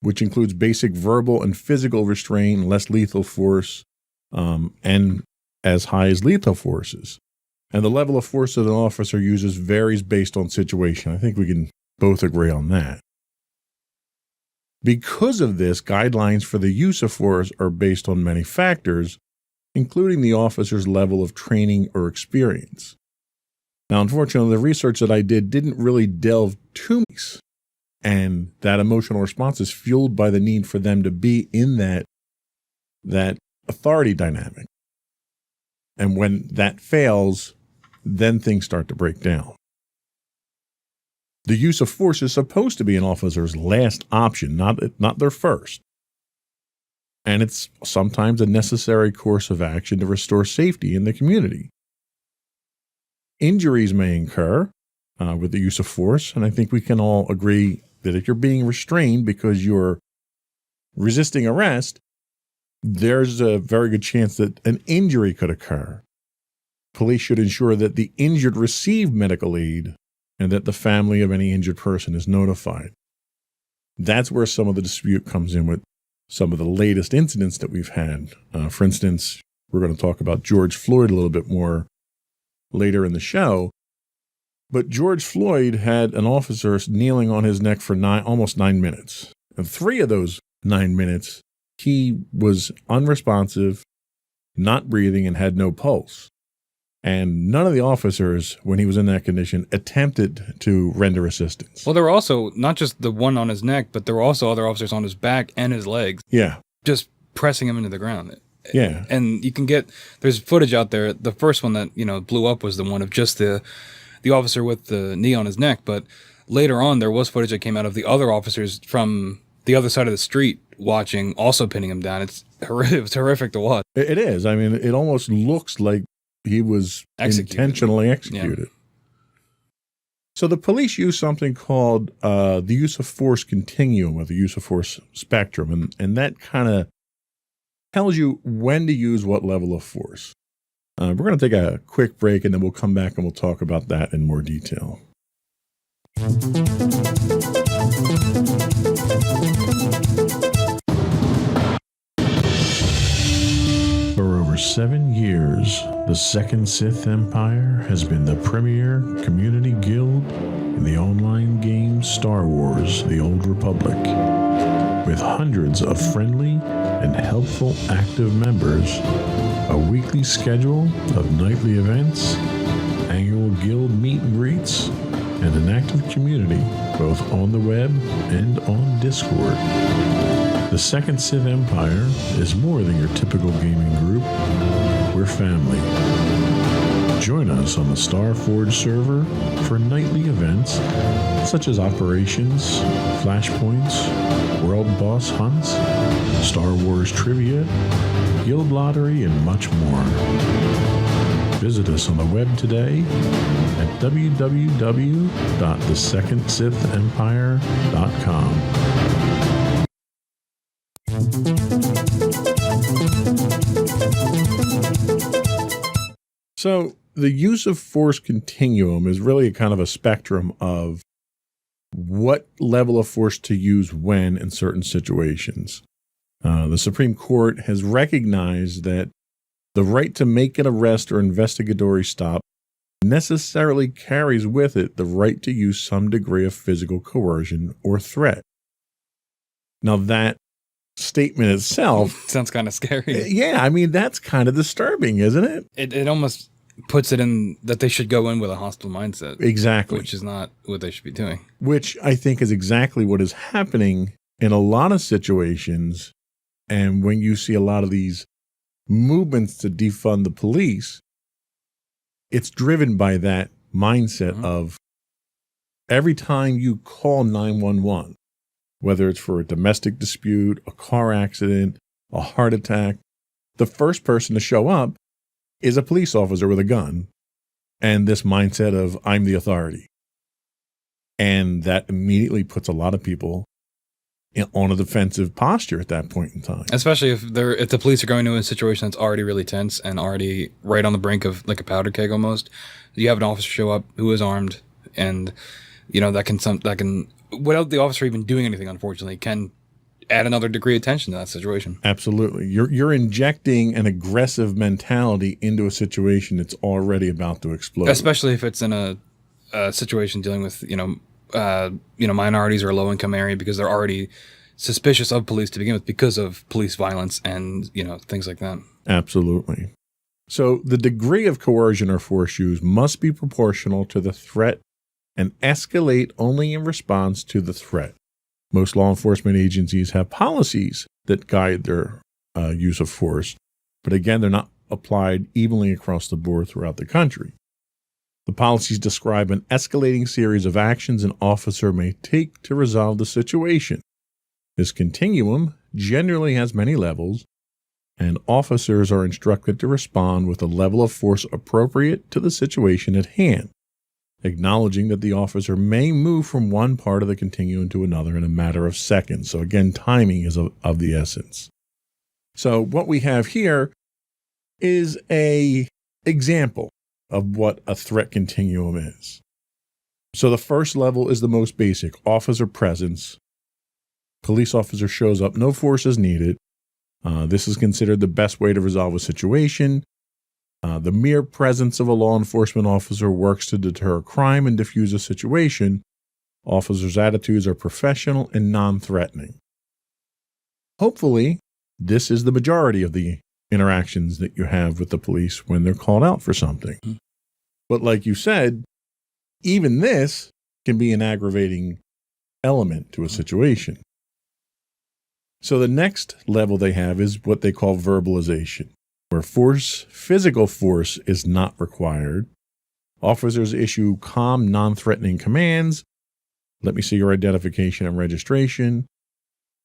which includes basic verbal and physical restraint, less lethal force, and as high as lethal forces. And the level of force that an officer uses varies based on situation. I think we can both agree on that. Because of this, guidelines for the use of force are based on many factors, including the officer's level of training or experience. Now, unfortunately, the research that I did didn't really delve too much, and that emotional response is fueled by the need for them to be in that authority dynamic. And when that fails, then things start to break down. The use of force is supposed to be an officer's last option, not their first. And it's sometimes a necessary course of action to restore safety in the community. Injuries may incur with the use of force, and I think we can all agree that if you're being restrained because you're resisting arrest, there's a very good chance that an injury could occur. Police should ensure that the injured receive medical aid and that the family of any injured person is notified. That's where some of the dispute comes in with some of the latest incidents that we've had. For instance, we're going to talk about George Floyd a little bit more later in the show. But George Floyd had an officer kneeling on his neck for almost 9 minutes. And 3 of those 9 minutes, he was unresponsive, not breathing, and had no pulse. And none of the officers, when he was in that condition, attempted to render assistance. Well, there were also not just the one on his neck, but there were also other officers on his back and his legs. Yeah. Just pressing him into the ground. Yeah. And you can there's footage out there. The first one that, blew up was the one of just the officer with the knee on his neck. But later on, there was footage that came out of the other officers from the other side of the street watching, also pinning him down. It's horrific to watch. It is. I mean, it almost looks like he was intentionally executed. Yeah. So the police use something called the use of force continuum, or the use of force spectrum, and that kind of tells you when to use what level of force. We're going to take a quick break, and then we'll come back and we'll talk about that in more detail. For over 7 years, the Second Sith Empire has been the premier community guild in the online game Star Wars: The Old Republic. With hundreds of friendly and helpful active members, a weekly schedule of nightly events, annual guild meet and greets, and an active community both on the web and on Discord. The Second Sith Empire is more than your typical gaming group. We're family. Join us on the Starforge server for nightly events such as operations, flashpoints, world boss hunts, Star Wars trivia, guild lottery, and much more. Visit us on the web today at www.thesecondsithempire.com. So the use of force continuum is really a kind of a spectrum of what level of force to use when in certain situations. The Supreme Court has recognized that the right to make an arrest or investigatory stop necessarily carries with it the right to use some degree of physical coercion or threat. Now that statement itself sounds kind of scary. Yeah, I mean, that's kind of disturbing, isn't it? It almost puts it in that they should go in with a hostile mindset. Exactly. Which is not what they should be doing. Which I think is exactly what is happening in a lot of situations. And when you see a lot of these movements to defund the police, it's driven by that mindset of every time you call 911, whether it's for a domestic dispute, a car accident, a heart attack, the first person to show up is a police officer with a gun and this mindset of I'm the authority. And that immediately puts a lot of people on a defensive posture at that point in time. Especially if the police are going into a situation that's already really tense and already right on the brink of like a powder keg almost. You have an officer show up who is armed, and that can without the officer even doing anything, unfortunately, can add another degree of tension to that situation. Absolutely. You're injecting an aggressive mentality into a situation that's already about to explode. Especially if it's in a situation dealing with, minorities or a low income area, because they're already suspicious of police to begin with because of police violence and, things like that. Absolutely. So the degree of coercion or force use must be proportional to the threat and escalate only in response to the threat. Most law enforcement agencies have policies that guide their use of force, but again, they're not applied evenly across the board throughout the country. The policies describe an escalating series of actions an officer may take to resolve the situation. This continuum generally has many levels, and officers are instructed to respond with a level of force appropriate to the situation at hand, acknowledging that the officer may move from one part of the continuum to another in a matter of seconds. So again, timing is of the essence. So what we have here is an example of what a threat continuum is. So the first level is the most basic, officer presence. Police officer shows up, no force is needed. This is considered the best way to resolve a situation. The mere presence of a law enforcement officer works to deter a crime and diffuse a situation. Officers' attitudes are professional and non-threatening. Hopefully, this is the majority of the interactions that you have with the police when they're called out for something. But like you said, even this can be an aggravating element to a situation. So the next level they have is what they call verbalization, where physical force is not required. Officers issue calm, non-threatening commands. Let me see your identification and registration.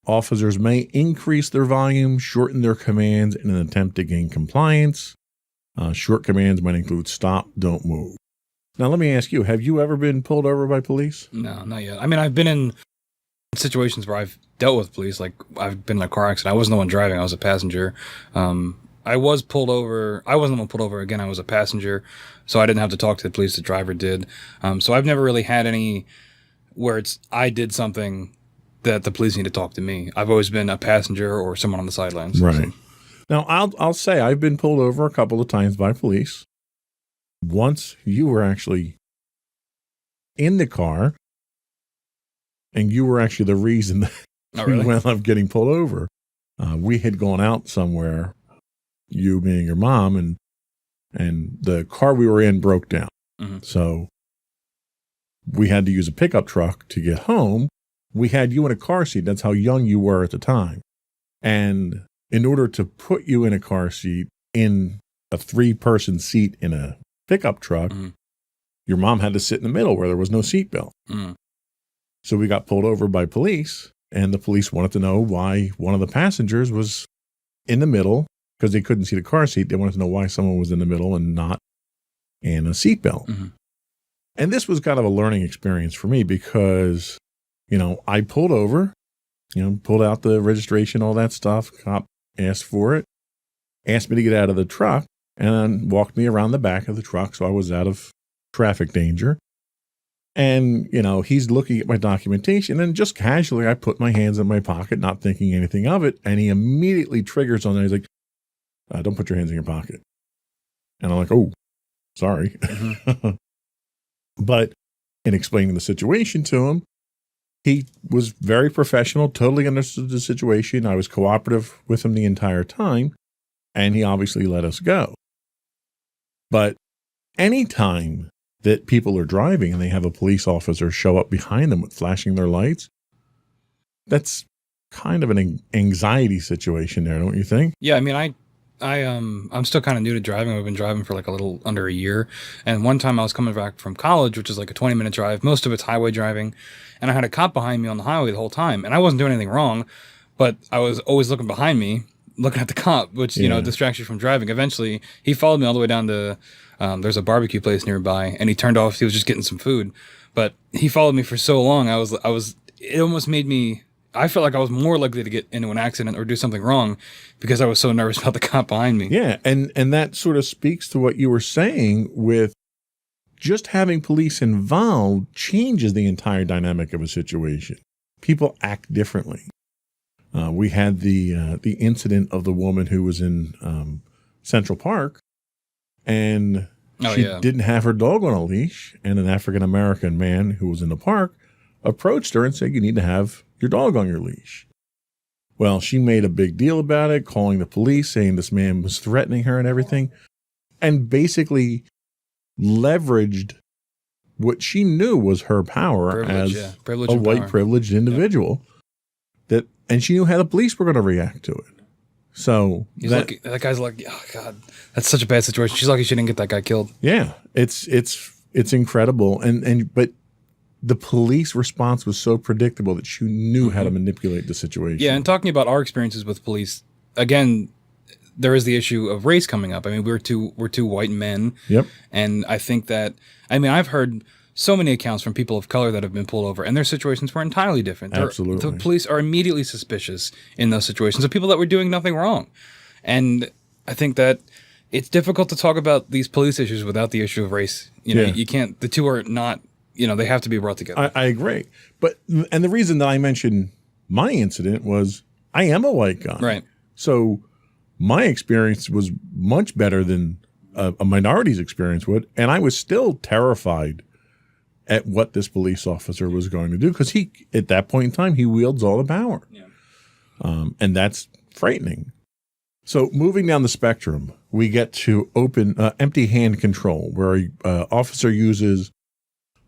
Officers may increase their volume, shorten their commands in an attempt to gain compliance. Short commands might include stop, don't move. Now, let me ask you, have you ever been pulled over by police? No, not yet. I mean, I've been in situations where I've dealt with police. Like, I've been in a car accident. I wasn't the one driving. I was a passenger. I was pulled over. I wasn't the one pulled over. Again, I was a passenger, so I didn't have to talk to the police. The driver did. So I've never really had any where I did something that the police need to talk to me. I've always been a passenger or someone on the sidelines. Right. So. Now, I'll say I've been pulled over a couple of times by police. Once you were actually in the car, and you were actually the reason that we wound up getting pulled over. We had gone out somewhere, you being your mom, and the car we were in broke down. Mm-hmm. So we had to use a pickup truck to get home. We had you in a car seat. That's how young you were at the time. And in order to put you in a car seat, in a 3-person seat in a pickup truck, your mom had to sit in the middle where there was no seatbelt. So we got pulled over by police, and the police wanted to know why one of the passengers was in the middle, because they couldn't see the car seat. They wanted to know why someone was in the middle and not in a seatbelt. Mm-hmm. And this was kind of a learning experience for me because, I pulled over, pulled out the registration, all that stuff. Cop asked for it, asked me to get out of the truck, and then walked me around the back of the truck so I was out of traffic danger. And, he's looking at my documentation, and just casually I put my hands in my pocket, not thinking anything of it. And he immediately triggers on that. He's like, don't put your hands in your pocket. And I'm like, oh, sorry. Mm-hmm. But in explaining the situation to him, he was very professional, totally understood the situation. I was cooperative with him the entire time, and he obviously let us go. But anytime that people are driving and they have a police officer show up behind them with flashing their lights, that's kind of an anxiety situation there, don't you think? Yeah, I mean, I'm still kind of new to driving. I've been driving for like a little under a year. And one time I was coming back from college, which is like a 20-minute drive. Most of it's highway driving. And I had a cop behind me on the highway the whole time. And I wasn't doing anything wrong, but I was always looking behind me, looking at the cop, which, distracts you from driving. Eventually, he followed me all the way down to, there's a barbecue place nearby, and he turned off. He was just getting some food. But he followed me for so long, it almost made me, I felt like I was more likely to get into an accident or do something wrong because I was so nervous about the cop behind me. Yeah, and that sort of speaks to what you were saying with just having police involved changes the entire dynamic of a situation. People act differently. We had the incident of the woman who was in Central Park, and she didn't have her dog on a leash, and an African-American man who was in the park approached her and said, you need to have your dog on your leash. Well, she made a big deal about it, calling the police, saying this man was threatening her and everything, and basically leveraged what she knew was her power as a white privileged individual. And she knew how the police were going to react to it. So that guy's lucky. Oh God, that's such a bad situation. She's lucky she didn't get that guy killed. Yeah, it's incredible. But the police response was so predictable that you knew how to manipulate the situation. Yeah, and talking about our experiences with police, again, there is the issue of race coming up. I mean, we're two white men. Yep. And I think that, I've heard so many accounts from people of color that have been pulled over, and their situations were entirely different. Absolutely. The police are immediately suspicious in those situations of people that were doing nothing wrong. And I think that it's difficult to talk about these police issues without the issue of race. You can't, the two are not, they have to be brought together. I agree. And the reason that I mentioned my incident was I am a white guy. Right. So my experience was much better than a minority's experience would. And I was still terrified at what this police officer was going to do, because at that point in time, he wields all the power. Yeah. And that's frightening. So moving down the spectrum, we get to empty hand control, where an officer uses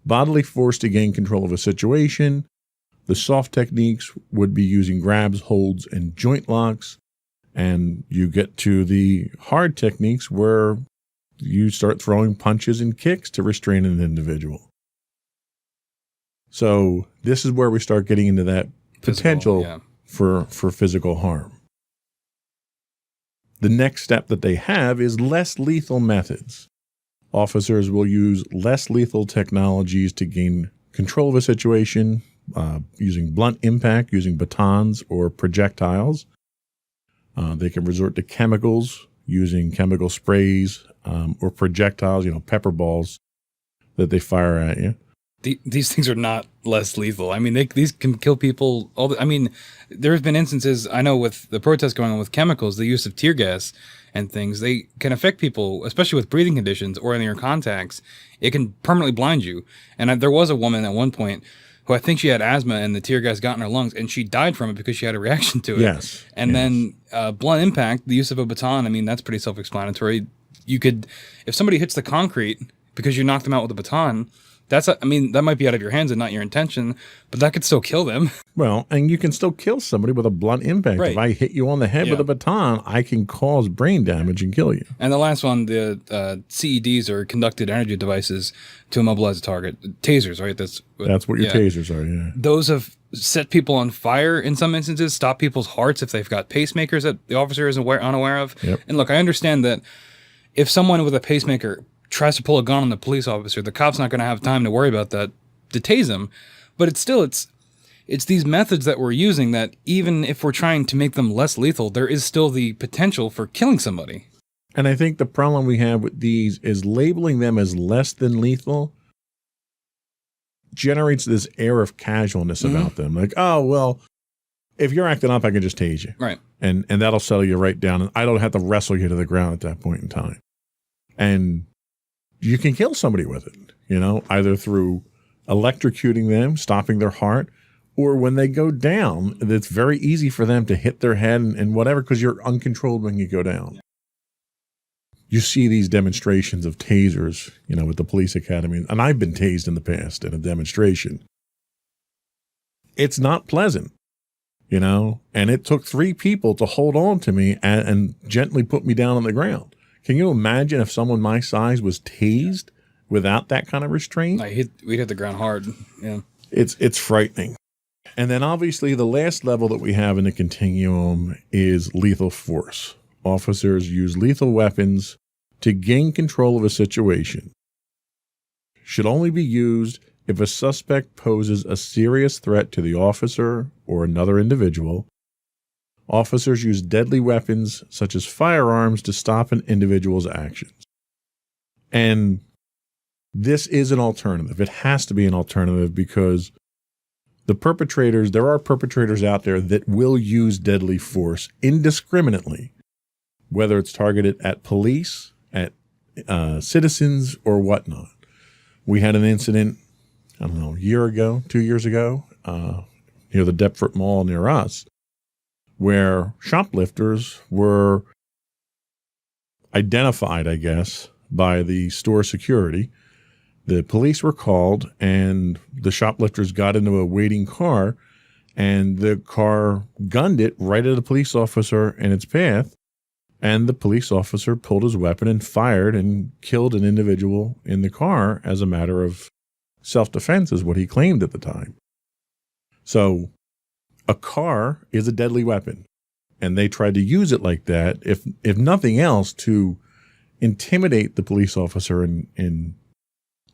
bodily force to gain control of a situation. The soft techniques would be using grabs, holds, and joint locks. And you get to the hard techniques where you start throwing punches and kicks to restrain an individual. So this is where we start getting into that potential for physical harm. The next step that they have is less lethal methods. Officers will use less lethal technologies to gain control of a situation, using blunt impact, using batons or projectiles. They can resort to chemicals, using chemical sprays or projectiles, pepper balls that they fire at you. these things are not less lethal. I mean, these can kill people. I mean, there's been instances I know with the protests going on with chemicals, the use of tear gas and things. They can affect people, especially with breathing conditions or in your contacts. It can permanently blind you. And there was a woman at one point who I think she had asthma, and the tear gas got in her lungs, and she died from it because she had a reaction to it. Yes. And yes. then blunt impact, the use of a baton. I mean, that's pretty self-explanatory. You could, if somebody hits the concrete because you knocked them out with a baton. I mean, that might be out of your hands and not your intention, but that could still kill them. Well, and you can still kill somebody with a blunt impact. Right. If I hit you on the head with a baton, I can cause brain damage and kill you. And the last one, the CEDs, or conducted energy devices to immobilize a target. Tasers, right? That's what your tasers are, yeah. Those have set people on fire in some instances, stop people's hearts if they've got pacemakers that the officer is unaware of. Yep. And look, I understand that if someone with a pacemaker tries to pull a gun on the police officer, the cop's not going to have time to worry about that to tase him. But it's these methods that we're using that, even if we're trying to make them less lethal, there is still the potential for killing somebody. And I think the problem we have with these is labeling them as less than lethal generates this air of casualness about them. Like, oh, well, if you're acting up, I can just tase you. Right. And that'll settle you right down. And I don't have to wrestle you to the ground at that point in time. And you can kill somebody with it, either through electrocuting them, stopping their heart, or when they go down, it's very easy for them to hit their head and whatever, because you're uncontrolled when you go down. You see these demonstrations of tasers, with the police academy, and I've been tased in the past in a demonstration. It's not pleasant, and it took 3 people to hold on to me and gently put me down on the ground. Can you imagine if someone my size was tased without that kind of restraint? We'd hit the ground hard. Yeah. It's frightening. And then obviously the last level that we have in the continuum is lethal force. Officers use lethal weapons to gain control of a situation. Should only be used if a suspect poses a serious threat to the officer or another individual. Officers use deadly weapons such as firearms to stop an individual's actions. And this is an alternative. It has to be an alternative because there are perpetrators out there that will use deadly force indiscriminately, whether it's targeted at police, at citizens, or whatnot. We had an incident, a year ago, 2 years ago, near the Deptford Mall near us, where shoplifters were identified, I guess, by the store security. The police were called, and the shoplifters got into a waiting car, and the car gunned it right at a police officer in its path, and the police officer pulled his weapon and fired and killed an individual in the car as a matter of self-defense, is what he claimed at the time. So a car is a deadly weapon, and they tried to use it like that, if nothing else, to intimidate the police officer in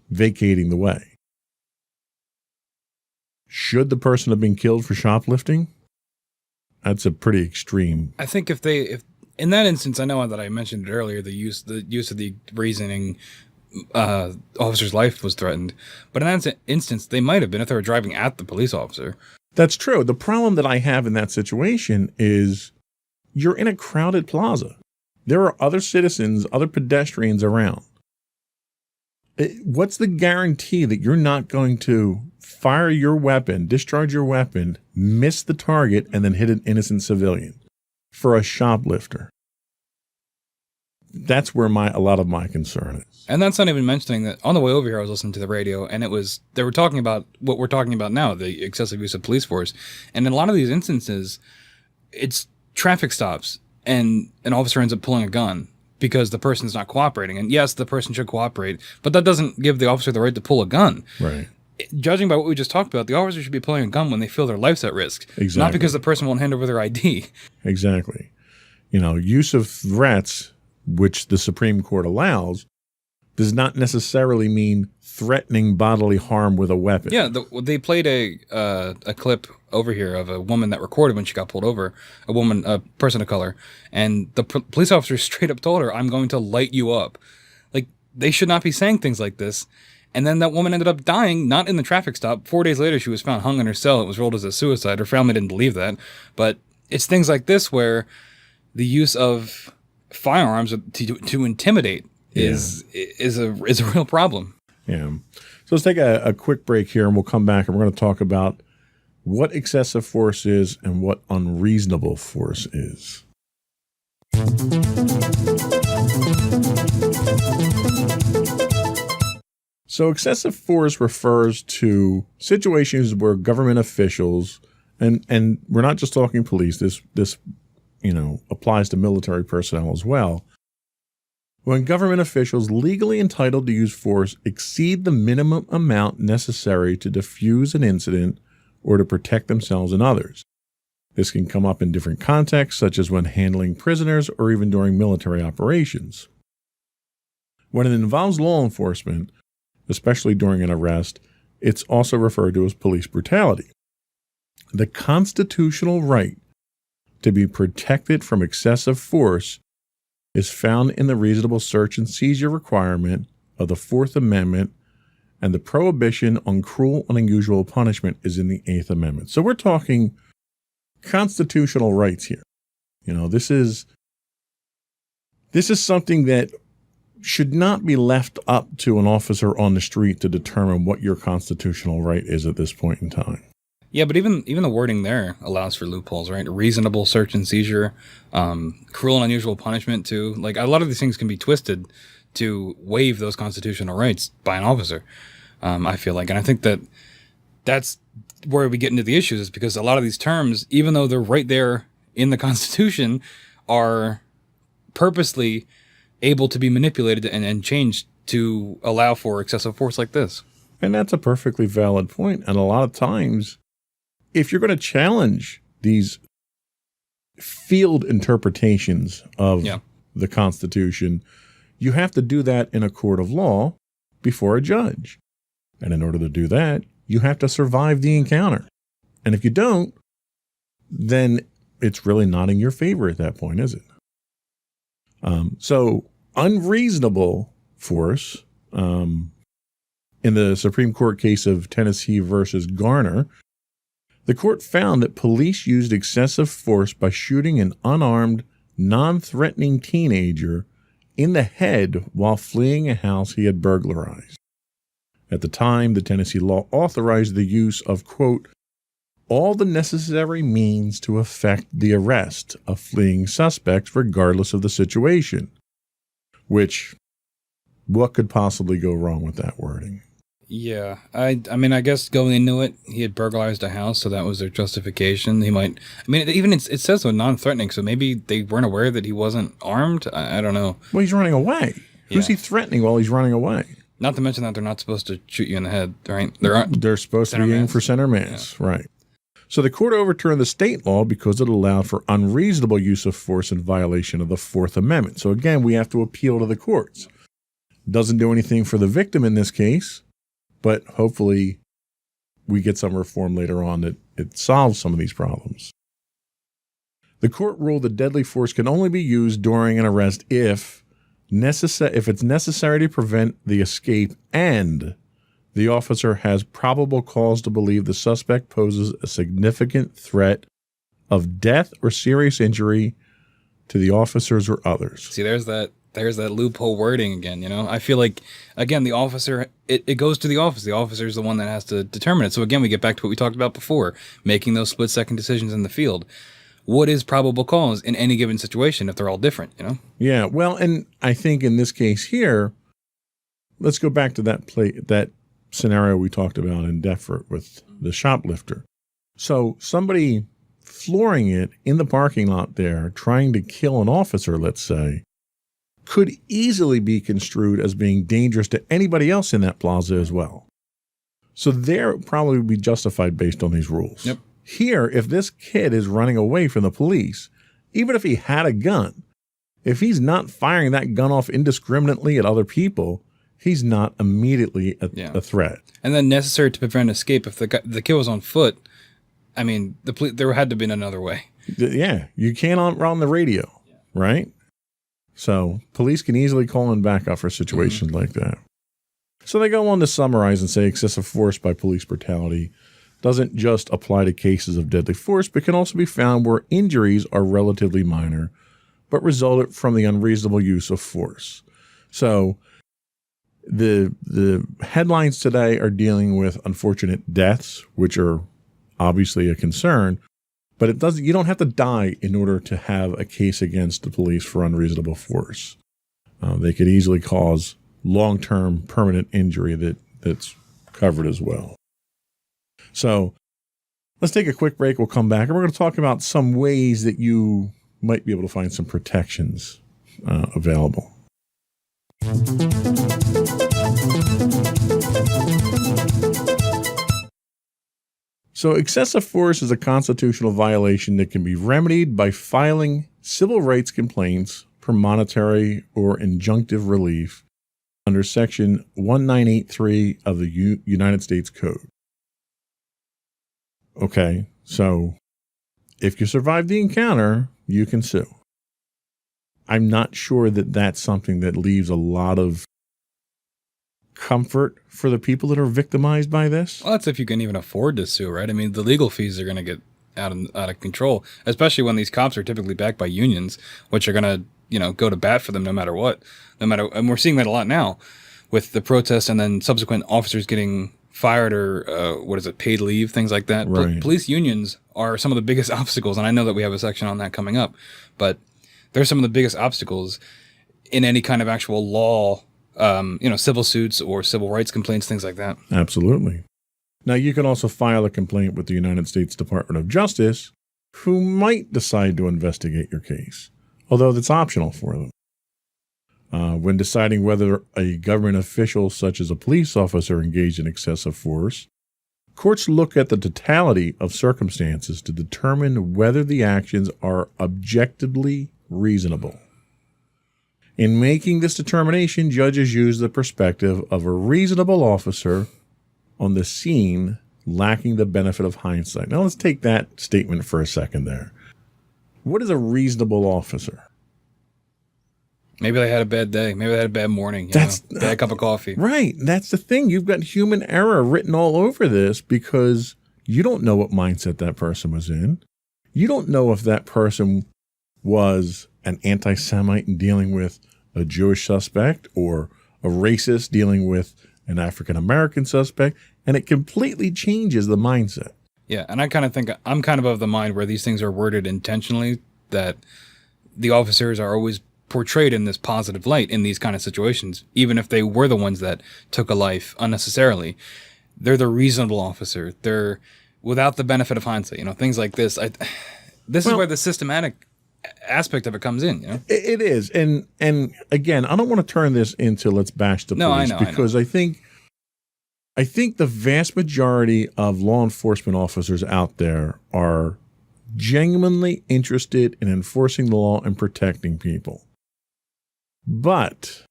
vacating the way. Should the person have been killed for shoplifting? That's a pretty extreme. I think if in that instance, I know that I mentioned it earlier, the use of the reasoning, officer's life was threatened, but in that instance, they might have been if they were driving at the police officer. That's true. The problem that I have in that situation is you're in a crowded plaza. There are other citizens, other pedestrians around. What's the guarantee that you're not going to fire your weapon, discharge your weapon, miss the target, and then hit an innocent civilian for a shoplifter? That's where a lot of my concern is. And that's not even mentioning that on the way over here, I was listening to the radio, and they were talking about what we're talking about now, the excessive use of police force. And in a lot of these instances, it's traffic stops, and an officer ends up pulling a gun because the person's not cooperating. And yes, the person should cooperate, but that doesn't give the officer the right to pull a gun. Right. Judging by what we just talked about, the officer should be pulling a gun when they feel their life's at risk. Exactly. Not because the person won't hand over their ID. Exactly. Use of threats, which the Supreme Court allows, does not necessarily mean threatening bodily harm with a weapon. Yeah, they played a clip over here of a woman that recorded when she got pulled over, a person of color, and the police officer straight up told her, "I'm going to light you up." Like, they should not be saying things like this. And then that woman ended up dying, not in the traffic stop. 4 days later, she was found hung in her cell. It was rolled as a suicide. Her family didn't believe that. But it's things like this where the use of firearms to intimidate is a real problem. Yeah. So let's take a quick break here, and we'll come back, and we're going to talk about what excessive force is and what unreasonable force is. So excessive force refers to situations where government officials, and we're not just talking police, this applies to military personnel as well. When government officials legally entitled to use force exceed the minimum amount necessary to defuse an incident or to protect themselves and others. This can come up in different contexts, such as when handling prisoners or even during military operations. When it involves law enforcement, especially during an arrest, it's also referred to as police brutality. The constitutional right to be protected from excessive force is found in the reasonable search and seizure requirement of the Fourth Amendment, and the prohibition on cruel and unusual punishment is in the Eighth Amendment. So we're talking constitutional rights here. This is something that should not be left up to an officer on the street to determine what your constitutional right is at this point in time. Yeah, but even the wording there allows for loopholes, right? Reasonable search and seizure, cruel and unusual punishment too. Like, a lot of these things can be twisted to waive those constitutional rights by an officer, I feel like. And I think that's where we get into the issues, is because a lot of these terms, even though they're right there in the Constitution, are purposely able to be manipulated and changed to allow for excessive force like this. And that's a perfectly valid point. And a lot of times, if you're going to challenge these field interpretations of the Constitution, you have to do that in a court of law before a judge. And in order to do that, you have to survive the encounter. And if you don't, then it's really not in your favor at that point, is it? So unreasonable force, in the Supreme Court case of Tennessee versus Garner, the court found that police used excessive force by shooting an unarmed, non-threatening teenager in the head while fleeing a house he had burglarized. At the time, the Tennessee law authorized the use of, quote, all the necessary means to effect the arrest of fleeing suspects regardless of the situation. Which, what could possibly go wrong with that wording? Yeah, I mean, I guess going into it, he had burglarized a house, so that was their justification. Even it says so, non-threatening, so maybe they weren't aware that he wasn't armed. I don't know. Well, he's running away. Yeah. Who's he threatening while he's running away? Not to mention that they're not supposed to shoot you in the head, right? They're supposed to be aiming for center mass, right? So the court overturned the state law because it allowed for unreasonable use of force in violation of the Fourth Amendment. So again, we have to appeal to the courts. Doesn't do anything for the victim in this case, but hopefully we get some reform later on that it solves some of these problems. The court ruled that deadly force can only be used during an arrest if it's necessary to prevent the escape and the officer has probable cause to believe the suspect poses a significant threat of death or serious injury to the officers or others. See, there's that loophole wording again, I feel like, again, the officer, it goes to the office. The officer is the one that has to determine it. So again, we get back to what we talked about before, making those split-second decisions in the field. What is probable cause in any given situation if they're all different, Yeah, well, and I think in this case here, let's go back to that scenario we talked about in Deptford with the shoplifter. So somebody flooring it in the parking lot there, trying to kill an officer, let's say, could easily be construed as being dangerous to anybody else in that plaza as well. So there probably would be justified based on these rules. Yep. Here, if this kid is running away from the police, even if he had a gun, if he's not firing that gun off indiscriminately at other people, he's not immediately a threat. And then necessary to prevent escape. If the kid was on foot, I mean, there had to have been another way. Yeah, you can't run the radio, right? So police can easily call in backup for situations like that. So they go on to summarize and say excessive force by police brutality doesn't just apply to cases of deadly force, but can also be found where injuries are relatively minor, but resulted from the unreasonable use of force. So the headlines today are dealing with unfortunate deaths, which are obviously a concern, but you don't have to die in order to have a case against the police for unreasonable force. They could easily cause long-term permanent injury that's covered as well. So let's take a quick break. We'll come back and we're going to talk about some ways that you might be able to find some protections available. So excessive force is a constitutional violation that can be remedied by filing civil rights complaints for monetary or injunctive relief under Section 1983 of the United States Code. Okay, so if you survive the encounter, you can sue. I'm not sure that that's something that leaves a lot of comfort for the people that are victimized by this. Well, that's if you can even afford to sue, right? I mean, the legal fees are going to get out of control, especially when these cops are typically backed by unions, which are going to, go to bat for them no matter what. And we're seeing that a lot now with the protests and then subsequent officers getting fired or paid leave, things like that. Right. Police unions are some of the biggest obstacles, and I know that we have a section on that coming up, but they're some of the biggest obstacles in any kind of actual law, civil suits or civil rights complaints, things like that. Absolutely. Now, you can also file a complaint with the United States Department of Justice, who might decide to investigate your case, although that's optional for them. When deciding whether a government official, such as a police officer, engaged in excessive force, courts look at the totality of circumstances to determine whether the actions are objectively reasonable. In making this determination, judges use the perspective of a reasonable officer on the scene, lacking the benefit of hindsight. Now, let's take that statement for a second there. What is a reasonable officer? Maybe they had a bad day. Maybe they had a bad morning. Bad cup of coffee. Right. That's the thing. You've got human error written all over this because you don't know what mindset that person was in. You don't know if that person was an anti-Semite and dealing with a Jewish suspect or a racist dealing with an African-American suspect, and it completely changes the mindset. Yeah, and I kind of think I'm kind of the mind where these things are worded intentionally, that the officers are always portrayed in this positive light in these kind of situations, even if they were the ones that took a life unnecessarily. They're the reasonable officer. They're without the benefit of hindsight, things like this. This is where the systematic aspect of it comes in. It is. And again, I don't want to turn this into let's bash the police, because I think the vast majority of law enforcement officers out there are genuinely interested in enforcing the law and protecting people. But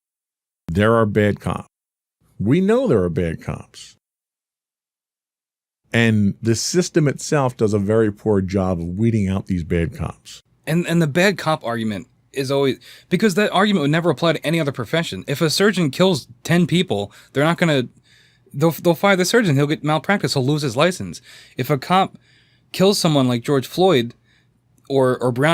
there are bad cops. We know there are bad cops. And the system itself does a very poor job of weeding out these bad cops. And the bad cop argument is always, because that argument would never apply to any other profession. If a surgeon kills 10 people, they're not going to, they'll fire the surgeon. He'll get malpractice. He'll lose his license. If a cop kills someone like George Floyd or Brown